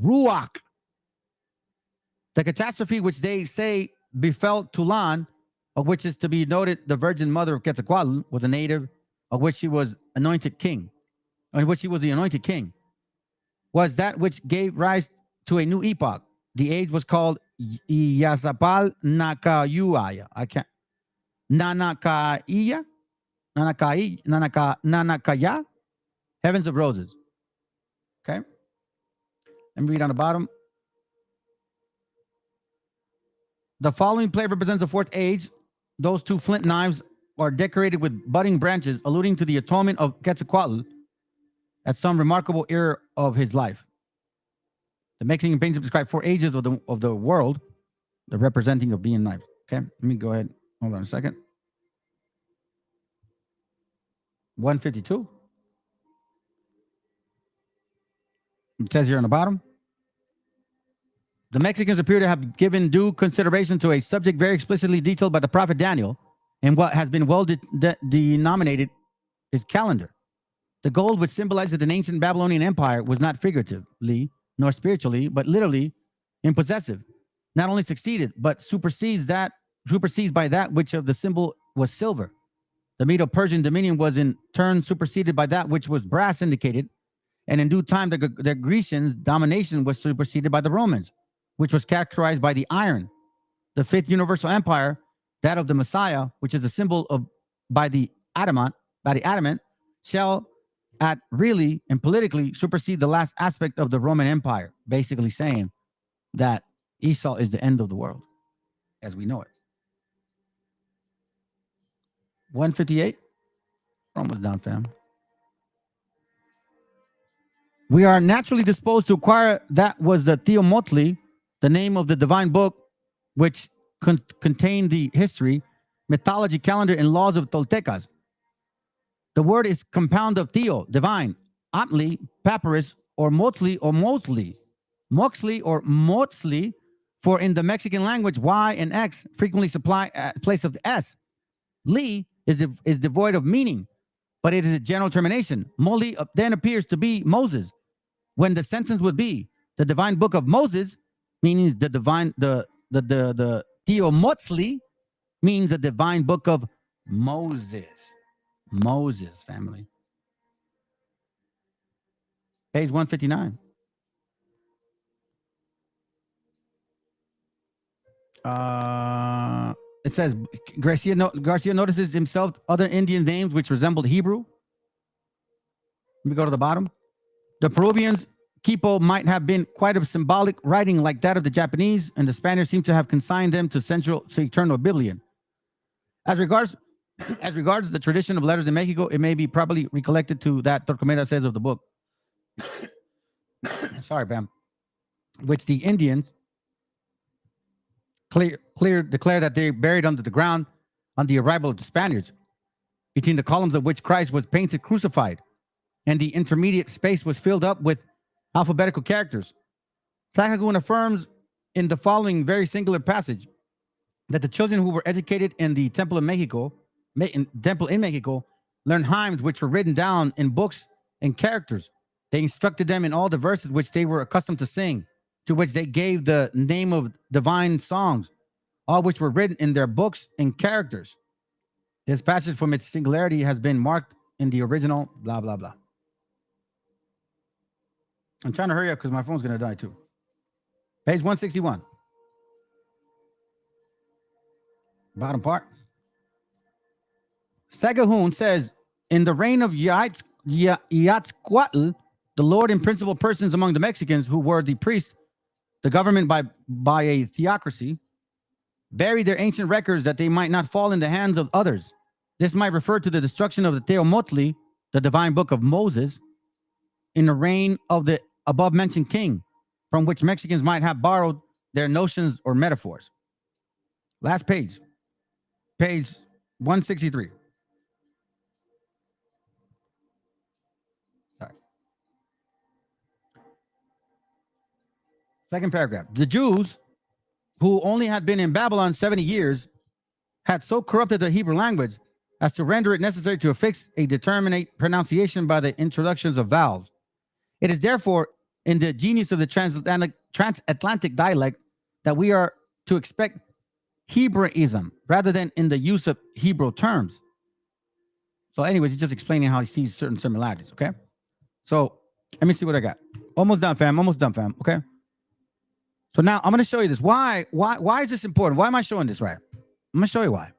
Ruach. The catastrophe which they say befell Tulan, of which is to be noted the virgin mother of Quetzalcoatl, was a native of which she was anointed king, in which he was the anointed king, was that which gave rise to a new epoch. The age was called Yazapal Nakayuaya. I can't. Nanakaya? Nanakaya? Heavens of roses. Okay. Let me read on the bottom. The following plate represents the fourth age. Those two flint knives are decorated with budding branches, alluding to the atonement of Quetzalcoatl at some remarkable era of his life. The Mexican paintings describe four ages of the world, the representing of being life. Okay, let me go ahead. Hold on a second. 152. It says here on the bottom. The Mexicans appear to have given due consideration to a subject very explicitly detailed by the prophet Daniel in what has been well denominated his calendar. The gold, which symbolizes an ancient Babylonian empire, was not figuratively nor spiritually, but literally impossessive. Not only succeeded, but supersedes by that which of the symbol was silver. The Medo-Persian dominion was in turn superseded by that which was brass indicated, and in due time the Grecians' domination was superseded by the Romans, which was characterized by the iron. The fifth universal empire, that of the Messiah, which is a symbol of by the adamant, shall at really and politically supersede the last aspect of the Roman Empire, basically saying that Esau is the end of the world as we know it. 158. Almost done, fam. We are naturally disposed to acquire that was the Theomotli, the name of the divine book, which contained the history, mythology, calendar, and laws of Toltecas. The word is compound of Theo, divine, Atli, papyrus, or Motzli or Mosley, Moxley or Motzli, for in the Mexican language, Y and X frequently supply at place of the S. Li is devoid of meaning, but it is a general termination. Moli then appears to be Moses, when the sentence would be the divine book of Moses, meaning the divine, the Theomotzli means the divine book of Moses. Moses, family. Page 159. It says Garcia notices himself other Indian names which resembled Hebrew. Let me go to the bottom. The Peruvians, Quipo, might have been quite a symbolic writing like that of the Japanese, and the Spaniards seem to have consigned them to eternal Biblion. As regards the tradition of letters in Mexico, it may be properly recollected to that Torquemada says of the book. Sorry, Bam. Which the Indians declare that they buried under the ground on the arrival of the Spaniards, between the columns of which Christ was painted crucified, and the intermediate space was filled up with alphabetical characters. Sahagún affirms in the following very singular passage that the children who were educated in the temple in Mexico, learned hymns which were written down in books and characters. They instructed them in all the verses which they were accustomed to sing, to which they gave the name of divine songs, all which were written in their books and characters. This passage from its singularity has been marked in the original, blah, blah, blah. I'm trying to hurry up because my phone's going to die too. Page 161. Bottom part. Sahagún says In the reign of Yatzcuatl, the Lord and principal persons among the Mexicans who were the priests, the government by a theocracy, buried their ancient records that they might not fall in the hands of others. This might refer to the destruction of the Teomotli, the divine book of Moses, in the reign of the above-mentioned king, from which Mexicans might have borrowed their notions or metaphors. Last page. Page 163. Sorry. Second paragraph. The Jews, who only had been in Babylon 70 years, had so corrupted the Hebrew language as to render it necessary to affix a determinate pronunciation by the introductions of vowels. It is therefore in the genius of the transatlantic dialect that we are to expect Hebraism rather than in the use of Hebrew terms. So anyways, he's just explaining how he sees certain similarities, okay? So let me see what I got. Almost done, fam. Almost done, fam. Okay. So now I'm going to show you this. Why is this important? Why am I showing this right? I'm going to show you why.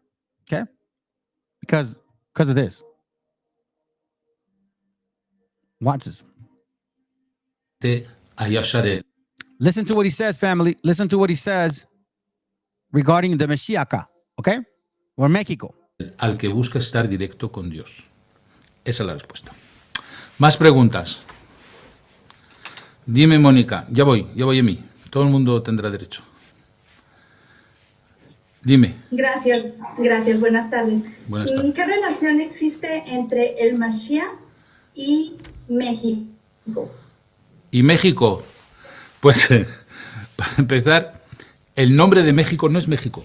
Okay? Because of this. Watch this. Listen to what he says, family. Listen to what he says regarding the Meshiacha, okay? Or México. Al que busca estar directo con Dios. Esa es la respuesta. Más preguntas. Dime, Mónica. Ya voy a mí. Todo el mundo tendrá derecho. Dime. Gracias. Buenas tardes. Buenas tardes. ¿Qué relación existe entre el Mashiach y México? ¿Y México? Pues, para empezar, el nombre de México no es México.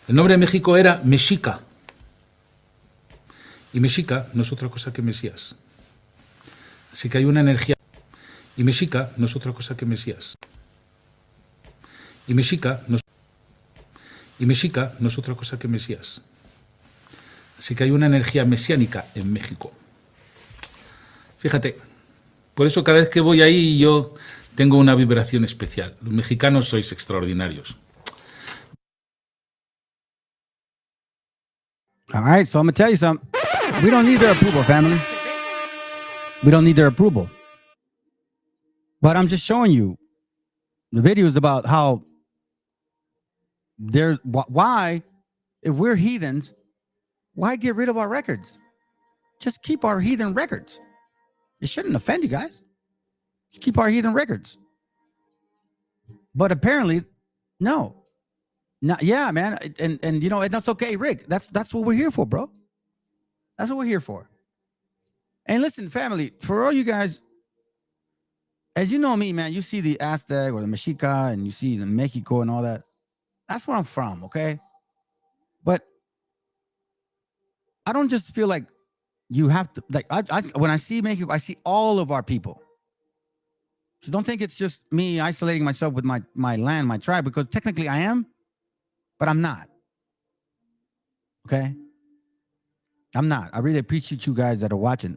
El nombre de México era Mexica. Y Mexica no es otra cosa que Mesías. Así que hay una energía. Y Mexica no es otra cosa que Mesías. Y Mexica no es otra cosa que Mesías. Así que hay una energía mesiánica en México. Fíjate, por eso cada vez que voy ahí yo tengo una vibración especial. Los mexicanos sois extraordinarios. All right, so I'm going to tell you something. We don't need their approval, family. We don't need their approval. But I'm just showing you the videos about how there's why, if we're heathens, why get rid of our records? Just keep our heathen records. It shouldn't offend you guys. Just keep our heathen records. But apparently, no. Yeah, man. And you know, and that's okay, Rick. That's what we're here for, bro. That's what we're here for. And listen, family, for all you guys, as you know me, man, you see the Aztec or the Mexica and you see the Mexico and all that. That's where I'm from, okay? But I don't just feel like you have to, like, I when I see Mexico, I see all of our people. So don't think it's just me isolating myself with my land, my tribe, because technically I am, but I'm not. Okay? I'm not. I really appreciate you guys that are watching.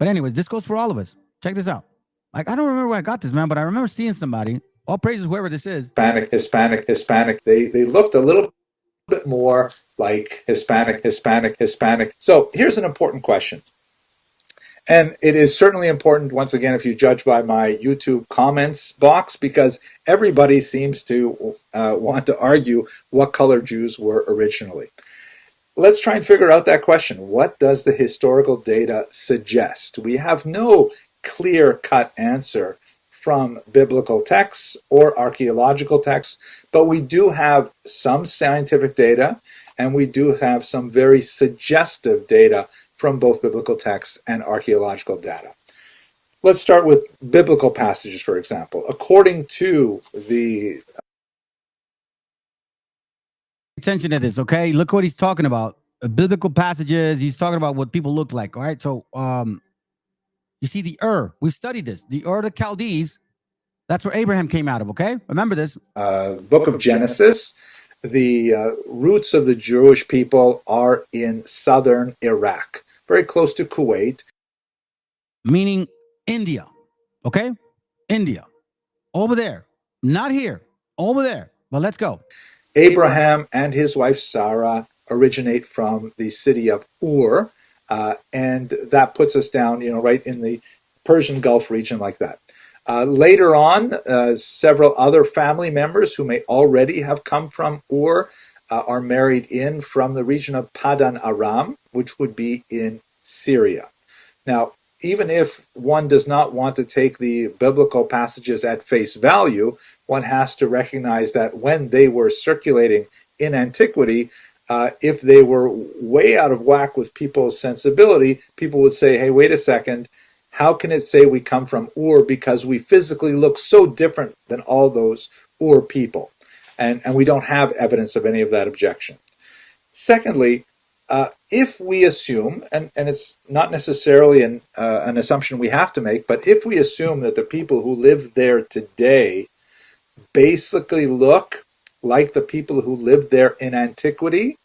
But anyways, this goes for all of us. Check this out. Like, I don't remember where I got this, man, but I remember seeing somebody. All praises whoever this is. Hispanic. They looked a little bit more like Hispanic. So here's an important question. And it is certainly important, once again, if you judge by my YouTube comments box, because everybody seems to want to argue what color Jews were originally. Let's try and figure out that question. What does the historical data suggest? We have no clear-cut answer from biblical texts or archaeological texts, but we do have some scientific data, and we do have some very suggestive data from both biblical texts and archaeological data. Let's start with biblical passages, for example. According to the... Attention to this, okay? Look what he's talking about. Biblical passages. He's talking about what people look like, all right? So, you see the we've studied this. The of the Chaldees, that's where Abraham came out of, okay? Remember this. Book of Genesis. The roots of the Jewish people are in southern Iraq, very close to Kuwait. Meaning India, okay? India. Over there. Not here. Over there. But let's go. Abraham and his wife Sarah originate from the city of Ur, and that puts us down, right in the Persian Gulf region like that. Later on, several other family members who may already have come from Ur are married in from the region of Padan Aram, which would be in Syria. Now, even if one does not want to take the biblical passages at face value, one has to recognize that when they were circulating in antiquity, if they were way out of whack with people's sensibility, people would say, hey, wait a second, how can it say we come from Ur because we physically look so different than all those Ur people? And we don't have evidence of any of that objection. Secondly, if we assume, and it's not necessarily an assumption we have to make, but if we assume that the people who live there today basically look like the people who lived there in antiquity,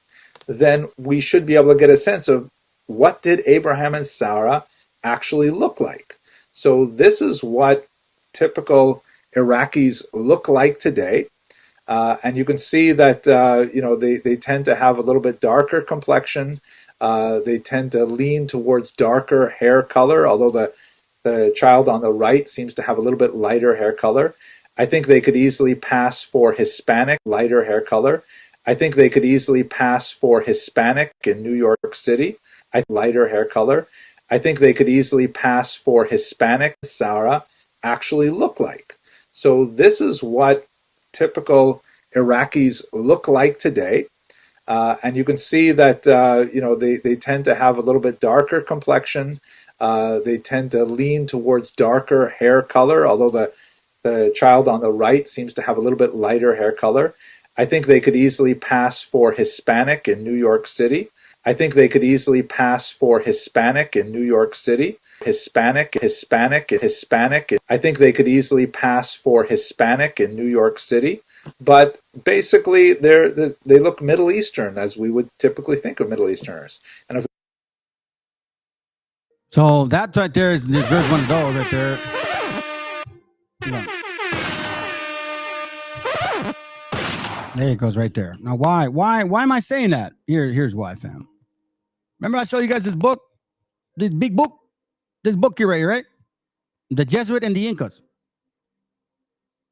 then we should be able to get a sense of what did Abraham and Sarah actually look like. So this is what typical Iraqis look like today. And you can see that they tend to have a little bit darker complexion. They tend to lean towards darker hair color, although the child on the right seems to have a little bit lighter hair color. I think they could easily pass for Hispanic, lighter hair color. I think they could easily pass for Hispanic in New York City, lighter hair color. I think they could easily pass for Hispanic, Sarah actually look like. So this is what typical Iraqis look like today. And you can see that, they tend to have a little bit darker complexion. They tend to lean towards darker hair color, although the child on the right seems to have a little bit lighter hair color. I think they could easily pass for Hispanic in New York City. I think they could easily pass for Hispanic in New York City. Hispanic. I think they could easily pass for Hispanic in New York City. But basically, they look Middle Eastern, as we would typically think of Middle Easterners. And So that right there there's one of those right there. Yeah. There it goes right there. Now, why am I saying that? Here's why, fam. Remember I showed you guys this book, this big book, this book here right? The Jesuit and the Incas.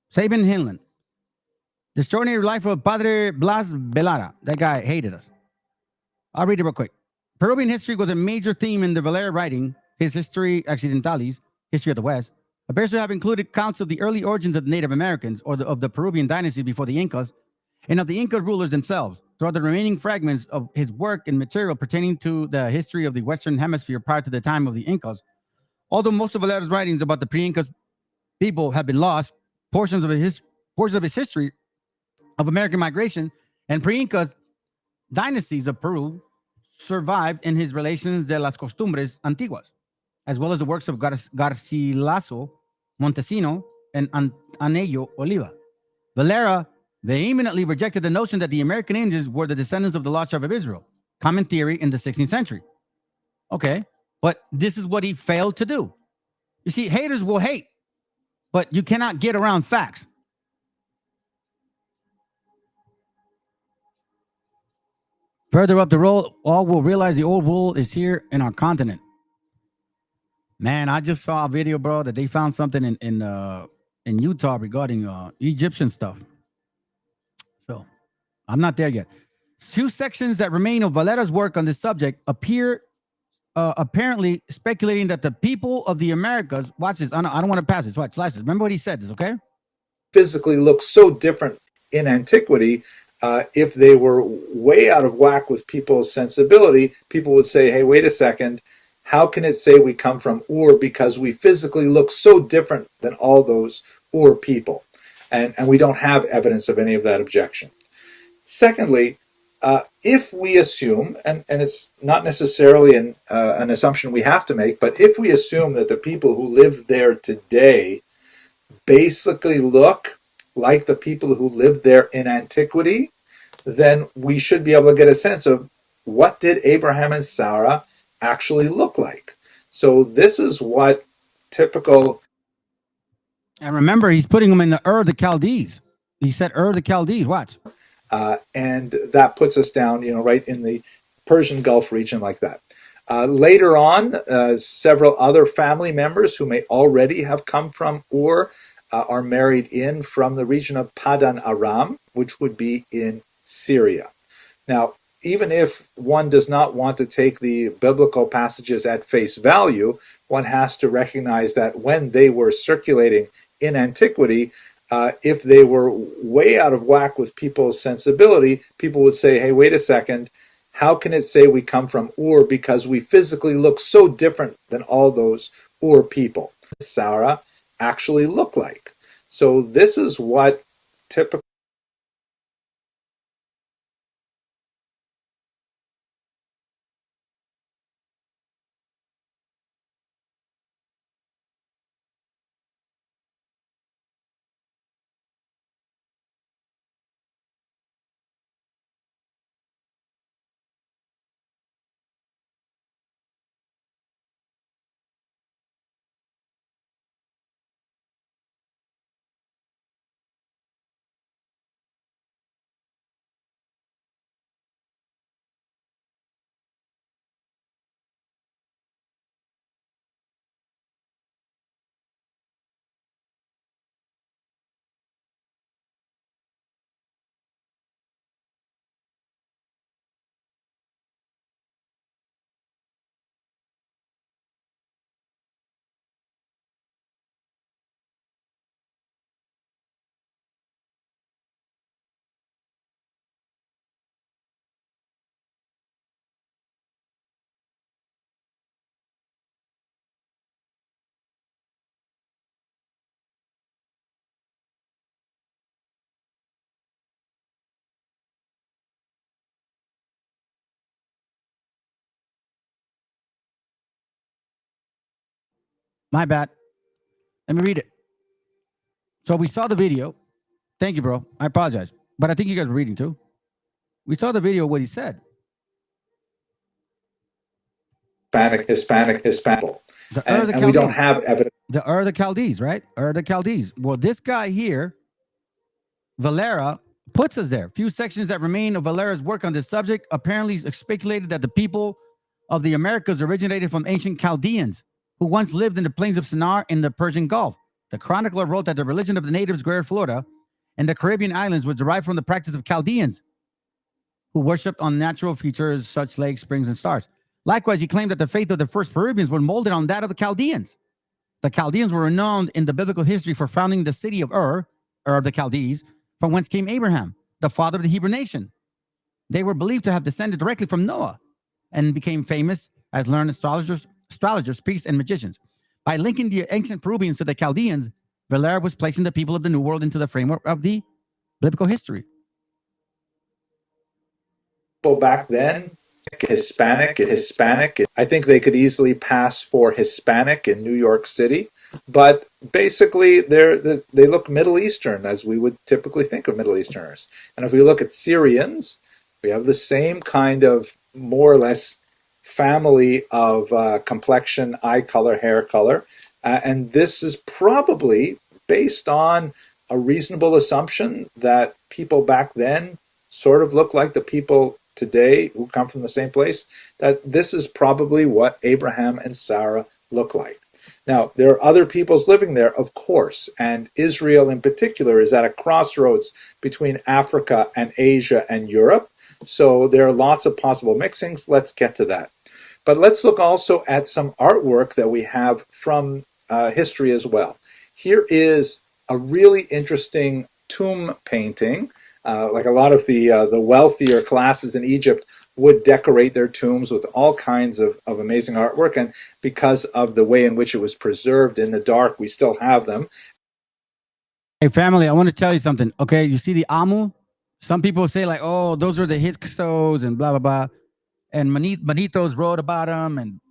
Sabin Hinland. The Extraordinary Life of Padre Blas Velara. That guy hated us. I'll read it real quick. Peruvian history was a major theme in the Valera writing. His History Accidentalis, History of the West, appears to have included accounts of the early origins of the Native Americans or of the Peruvian dynasty before the Incas, and of the Inca rulers themselves. Throughout the remaining fragments of his work and material pertaining to the history of the Western Hemisphere prior to the time of the Incas, although most of Valera's writings about the pre-Incas people have been lost, portions of his history of American migration and pre-Incas dynasties of Peru survived in his Relaciones de las Costumbres Antiguas, as well as the works of Garcilaso, Montesino, and Anello Oliva. Valera vehemently rejected the notion that the American Indians were the descendants of the lost tribe of Israel, common theory in the 16th century. Okay, but this is what he failed to do. You see, haters will hate, but you cannot get around facts. Further up the road, all will realize the old world is here in our continent. Man, I just saw a video, bro, that they found something in Utah regarding Egyptian stuff. So I'm not there yet. Two sections that remain of Valera's work on this subject appear apparently speculating that the people of the Americas, watch this, I don't want to pass this, watch this. Remember what he said this, okay? physically look so different in antiquity. If they were way out of whack with people's sensibility, people would say, hey, wait a second, how can it say we come from Ur because we physically look so different than all those Ur people? And we don't have evidence of any of that objection. Secondly, if we assume, and it's not necessarily an assumption we have to make, but if we assume that the people who live there today basically look like the people who lived there in antiquity, then we should be able to get a sense of what did Abraham and Sarah actually look like. So this is what typical... And remember, he's putting them in the Ur the Chaldees. He said Ur the Chaldees, watch. And that puts us down, right in the Persian Gulf region like that. Later on, several other family members who may already have come from Ur are married in from the region of Padan Aram, which would be in Syria. Now, even if one does not want to take the biblical passages at face value, one has to recognize that when they were circulating in antiquity, if they were way out of whack with people's sensibility, people would say, hey, wait a second, how can it say we come from Ur because we physically look so different than all those Ur people? Sarah actually look like. So this is what typical My bad. Let me read it. So we saw the video. Thank you, bro. I apologize. But I think you guys were reading too. We saw the video, what he said. Hispanic. And we don't have evidence. The Ur the Chaldees, right? Ur the Chaldees. Well, this guy here, Valera, puts us there. Few sections that remain of Valera's work on this subject apparently speculated that the people of the Americas originated from ancient Chaldeans who once lived in the plains of Sinar in the Persian Gulf. The chronicler wrote that the religion of the natives of Greater Florida and the Caribbean islands was derived from the practice of Chaldeans who worshipped on natural features such lakes, springs, and stars. Likewise, he claimed that the faith of the first Peruvians was molded on that of the Chaldeans. The Chaldeans were renowned in the biblical history for founding the city of Ur of the Chaldees, from whence came Abraham, the father of the Hebrew nation. They were believed to have descended directly from Noah and became famous as learned astrologers, priests, and magicians. By linking the ancient Peruvians to the Chaldeans, Valera was placing the people of the New World into the framework of the biblical history. Back then, Hispanic. I think they could easily pass for Hispanic in New York City, but basically they look Middle Eastern as we would typically think of Middle Easterners. And if we look at Syrians, we have the same kind of more or less family of complexion, eye color, hair color, and this is probably based on a reasonable assumption that people back then sort of look like the people today who come from the same place, that this is probably what Abraham and Sarah look like. Now, there are other peoples living there, of course, and Israel in particular is at a crossroads between Africa and Asia and Europe, so there are lots of possible mixings. Let's get to that. But let's look also at some artwork that we have from history as well. Here is a really interesting tomb painting. Like a lot of the wealthier classes in Egypt would decorate their tombs with all kinds of amazing artwork. And because of the way in which it was preserved in the dark, we still have them. Hey, family, I want to tell you something. Okay, you see the Amu? Some people say like, oh, those are the Hyksos and blah, blah, blah. And Manitos wrote about them, and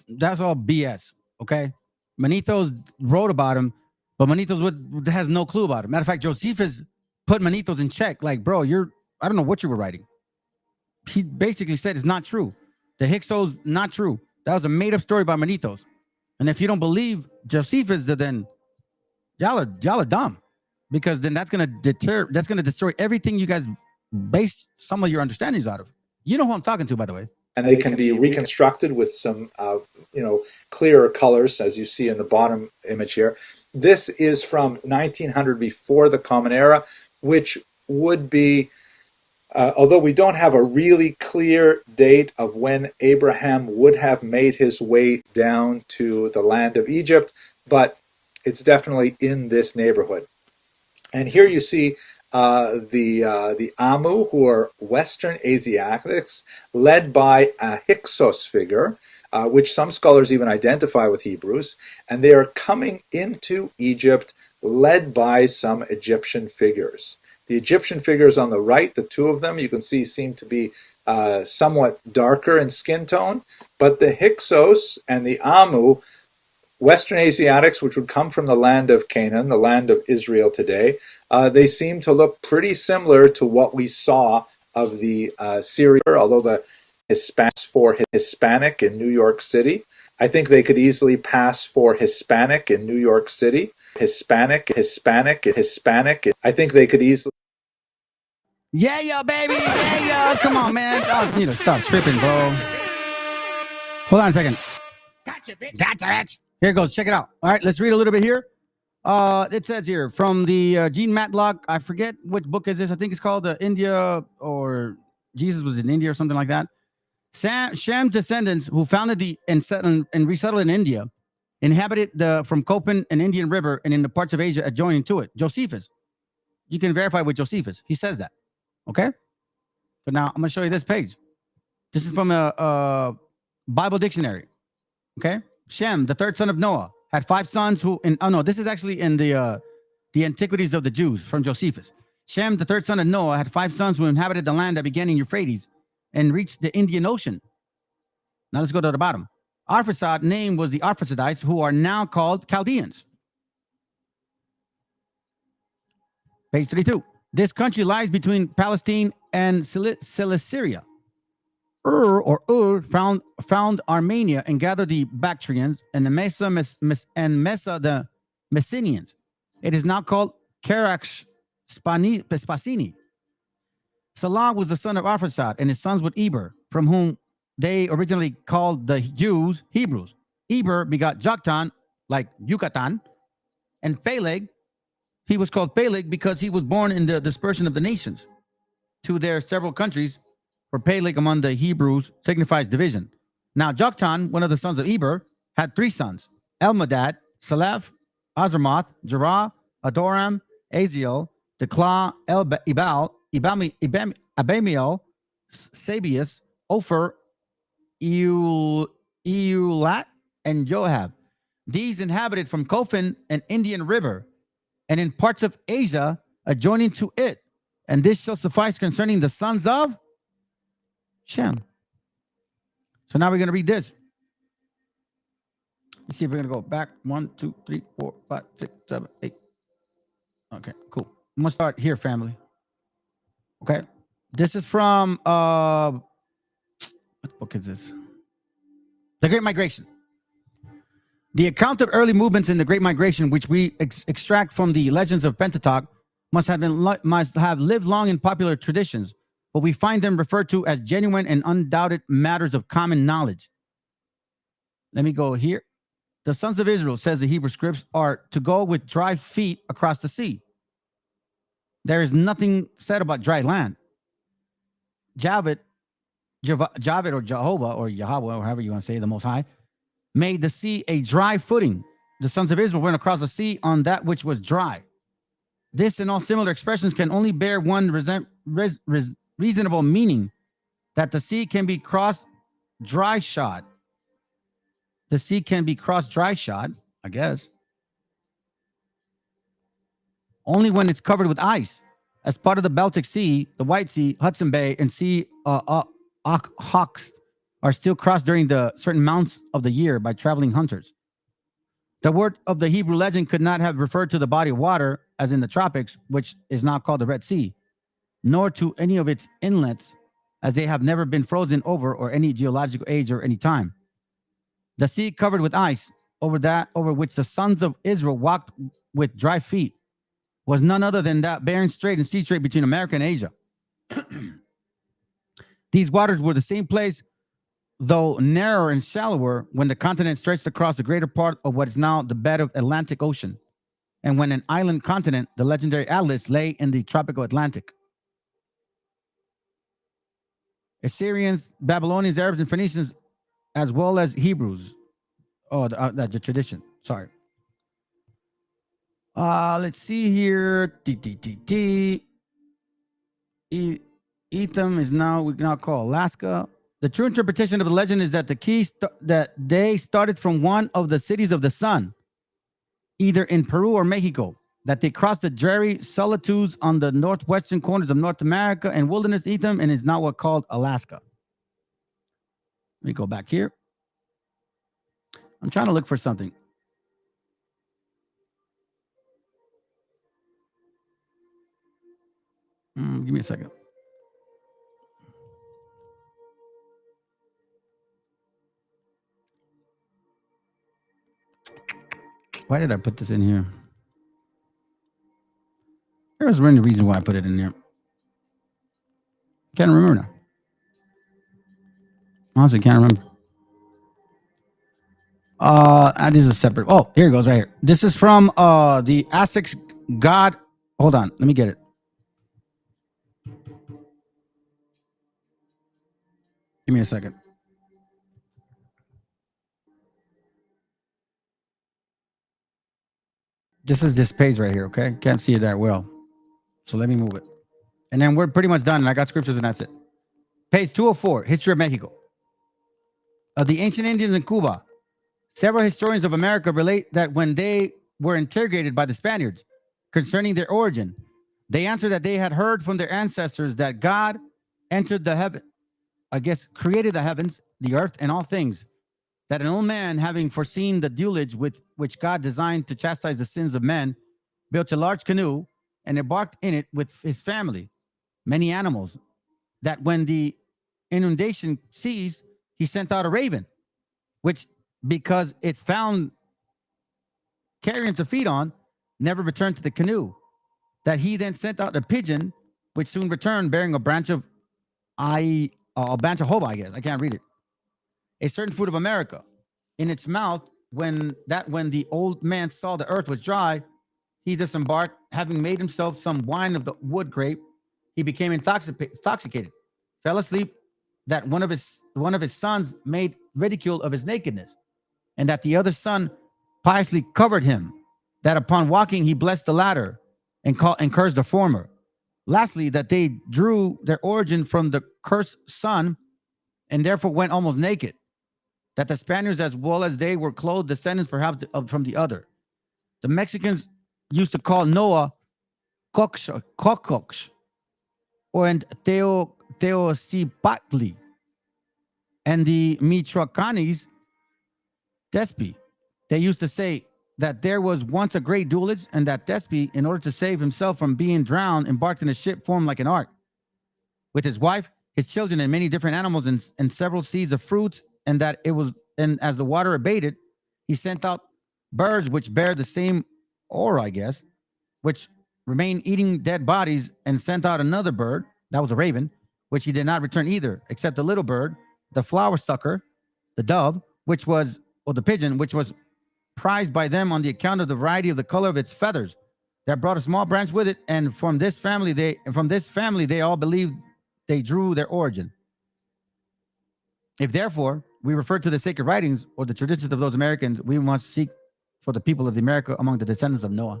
that's all BS, okay? Manitos wrote about him, but Manitos has no clue about him. Matter of fact, Josephus put Manitos in check. Like, bro, I don't know what you were writing. He basically said it's not true. The Hyksos, not true. That was a made-up story by Manitos. And if you don't believe Josephus, then y'all are dumb. because then that's going to destroy everything you guys base some of your understandings out of. You know who I'm talking to, by the way. And they can be reconstructed with some, clearer colors, as you see in the bottom image here. This is from 1900, before the Common Era, which would be, although we don't have a really clear date of when Abraham would have made his way down to the land of Egypt, but it's definitely in this neighborhood. And here you see the Amu, who are Western Asiatics, led by a Hyksos figure, which some scholars even identify with Hebrews, and they are coming into Egypt led by some Egyptian figures. The Egyptian figures on the right, the two of them, you can see seem to be somewhat darker in skin tone, but the Hyksos and the Amu, Western Asiatics, which would come from the land of Canaan, the land of Israel today, they seem to look pretty similar to what we saw of the Syrian, although the Hispanics for Hispanic in New York City. I think they could easily pass for Hispanic in New York City. Hispanic. I think they could easily. Yeah, yo, baby. Yeah, yo. Come on, man. Oh, you need to stop tripping, bro. Hold on a second. Gotcha, bitch. Here it goes. Check it out. All right, let's read a little bit here. It says here from the Gene Matlock. I forget which book is this. I think it's called India, or Jesus was in India or something like that. Sham's descendants, who founded and resettled in India, inhabited from Copan and Indian River and in the parts of Asia adjoining to it. Josephus. You can verify with Josephus. He says that. Okay? But now I'm going to show you this page. This is from a Bible dictionary. Okay? Shem, the third son of Noah, had 5 sons who, this is actually in the Antiquities of the Jews from Josephus. Shem, the third son of Noah, had 5 sons who inhabited the land that began in Euphrates and reached the Indian Ocean. Now let's go to the bottom. Arphaxad name was the Arphaxadites, who are now called Chaldeans. Page 32. This country lies between Palestine and Cilicia. Ur found Armenia and gathered the Bactrians and the Mesa the Messenians. It is now called Karax Spasini. Salah was the son of Arphaxad, and his sons were Eber, from whom they originally called the Jews Hebrews. Eber begot Joktan, like Yucatan, and Phaleg. He was called Phaleg because he was born in the dispersion of the nations to their several countries, for Phaleg among the Hebrews signifies division. Now Joktan, one of the sons of Eber, had 3 sons: Elmadad, Salaph, Azramoth, Jerah, Adoram, Aziel, Dekla, Ibal, Abamiel, Sabius, Ophir, Eulat, and Joab. These inhabited from Copan and Indian River, and in parts of Asia adjoining to it. And this shall suffice concerning the sons of Shem. So now we're going to read this. Let's see if we're going to go back. 1, 2, 3, 4, 5, 6, 7, 8. Okay, cool. I'm going to start here, family. Okay. This is from, what book is this? The Great Migration. The account of early movements in the Great Migration, which we extract from the legends of Pentateuch, must have lived long in popular traditions, but we find them referred to as genuine and undoubted matters of common knowledge. Let me go here. The sons of Israel, says the Hebrew scripts, are to go with dry feet across the sea. There is nothing said about dry land. Javid or Jehovah or Yahweh, or however you want to say, the Most High, made the sea a dry footing. The sons of Israel went across the sea on that which was dry. This and all similar expressions can only bear one reasonable meaning, that the sea can be crossed dry shod. The sea can be crossed dry shod, I guess, only when it's covered with ice. As part of the Baltic Sea, the White Sea, Hudson Bay, and Sea Hawks are still crossed during the certain months of the year by traveling hunters. The word of the Hebrew legend could not have referred to the body of water, as in the tropics, which is now called the Red Sea, nor to any of its inlets, as they have never been frozen over or any geological age or any time. The sea covered with ice, over which the sons of Israel walked with dry feet. was none other than that Bering Strait and Sea Strait between America and Asia. These waters were the same place, though narrower and shallower, when the continent stretched across the greater part of what is now the bed of Atlantic Ocean, and when an island continent, the legendary Atlas, lay in the tropical Atlantic. Assyrians, Babylonians, Arabs, and Phoenicians, as well as Hebrews. Oh, the tradition. Sorry. Let's see here. Etham is now, we now call Alaska. The true interpretation of the legend is that that they started from one of the cities of the sun, either in Peru or Mexico, that they crossed the dreary solitudes on the northwestern corners of North America and wilderness Etham, and is now what's called Alaska. Let me go back here. I'm trying to look for something. Give me a second. Why did I put this in here? There was really a reason why I put it in there. Can't remember now. Honestly, can't remember. This is separate. Oh, here it goes right here. This is from the Aztecs god. Hold on, let me get it. Give me a second. This is this page right here, okay? Can't see it that well. So let me move it. And then we're pretty much done, and I got scriptures, and that's it. Page 204, History of Mexico. Of the ancient Indians in Cuba, several historians of America relate that when they were interrogated by the Spaniards concerning their origin, they answered that they had heard from their ancestors that God entered the heaven, created the heavens, the earth, and all things, that an old man, having foreseen the deluge with which God designed to chastise the sins of men, built a large canoe and embarked in it with his family, many animals, that when the inundation ceased, he sent out a raven, which, because it found carrion to feed on, never returned to the canoe, that he then sent out a pigeon, which soon returned bearing a branch of hoba, I guess. I can't read it. A certain fruit of America in its mouth, when the old man saw the earth was dry, he disembarked, having made himself some wine of the wood grape. He became intoxicated, fell asleep, that one of his sons made ridicule of his nakedness, and that the other son piously covered him, that upon walking he blessed the latter and cursed the former. Lastly, that they drew their origin from the cursed son and therefore went almost naked, that the Spaniards as well as they were clothed descendants perhaps from the other. The Mexicans used to call Noah Cocox or and Teocipactli, and the Michoacanis Despi. They used to say that there was once a great duelist, and that Despi, in order to save himself from being drowned, embarked in a ship formed like an ark, with his wife, his children, and many different animals, and several seeds of fruits, and as the water abated, he sent out birds which bear the same aura, I guess, which remained eating dead bodies, and sent out another bird, that was a raven, which he did not return either, except the little bird, the flower sucker, the dove, or the pigeon, which was prized by them on the account of the variety of the color of its feathers, that brought a small branch with it, and from this family they all believed they drew their origin. If therefore we refer to the sacred writings or the traditions of those Americans, we must seek for the people of the America among the descendants of Noah.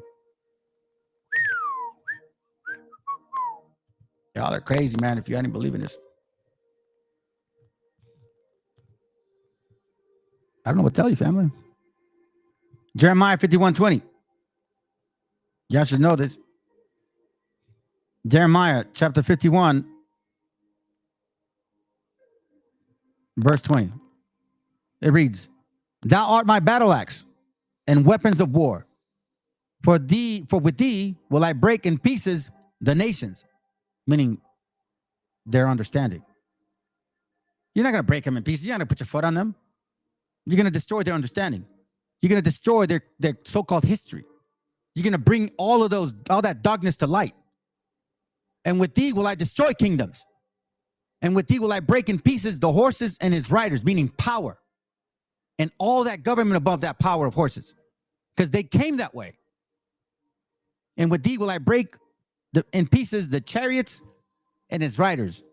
Y'all are crazy, man, if you didn't believe in this. I don't know what to tell you, family. Jeremiah 51:20. Y'all should know this. Jeremiah chapter 51, verse 20. It reads, "Thou art my battle axe and weapons of war. For with thee will I break in pieces the nations," meaning their understanding. You're not going to break them in pieces. You're not going to put your foot on them. You're going to destroy their understanding. You're going to destroy their so-called history. You're going to bring all that darkness to light. And with thee will I destroy kingdoms. And with thee will I break in pieces the horses and his riders, meaning power. And all that government above that power of horses. Because they came that way. And with thee will I break in pieces the chariots and his riders.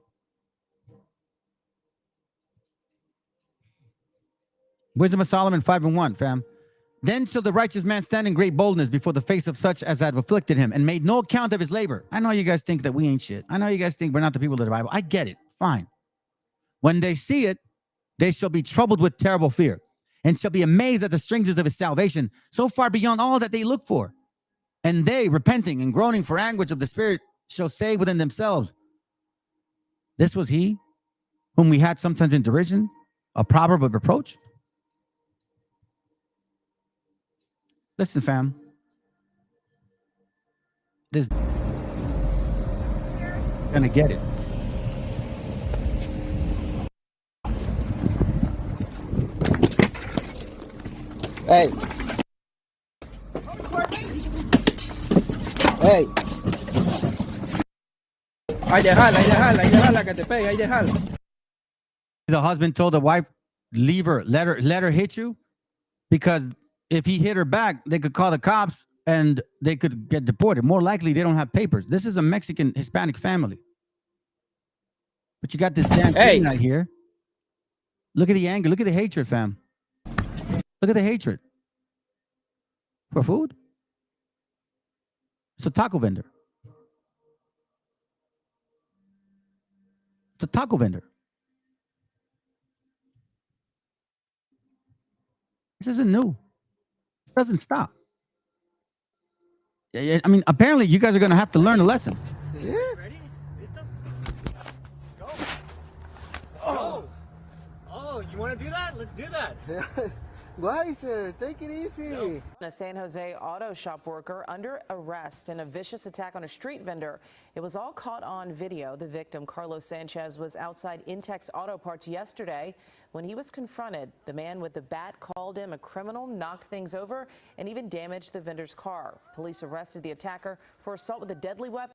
Wisdom of Solomon 5:1, fam. Then shall the righteous man stand in great boldness before the face of such as have afflicted him and made no account of his labor. I know you guys think that we ain't shit. I know you guys think we're not the people of the Bible. I get it. Fine. When they see it, they shall be troubled with terrible fear and shall be amazed at the strength of his salvation, so far beyond all that they look for. And they, repenting and groaning for anguish of the spirit, shall say within themselves, this was he whom we had sometimes in derision, a proverb of reproach. Listen, fam. This gonna get it. Hey. Hey. Ahí déjala, que te pegue, ahí déjala. The husband told the wife, leave her, let her hit you, because if he hit her back, they could call the cops and they could get deported. More likely, they don't have papers. This is a Mexican Hispanic family. But you got this damn thing right here. Look at the anger. Look at the hatred, fam. Look at the hatred. For food? It's a taco vendor. It's a taco vendor. This isn't new. It doesn't stop. I mean, apparently you guys are going to have to learn a lesson. Yeah. Ready? Go. Oh. Oh, you want to do that? Let's do that. Why, sir? Take it easy. A San Jose auto shop worker under arrest in a vicious attack on a street vendor. It was all caught on video. The victim, Carlos Sanchez, was outside Intex Auto Parts yesterday. When he was confronted, the man with the bat called him a criminal, knocked things over, and even damaged the vendor's car. Police arrested the attacker for assault with a deadly weapon.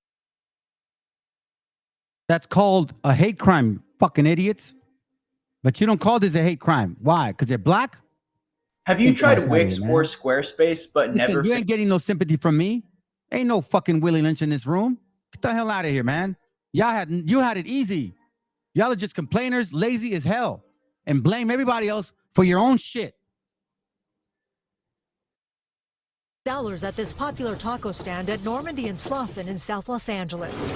That's called a hate crime, fucking idiots. But you don't call this a hate crime. Why? Because they're black? Have you tried Wix or Squarespace, but Listen, never? You ain't getting no sympathy from me. Ain't no fucking Willie Lynch in this room. Get the hell out of here, man. You had it easy. Y'all are just complainers, lazy as hell, and blame everybody else for your own shit. Sellers at this popular taco stand at Normandy and Slauson in South Los Angeles.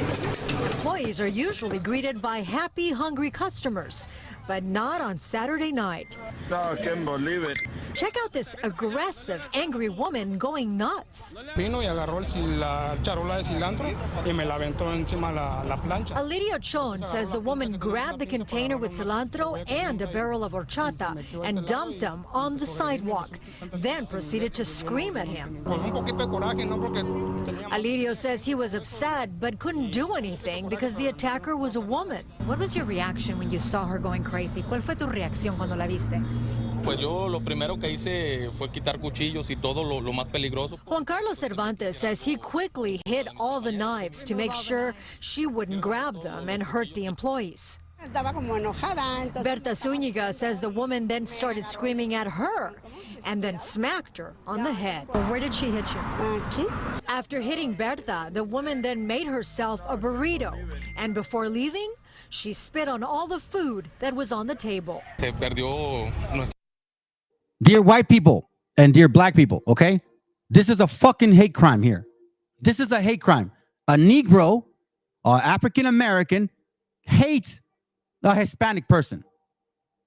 Employees are usually greeted by happy, hungry customers, but not on Saturday night. No, I can't believe it. Check out this aggressive, angry woman going nuts. Vino y agarró la charola de cilantro y me la aventó encima la plancha. Alirio Chon says the woman grabbed the container with cilantro and a barrel of horchata and dumped them on the sidewalk, then proceeded to scream at him. Alirio says he was upset but couldn't do anything because the attacker was a woman. What was your reaction when you saw her going crazy? ¿Cuál fue tu reacción cuando la viste? Pues yo lo primero que hice fue quitar cuchillos y todo lo más peligroso. Juan Carlos Cervantes says he quickly hid all the knives to make sure she wouldn't grab them and hurt the employees. Berta Zúñiga says the woman then started screaming at her and then smacked her on the head. Well, where did she hit you? After hitting Berta, the woman then made herself a burrito, and before leaving, she spit on all the food that was on the table. Se perdió. Dear white people and dear black people, okay? This is a fucking hate crime here. This is a hate crime. A Negro or African American hates a Hispanic person.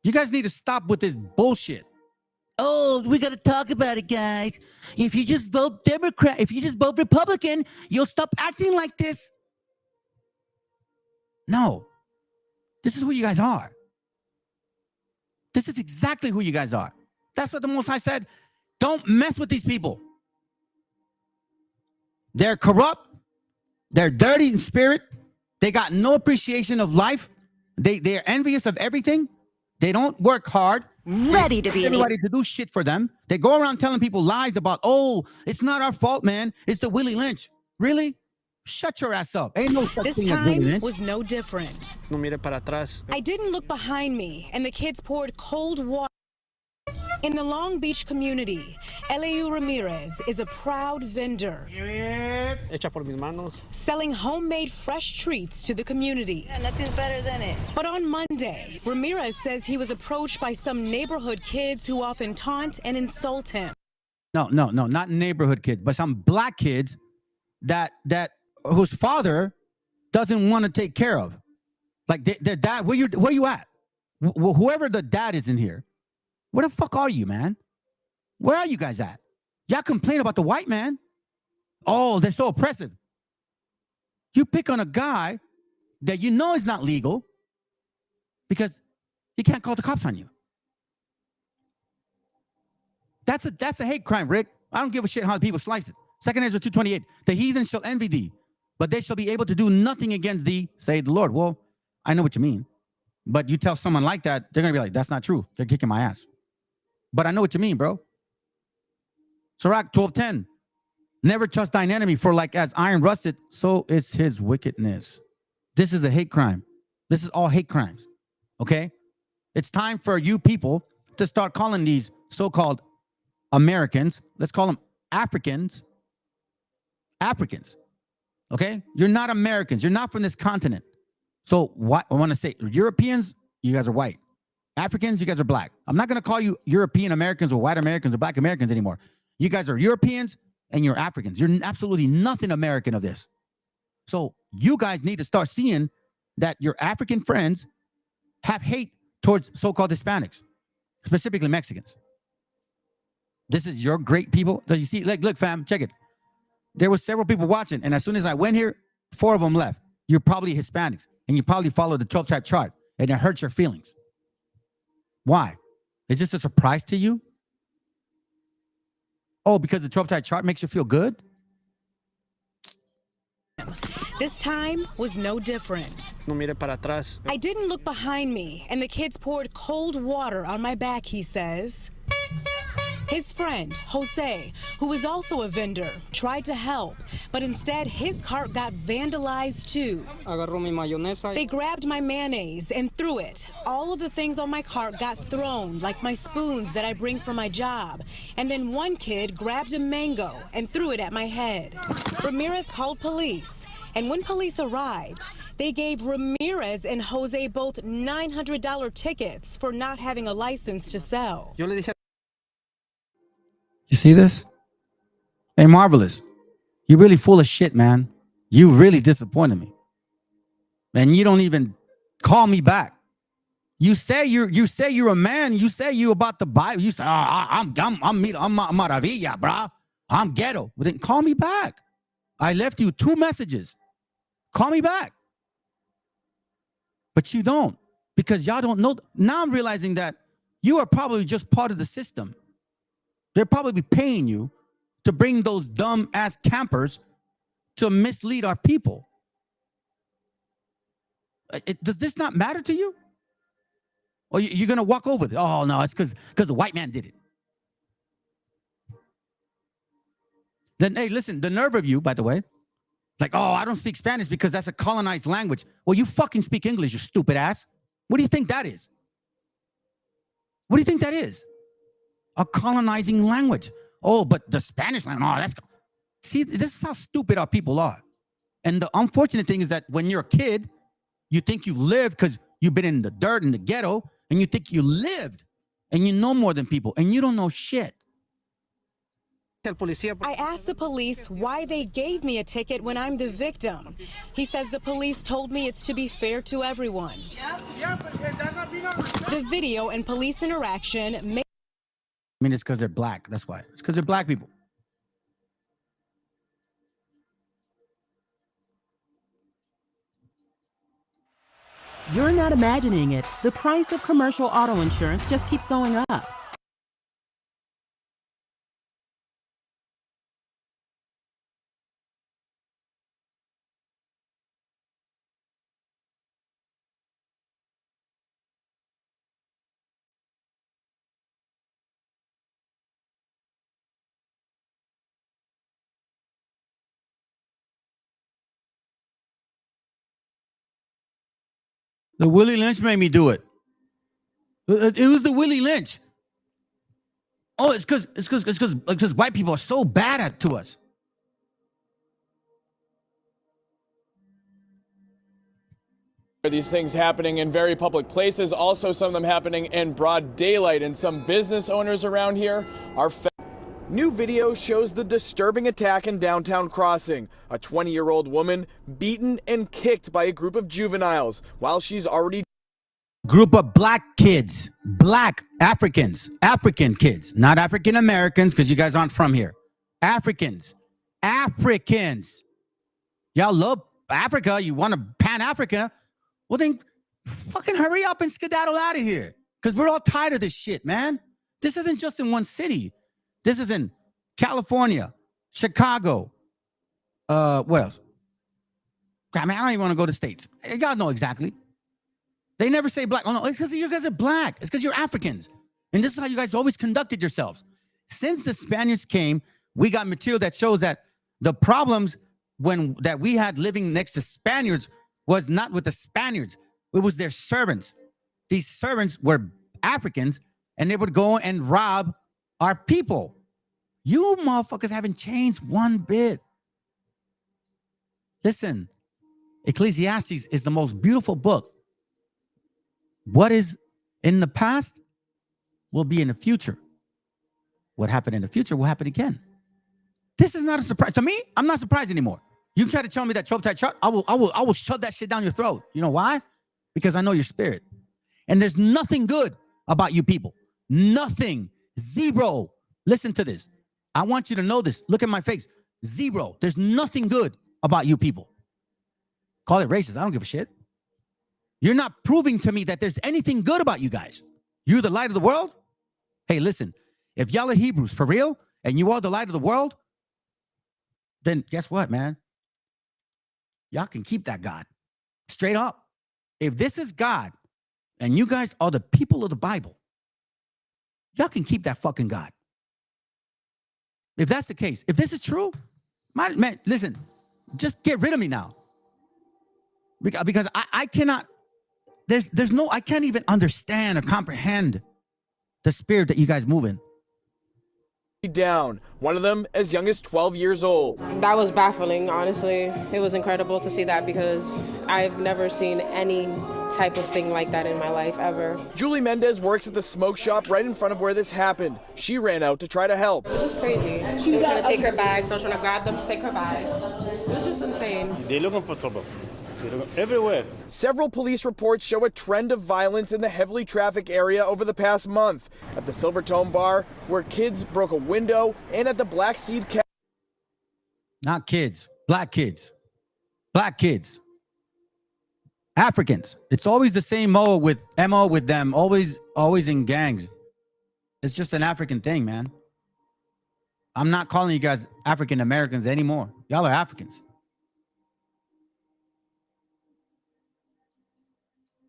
You guys need to stop with this bullshit. Oh, we got to talk about it, guys. If you just vote Democrat, if you just vote Republican, you'll stop acting like this. No. This is who you guys are. This is exactly who you guys are. That's what the Most High said. Don't mess with these people. They're corrupt. They're dirty in spirit. They got no appreciation of life. They're envious of everything. They don't work hard. ready to be everybody to do shit for them. They go around telling people lies about, oh, it's not our fault, man. It's the Willie Lynch. Really? Shut your ass up. Ain't no such This thing as Willie time Lynch. was no different. No mire para atrás. I didn't look behind me, and the kids poured cold water. In the Long Beach community, Eliu Ramirez is a proud vendor, Hecha por mis manos. selling homemade fresh treats to the community. Yeah, nothing's better than it. But on Monday, Ramirez says he was approached by some neighborhood kids who often taunt and insult him. No, not neighborhood kids, but some black kids that whose father doesn't want to take care of. Like their dad, where you at? Whoever the dad is in here, where the fuck are you, man? Where are you guys at? Y'all complain about the white man. Oh, they're so oppressive. You pick on a guy that you know is not legal because he can't call the cops on you. That's a hate crime, Rick. I don't give a shit how people slice it. 2 Ezra 2:28. The heathen shall envy thee, but they shall be able to do nothing against thee, say the Lord. Well, I know what you mean. But you tell someone like that, they're going to be like, that's not true. They're kicking my ass. But I know what you mean, bro. Sirach 12:10. Never trust thine enemy, for like as iron rusted, so is his wickedness. This is a hate crime. This is all hate crimes. Okay? It's time for you people to start calling these so-called Americans, let's call them Africans. Okay? You're not Americans. You're not from this continent. So what I want to say, Europeans, you guys are white. Africans, you guys are black. I'm not going to call you European Americans or white Americans or black Americans anymore. You guys are Europeans and you're Africans. You're absolutely nothing American of this. So you guys need to start seeing that your African friends have hate towards so-called Hispanics, specifically Mexicans. This is your great people. So you see, like, look, fam, check it. There were several people watching, and as soon as I went here, 4 of them left. You're probably Hispanics, and you probably follow the 12-type chart, and it hurts your feelings. Why? Is this a surprise to you? Oh, because the 12-type chart makes you feel good? This time was no different. No mire para atrás. I didn't look behind me, and the kids poured cold water on my back, he says. His friend, Jose, who was also a vendor, tried to help, but instead his cart got vandalized too. Agarró mi mayonesa. They grabbed my mayonnaise and threw it. All of the things on my cart got thrown, like my spoons that I bring for my job. And then one kid grabbed a mango and threw it at my head. Ramirez called police, and when police arrived, they gave Ramirez and Jose both $900 tickets for not having a license to sell. Yo le dije. You see this? Hey, Marvelous. You're really full of shit, man. You really disappointed me. And you don't even call me back. You say you're a man. You say you about the Bible. You say, I'm maravilla, bro. I'm ghetto. But then call me back. I left you 2 messages. Call me back. But you don't, because y'all don't know. Now I'm realizing that you are probably just part of the system. They're probably paying you to bring those dumb ass campers to mislead our people. Does this not matter to you? Or you're going to walk over it? Oh, no, it's because the white man did it. Then, hey, listen, the nerve of you, by the way, like, oh, I don't speak Spanish because that's a colonized language. Well, you fucking speak English, you stupid ass. What do you think that is? What do you think that is? A colonizing language. Oh, but the Spanish language, oh, that's... See, this is how stupid our people are. And the unfortunate thing is that when you're a kid, you think you've lived because you've been in the dirt, in the ghetto, and you think you lived, and you know more than people, and you don't know shit. I asked the police why they gave me a ticket when I'm the victim. He says the police told me it's to be fair to everyone. The video and police interaction made... I mean, it's because they're black. That's why. It's because they're black people. You're not imagining it. The price of commercial auto insurance just keeps going up. The Willie Lynch made me do it. It was the Willie Lynch. Oh, it's because white people are so bad to us. These things happening in very public places, also some of them happening in broad daylight, and some business owners around here are New video shows the disturbing attack in downtown Crossing. A 20-year-old woman beaten and kicked by a group of juveniles while she's already Group of black kids, black African kids, not African Americans, because you guys aren't from here. Africans. Y'all love Africa. You want to pan Africa? Well, then fucking hurry up and skedaddle out of here, because we're all tired of this shit, man. This isn't just in one city. This is in California, Chicago. What else? I mean, I don't even want to go to states. Y'all know exactly. They never say black. Oh, no, it's because you guys are black. It's because you're Africans. And this is how you guys always conducted yourselves. Since the Spaniards came, we got material that shows that the problems that we had living next to Spaniards was not with the Spaniards. It was their servants. These servants were Africans, and they would go and rob our people. You motherfuckers haven't changed one bit. Listen, Ecclesiastes is the most beautiful book. What is in the past will be in the future. What happened in the future will happen again. This is not a surprise. To me, I'm not surprised anymore. You try to tell me that 12-type chart, I will shove that shit down your throat. You know why? Because I know your spirit. And there's nothing good about you people. Nothing. Zero. Listen to this. I want you to know this. Look at my face. Zero. There's nothing good about you people. Call it racist. I don't give a shit. You're not proving to me that there's anything good about you guys. You're the light of the world? Hey, listen. If y'all are Hebrews for real, and you are the light of the world, then guess what, man? Y'all can keep that God. Straight up. If this is God, and you guys are the people of the Bible, y'all can keep that fucking God. If that's the case, if this is true, man, listen, just get rid of me now. Because I cannot, there's no, I can't even understand or comprehend the spirit that you guys move in. down, one of them as young as 12 years old. That was baffling, honestly. It was incredible to see that because I've never seen any type of thing like that in my life ever. Julie Mendez works at the smoke shop right in front of where this happened. She ran out to try to help. It was just crazy. She was trying to take her bag, so I was trying to grab them to take her bag. It was just insane. They're looking for trouble. Everywhere. Several police reports show a trend of violence in the heavily trafficked area over the past month. At the Silvertone Bar, where kids broke a window, and at the Black Seed Cafe. Not kids, black kids. Black kids. Africans. It's always the same MO with them, always in gangs. It's just an African thing, man. I'm not calling you guys African Americans anymore. Y'all are Africans.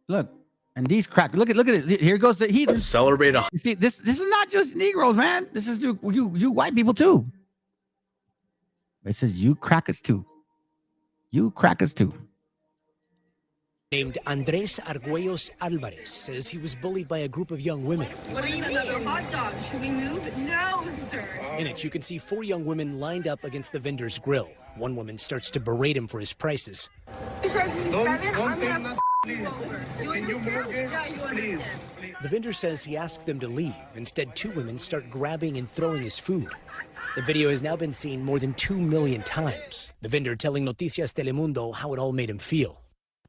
Look, and these crack. Look at it. Here goes the heathen. Celebrate. You see, this is not just Negroes, man. This is you white people too. It says you crackers too. You crackers too. Named Andres Arguellos Alvarez says he was bullied by a group of young women. What do you mean? Another hot dog. Should we move? No, sir. In it, you can see 4 young women lined up against the vendor's grill. One woman starts to berate him for his prices. You charge me 7, I'm gonna you over. You understand? Yeah, you understand. The vendor says he asked them to leave. Instead, 2 women start grabbing and throwing his food. The video has now been seen more than 2 million times. The vendor telling Noticias Telemundo how it all made him feel.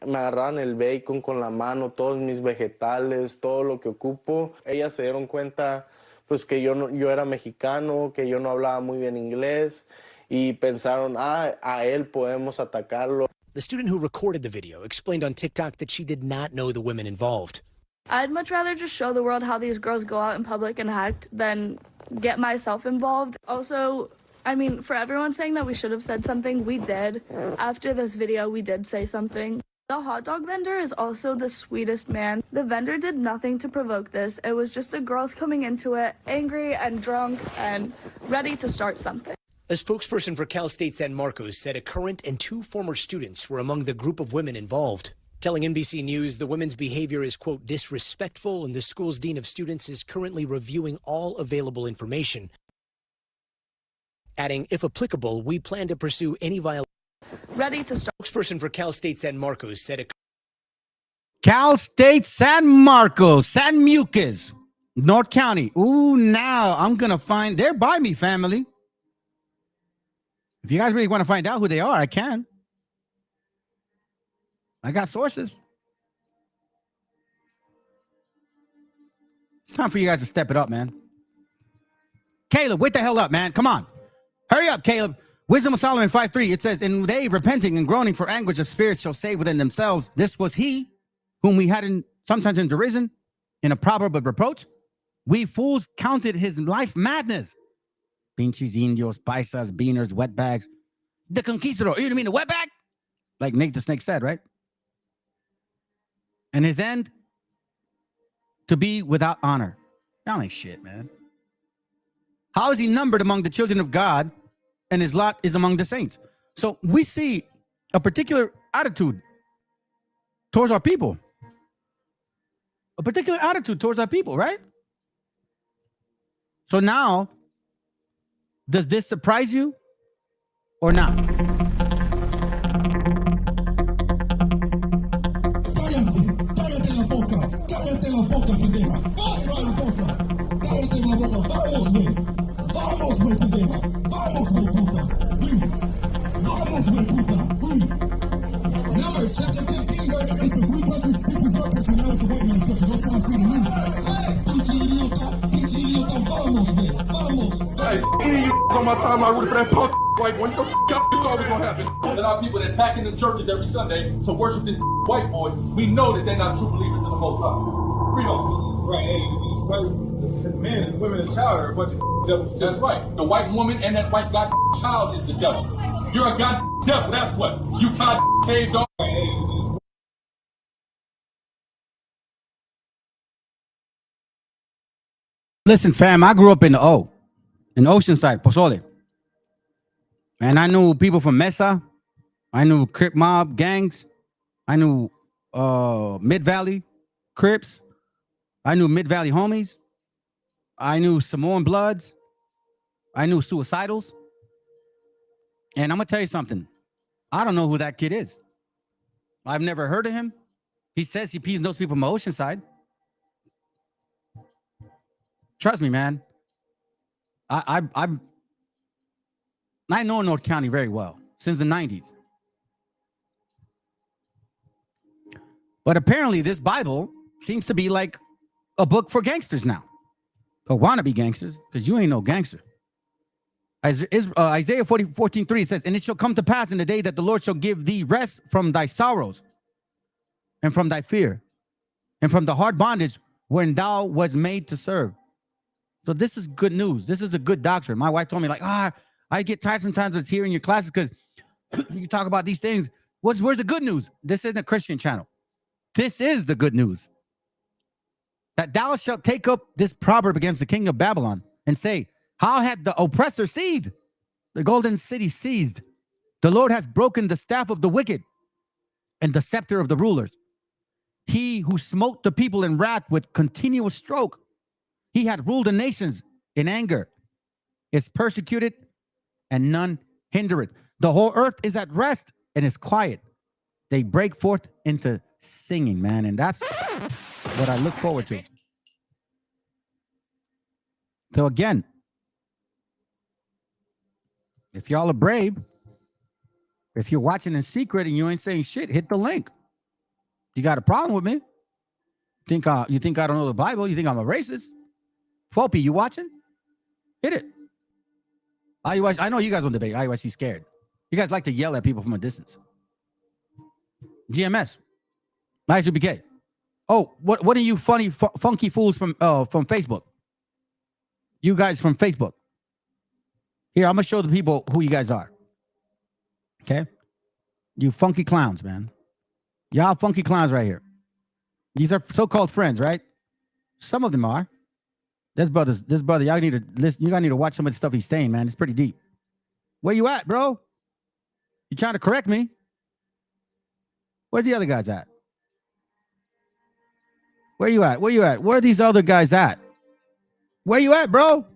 Me agarraron el bacon con la mano, todos mis vegetales, todo lo que ocupo. Ellas se dieron cuenta pues que yo era mexicano, que yo no hablaba muy bien inglés y pensaron, a él podemos atacarlo. The student who recorded the video explained on TikTok that she did not know the women involved. I'd much rather just show the world how these girls go out in public and act than get myself involved. Also, I mean, for everyone saying that we should have said something, we did. After this video, we did say something. The hot dog vendor is also the sweetest man. The vendor did nothing to provoke this. It was just the girls coming into it, angry and drunk and ready to start something. A spokesperson for Cal State San Marcos said a current and 2 former students were among the group of women involved. telling NBC News the women's behavior is, quote, disrespectful, and the school's dean of students is currently reviewing all available information. Adding, if applicable, we plan to pursue any violation. Ready to start. Spokesperson for Cal State San Marcos said Cal State San Marcos, San Mucus, North County. Ooh, now I'm going to find, they're by me, family. If you guys really want to find out who they are, I can. I got sources. It's time for you guys to step it up, man. Caleb, wake the hell up, man. Come on. Hurry up, Caleb. Wisdom of Solomon 5:3. It says, and they repenting and groaning for anguish of spirit shall say within themselves, this was he whom we had sometimes in derision, in a proverb of reproach. We fools counted his life madness. Pinches, indios, paisas, beaners, wetbags. The conquistador. You know what I mean? The wetbag? Like Nate the Snake said, right? And his end, to be without honor. Sound like shit, man. How is he numbered among the children of God, and his lot is among the saints? So we see a particular attitude towards our people. A particular attitude towards our people, right? So now, does this surprise you or not? Cállate la boca, pendeja. Cierra la boca. Cállate la boca. Vamos, güey. Vamos, güey, pendeja. Vamos, güey, puta. Vamos, güey, puta. Remember, chapter 15, verse, it's a free country. This is our country. Now it's the white man's country. Don't sound free to me. Pinche idiota. Vamos, güey. Vamos. Hey, any of you on my time, I rooted for that punk. Like, when the f*** you thought was gonna happen? There are people that pack into churches every Sunday to worship this white boy. We know that they're not true believers in the Most High. Freedom. Right, hey, the men and the women and child are a bunch of devils. That's right. The white woman and that white god child is the devil. You're a god devil, that's what. You god cave dog. Right, hey, Listen, fam, I grew up in Oceanside, Pozole. And I knew people from Mesa. I knew Crip mob gangs. I knew Mid-Valley Crips. I knew Mid-Valley homies. I knew Samoan Bloods. I knew Suicidals. And I'm going to tell you something. I don't know who that kid is. I've never heard of him. He says he knows people from Oceanside. Trust me, man. I know North County very well since the 90s. But apparently this Bible seems to be like a book for gangsters now. Or wannabe gangsters, because you ain't no gangster. Isaiah 14:3 says, and it shall come to pass in the day that the Lord shall give thee rest from thy sorrows and from thy fear and from the hard bondage when thou was made to serve. So this is good news. This is a good doctrine. My wife told me, like, I get tired sometimes of hearing your classes because you talk about these things. Where's the good news? This isn't a Christian channel. This is the good news. That thou shalt take up this proverb against the king of Babylon and say, how had the oppressor seized? The golden city seized. The Lord has broken the staff of the wicked and the scepter of the rulers. He who smote the people in wrath with continuous stroke. He had ruled the nations in anger. Is persecuted and none hinder it. The whole earth is at rest and is quiet. They break forth into singing, man. And that's what I look forward to. So again, if y'all are brave, if you're watching in secret and you ain't saying shit, hit the link. You got a problem with me? You think I don't know the Bible? You think I'm a racist? Fopi, you watching? Hit it. I know you guys don't debate. IUIC scared. You guys like to yell at people from a distance. GMS. Nice UBK. Oh, what are you funky fools from Facebook? You guys from Facebook. Here, I'm gonna show the people who you guys are. Okay? You funky clowns, man. Y'all funky clowns right here. These are so-called friends, right? Some of them are. This brother, y'all need to listen. You guys need to watch some of the stuff he's saying, man. It's pretty deep. Where you at, bro? You trying to correct me? Where's the other guys at? Where you at? Where you at? Where are these other guys at? Where you at, bro?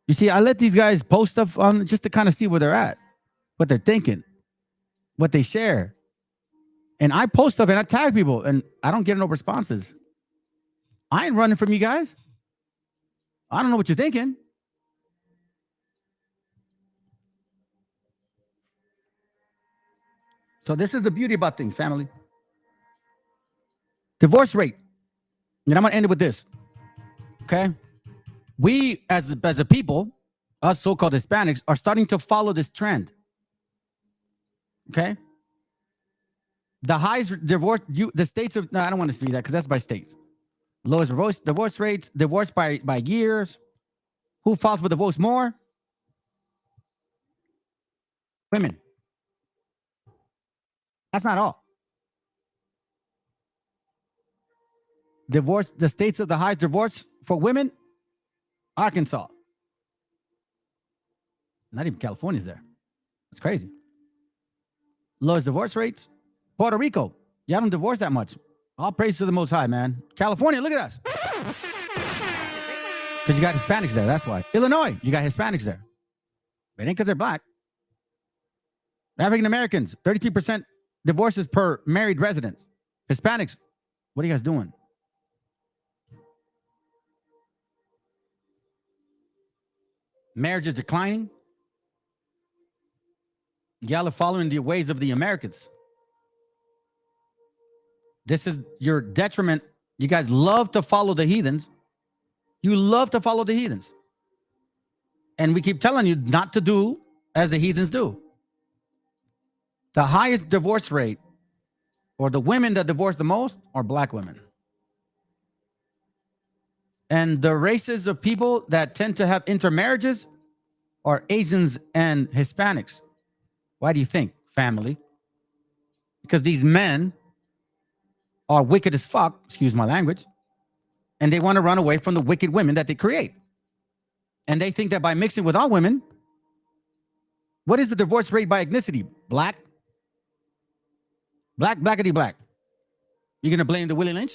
You see, I let these guys post stuff on just to kind of see where they're at, what they're thinking, what they share. And I post stuff and I tag people and I don't get no responses. I ain't running from you guys. I don't know what you're thinking. So this is the beauty about things, family. Divorce rate. And I'm going to end it with this. Okay? We, as a people, us so-called Hispanics, are starting to follow this trend. Okay? The highest divorce, the states of, no, I don't want to see that because that's by states. Lowest divorce rates, divorce by years. Who files for divorce more? Women. That's not all. Divorce, the states of the highest divorce for women, Arkansas. Not even California's there. That's crazy. Lowest divorce rates, Puerto Rico. Y'all don't divorce that much. All praise to the Most High, man. California, look at us. Because you got Hispanics there, that's why. Illinois, you got Hispanics there. It ain't because they're black. African Americans, 33% divorces per married resident. Hispanics, what are you guys doing? Marriage is declining. Y'all are following the ways of the Americans. This is your detriment. You guys love to follow the heathens. You love to follow the heathens. And we keep telling you not to do as the heathens do. The highest divorce rate, or the women that divorce the most, are black women. And the races of people that tend to have intermarriages are Asians and Hispanics. Why do you think, family? Because these men are wicked as fuck, excuse my language, and they want to run away from the wicked women that they create. And they think that by mixing with all women, what is the divorce rate by ethnicity? Black? Blackity black. You're going to blame the Willie Lynch?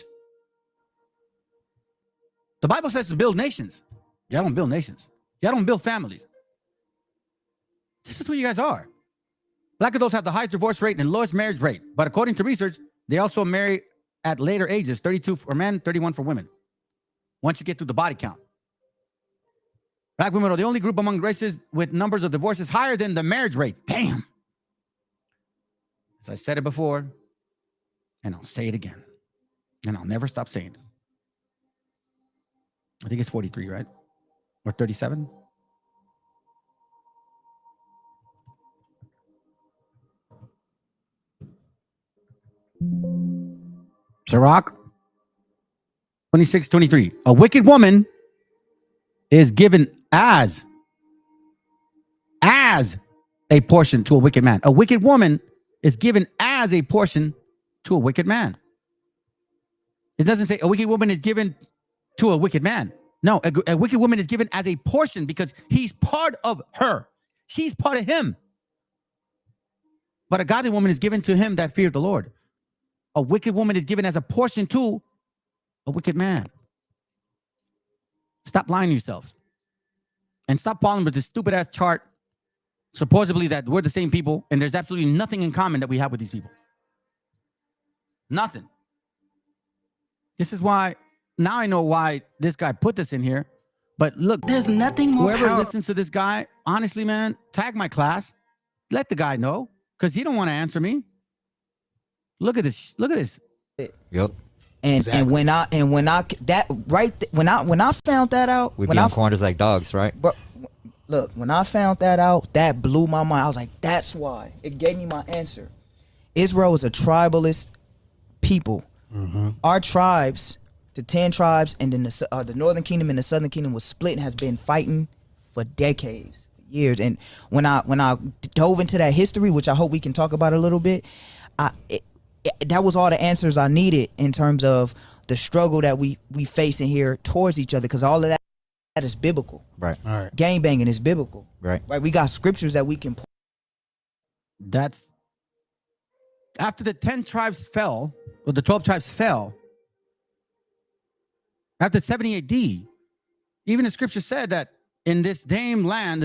The Bible says to build nations. Y'all don't build nations. Y'all don't build families. This is who you guys are. Black adults have the highest divorce rate and lowest marriage rate. But according to research, they also marry at later ages, 32 for men, 31 for women. Once you get through the body count. Black women are the only group among races with numbers of divorces higher than the marriage rate. Damn. As I said it before, and I'll say it again. And I'll never stop saying it. I think it's 43, right? Or 37? Sirach 26:23. A wicked woman is given as a portion to a wicked man. A wicked woman is given as a portion to a wicked man. It doesn't say a wicked woman is given to a wicked man. No, a wicked woman is given as a portion because he's part of her. She's part of him. But a godly woman is given to him that feared the Lord. A wicked woman is given as a portion to a wicked man. Stop lying to yourselves. And stop following with this stupid ass chart, supposedly that we're the same people, and there's absolutely nothing in common that we have with these people. Nothing. This is why, now I know why this guy put this in here. But look, there's nothing more. Whoever listens to this guy, honestly, man, tag my class. Let the guy know, because he don't want to answer me. Look at this. Look at this. Yep. And exactly. when I found that out, we be on corners like dogs, right? But look, when I found that out, that blew my mind. I was like, that's why. It gave me my answer. Israel is a tribalist people. Mm-hmm. Our tribes, the 10 tribes, and then the northern kingdom and the southern kingdom was split and has been fighting for decades, years. And when I dove into that history, which I hope we can talk about a little bit, that was all the answers I needed in terms of the struggle that we face in here towards each other, because all of that is biblical. Right. All right. Gang banging is biblical. Right. Right. We got scriptures that we can. That's after the 10 tribes fell Well, the 12 tribes fell. After 70 AD, even the scripture said that in this same land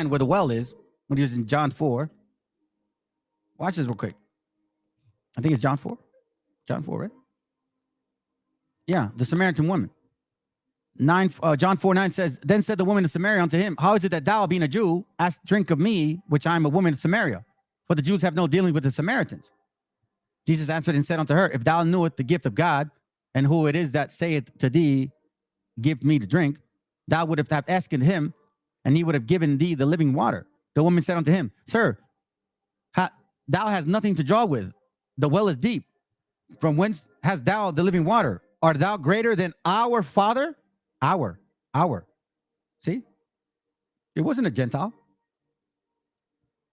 where the well is, when he was in John 4. Watch this real quick. I think it's John 4. John 4, right? Yeah, the Samaritan woman. John 4:9 says, Then said the woman of Samaria unto him, How is it that thou, being a Jew, ask drink of me, which I am a woman of Samaria? For the Jews have no dealing with the Samaritans. Jesus answered and said unto her, If thou knewest the gift of God, and who it is that saith to thee, Give me to drink, thou would have asked him, and he would have given thee the living water. The woman said unto him, Sir, thou hast nothing to draw with. The well is deep. From whence hast thou the living water? Art thou greater than our father? Our. See? It wasn't a Gentile,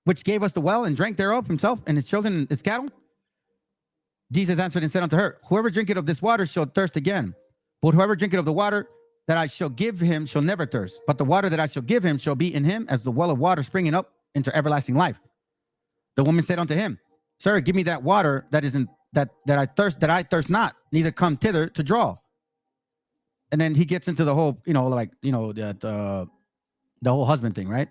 which gave us the well and drank thereof himself and his children and his cattle. Jesus answered and said unto her, Whoever drinketh of this water shall thirst again. But whoever drinketh of the water that I shall give him shall never thirst. But the water that I shall give him shall be in him as the well of water springing up into everlasting life. The woman said unto him, Sir, give me that water that is in that I thirst not, neither come thither to draw. And then he gets into the whole, the whole husband thing, right?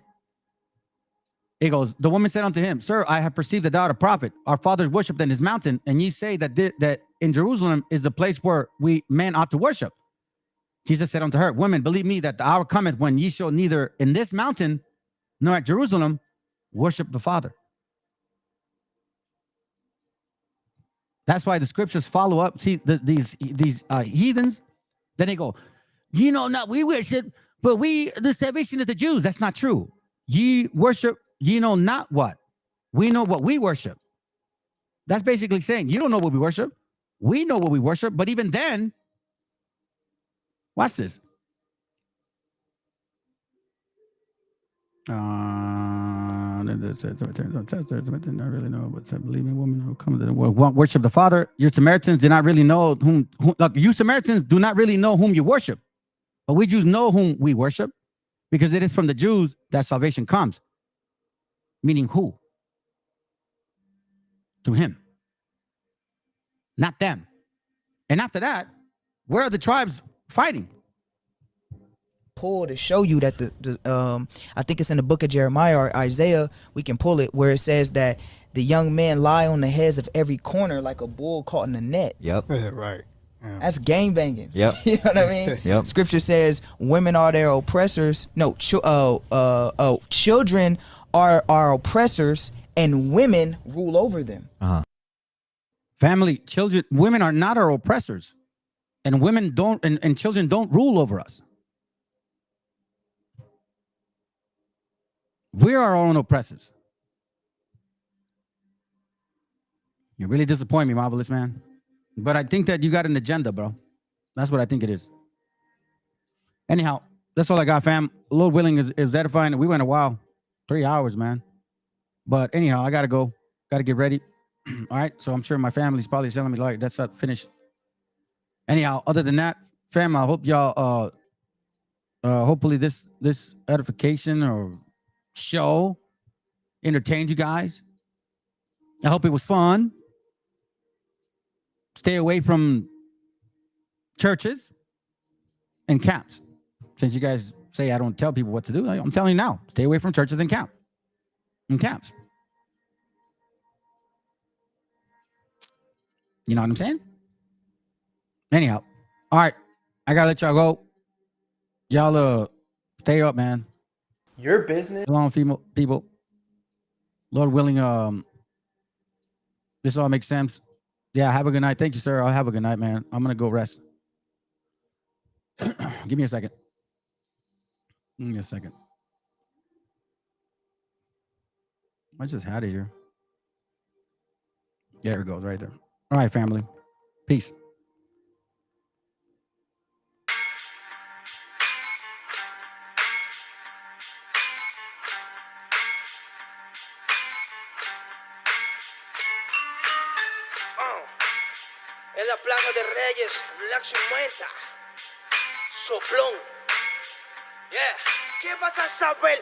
He goes, the woman said unto him, Sir, I have perceived that thou art a prophet. Our fathers worshipped in his mountain, and ye say that in Jerusalem is the place where men ought to worship. Jesus said unto her, Woman, believe me that the hour cometh when ye shall neither in this mountain nor at Jerusalem worship the Father. That's why the scriptures follow up. See, these heathens, then they go, not we worship, but the salvation of the Jews. That's not true. Ye worship, not what? We know what we worship. That's basically saying, you don't know what we worship. We know what we worship, but even then, watch this. I really know, but believing woman who come to the world worship the Father. Your Samaritans do not really know whom you Samaritans do not really know whom you worship, but we Jews know whom we worship, because it is from the Jews that salvation comes. Meaning who? Through him, not them. And after that, where are the tribes fighting? Pull to show you that I think it's in the book of Jeremiah or Isaiah, we can pull it, where it says that the young men lie on the heads of every corner like a bull caught in a net. Yep. Yeah, right. Yeah. That's gang banging. Yep. You know what I mean? Yep. Scripture says women are their oppressors. No, children are oppressors, and women rule over them. Family, children, women are not our oppressors, and women don't, and children don't rule over us. We're our own oppressors. You really disappoint me, Marvelous Man. But I think that you got an agenda, bro. That's what I think it is. Anyhow, that's all I got, fam. Lord willing is edifying. We went a while. 3 hours, man. But anyhow, I got to go. Got to get ready. All right. So I'm sure my family's probably telling me, like, that's not finished. Anyhow, other than that, fam, I hope y'all, hopefully this edification or show entertained you guys. I hope it was fun. Stay away from churches and camps. Since you guys say I don't tell people what to do, I'm telling you now. Stay away from churches and camps. You know what I'm saying? Anyhow, all right. I gotta let y'all go. Y'all stay up, man. Your business. Come on, people. Lord willing, this all makes sense. Yeah, have a good night. Thank you, sir. I'll have a good night, man. I'm gonna go rest. Give me a second. I just had it here. There it goes, right there. All right, family. Peace. En la Plaza de Reyes, Black 50, Soplón. Yeah, ¿qué vas a saber?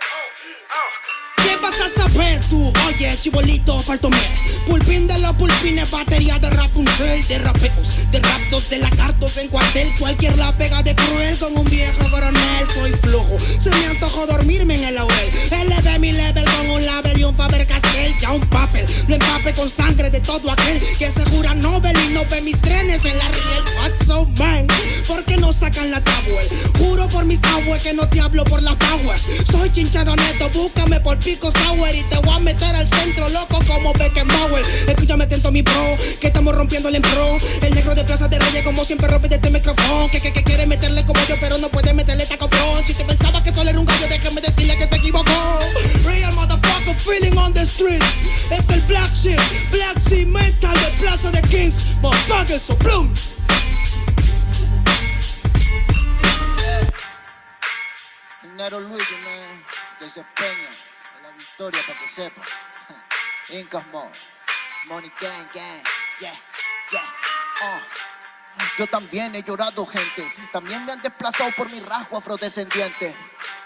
¿Qué vas a saber tú? Oye, chibolito, faltomé. Pulpín de los pulpines, batería de Rapunzel, de rapeos, de raptos, de lagartos en cuartel. Cualquier la pega de cruel con un viejo coronel. Soy flojo, se me antojó dormirme en el laurel. Elevé mi level con un label y un Faber Castell. Ya un papel, lo empape con sangre de todo aquel que se jura Nobel y no ve mis trenes en la riel. What's so man? ¿Por qué no sacan la tabua? Juro por mis aguas que no te hablo por las powers. Soy chinchado neto, búscame por pico sour y te voy a meter al centro loco como Beckenbauer. Escúchame atento mi bro, que estamos rompiéndole en pro. El negro de Plaza de Reyes como siempre rompe de este micrófono. Que quiere meterle como yo pero no puede meterle taco bron. Si te pensabas que solo era un gallo, déjame decirle que se equivocó. Real motherfucker feeling on the street. Es el black shit, black sea mental de Plaza de Kings. Motherfucker, so bloom. Nero Luigi, man, desempeño en la victoria para que sepa. Incas Mo, Money Gang Gang, yeah, yeah, Yo también he llorado, gente. También me han desplazado por mi rasgo afrodescendiente.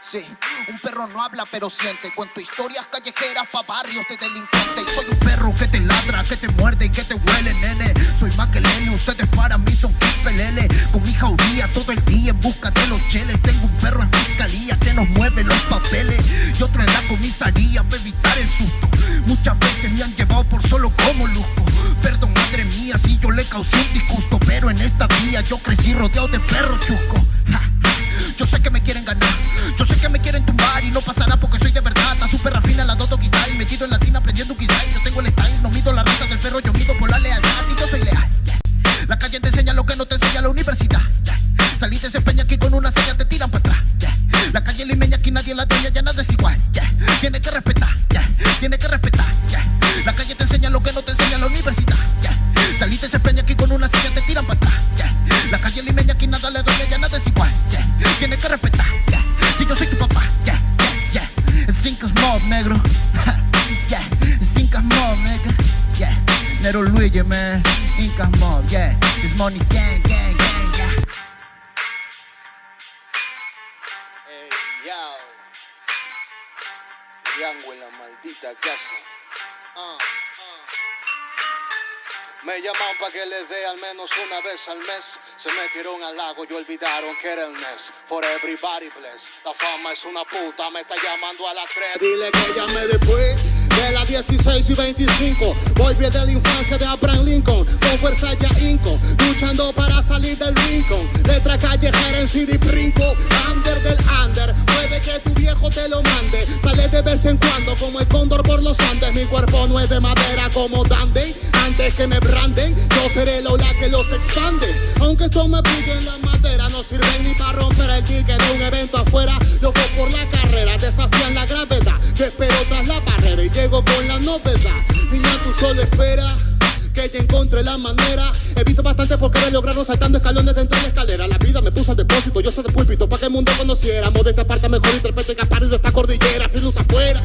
Sí, un perro no habla pero siente. Cuento historias callejeras pa' barrios de delincuentes. Soy un perro que te ladra, que te muerde y que te huele, nene. Soy más que Lene, ustedes para mí son pelele. Con mi jauría todo el día en busca de los cheles. Tengo un perro en fiscalía que nos mueve los papeles y otro en la comisaría para evitar el susto. Muchas veces me han llevado por solo como luzco. Perdón, madre mía, si yo le causé un disgusto, pero en esta vía yo crecí rodeado de perros chuscos. Yo sé que me quieren ganar, yo sé que me quieren tumbar y no pasará porque soy de verdad. Está súper rafina la Dodo Style, metido en latina aprendiendo un quizá. Yo tengo el style, no mido la raza del perro, yo mido por la lealtad y yo soy leal. La calle te enseña lo que no te enseña la universidad. Saliste ese peña aquí con una seña, te tiran para atrás. La calle limeña aquí nadie la dueña, ya nada es igual. Tiene que respetar, tiene que respetar. La calle te enseña lo que no te enseña la universidad. Saliste ese peña aquí con una seña, te tiran para atrás. La calle limeña aquí nada le dueña, ya nada es igual. Tiene que respetar, si yo soy tu papá. Cinco Mob, negro. Cinco Mob, nigga. Nero Luigi, man. Incas Mob, yeah. This Money Gang, gang, gang, yeah. Hey, yo. Yango en la maldita casa. Me llaman pa' que les dé al menos una vez al mes. Se metieron al lago y olvidaron que era el mes. For everybody bless. La fama es una puta, me está llamando a las 3. Dile que llame después de las 16 y 25. Volví de la infancia de Abraham Lincoln. Con fuerza ya inco, luchando para salir del rincón. Letra callejera en CD brinco. Under del under, puede que tu viejo te lo mande. Sale de vez en cuando como el cóndor por los Andes. Mi cuerpo no es de madera como Dandy. Antes que me branden, yo seré la ola que los expande. Aunque esto me brille en la madera, no sirven ni para romper el ticket de un evento afuera. Loco por la carrera, desafían la gravedad. Te espero tras la barrera y llego con la novedad. Niña, tú solo espera que ya encontré la manera. He visto bastante por querer lograrlo saltando escalones dentro de la escalera. La vida me puso al depósito, yo soy de púlpito pa' que el mundo conociéramos. De esta parte mejor interprete que ha parido esta cordillera. Sin luz afuera,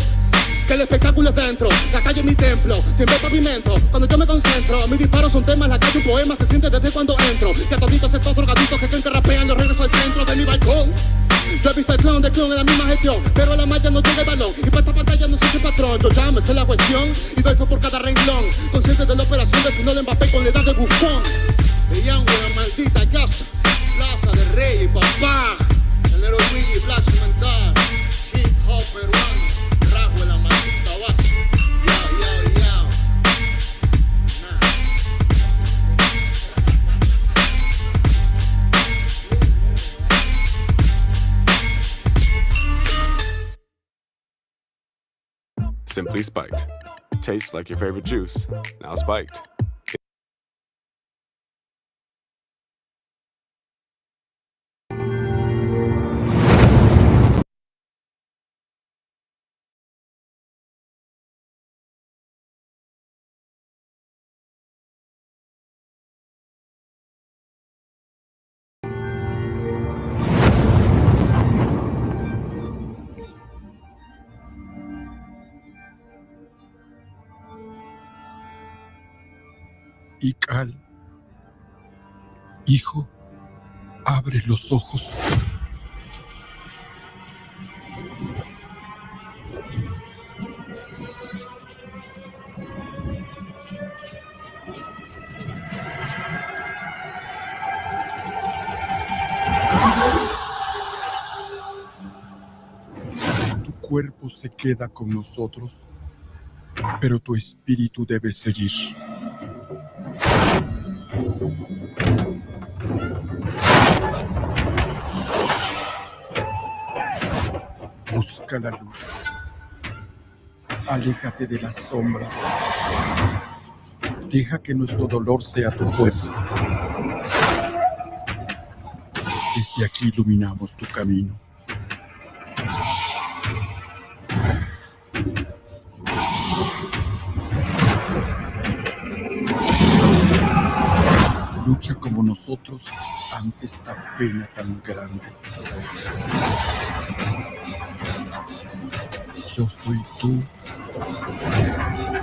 que el espectáculo es dentro. La calle es mi templo, tiembla el pavimento. Cuando yo me concentro, mis disparos son temas. La calle un poema, se siente desde cuando entro. Y a toditos estos drogaditos que creen que rapean, los regreso al centro de mi balcón. Yo he visto el clown de clown en la misma gestión, pero a la malla no llega el balón. Y para esta pantalla no existe patrón. Yo ya me sé la cuestión y doy fe por cada renglón. Consciente de la operación del final de Mbappé con la edad de bufón. De Yango en la maldita casa, Plaza de Rey y papá. El Nero Luigi, Black Cimental, hip hop peruano, rasgo en la maldita base. Simply spiked. Tastes like your favorite juice, now spiked. Ical, hijo, abre los ojos. Tu cuerpo se queda con nosotros, pero tu espíritu debe seguir. Busca la luz. Aléjate de las sombras. Deja que nuestro dolor sea tu fuerza. Desde aquí iluminamos tu camino. Lucha como nosotros ante esta pena tan grande. Yo soy tú.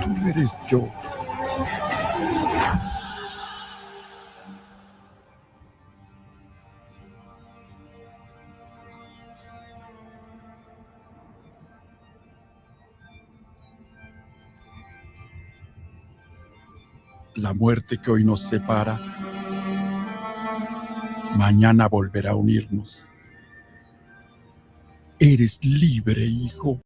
Tú eres yo. La muerte que hoy nos separa, mañana volverá a unirnos. Eres libre, hijo.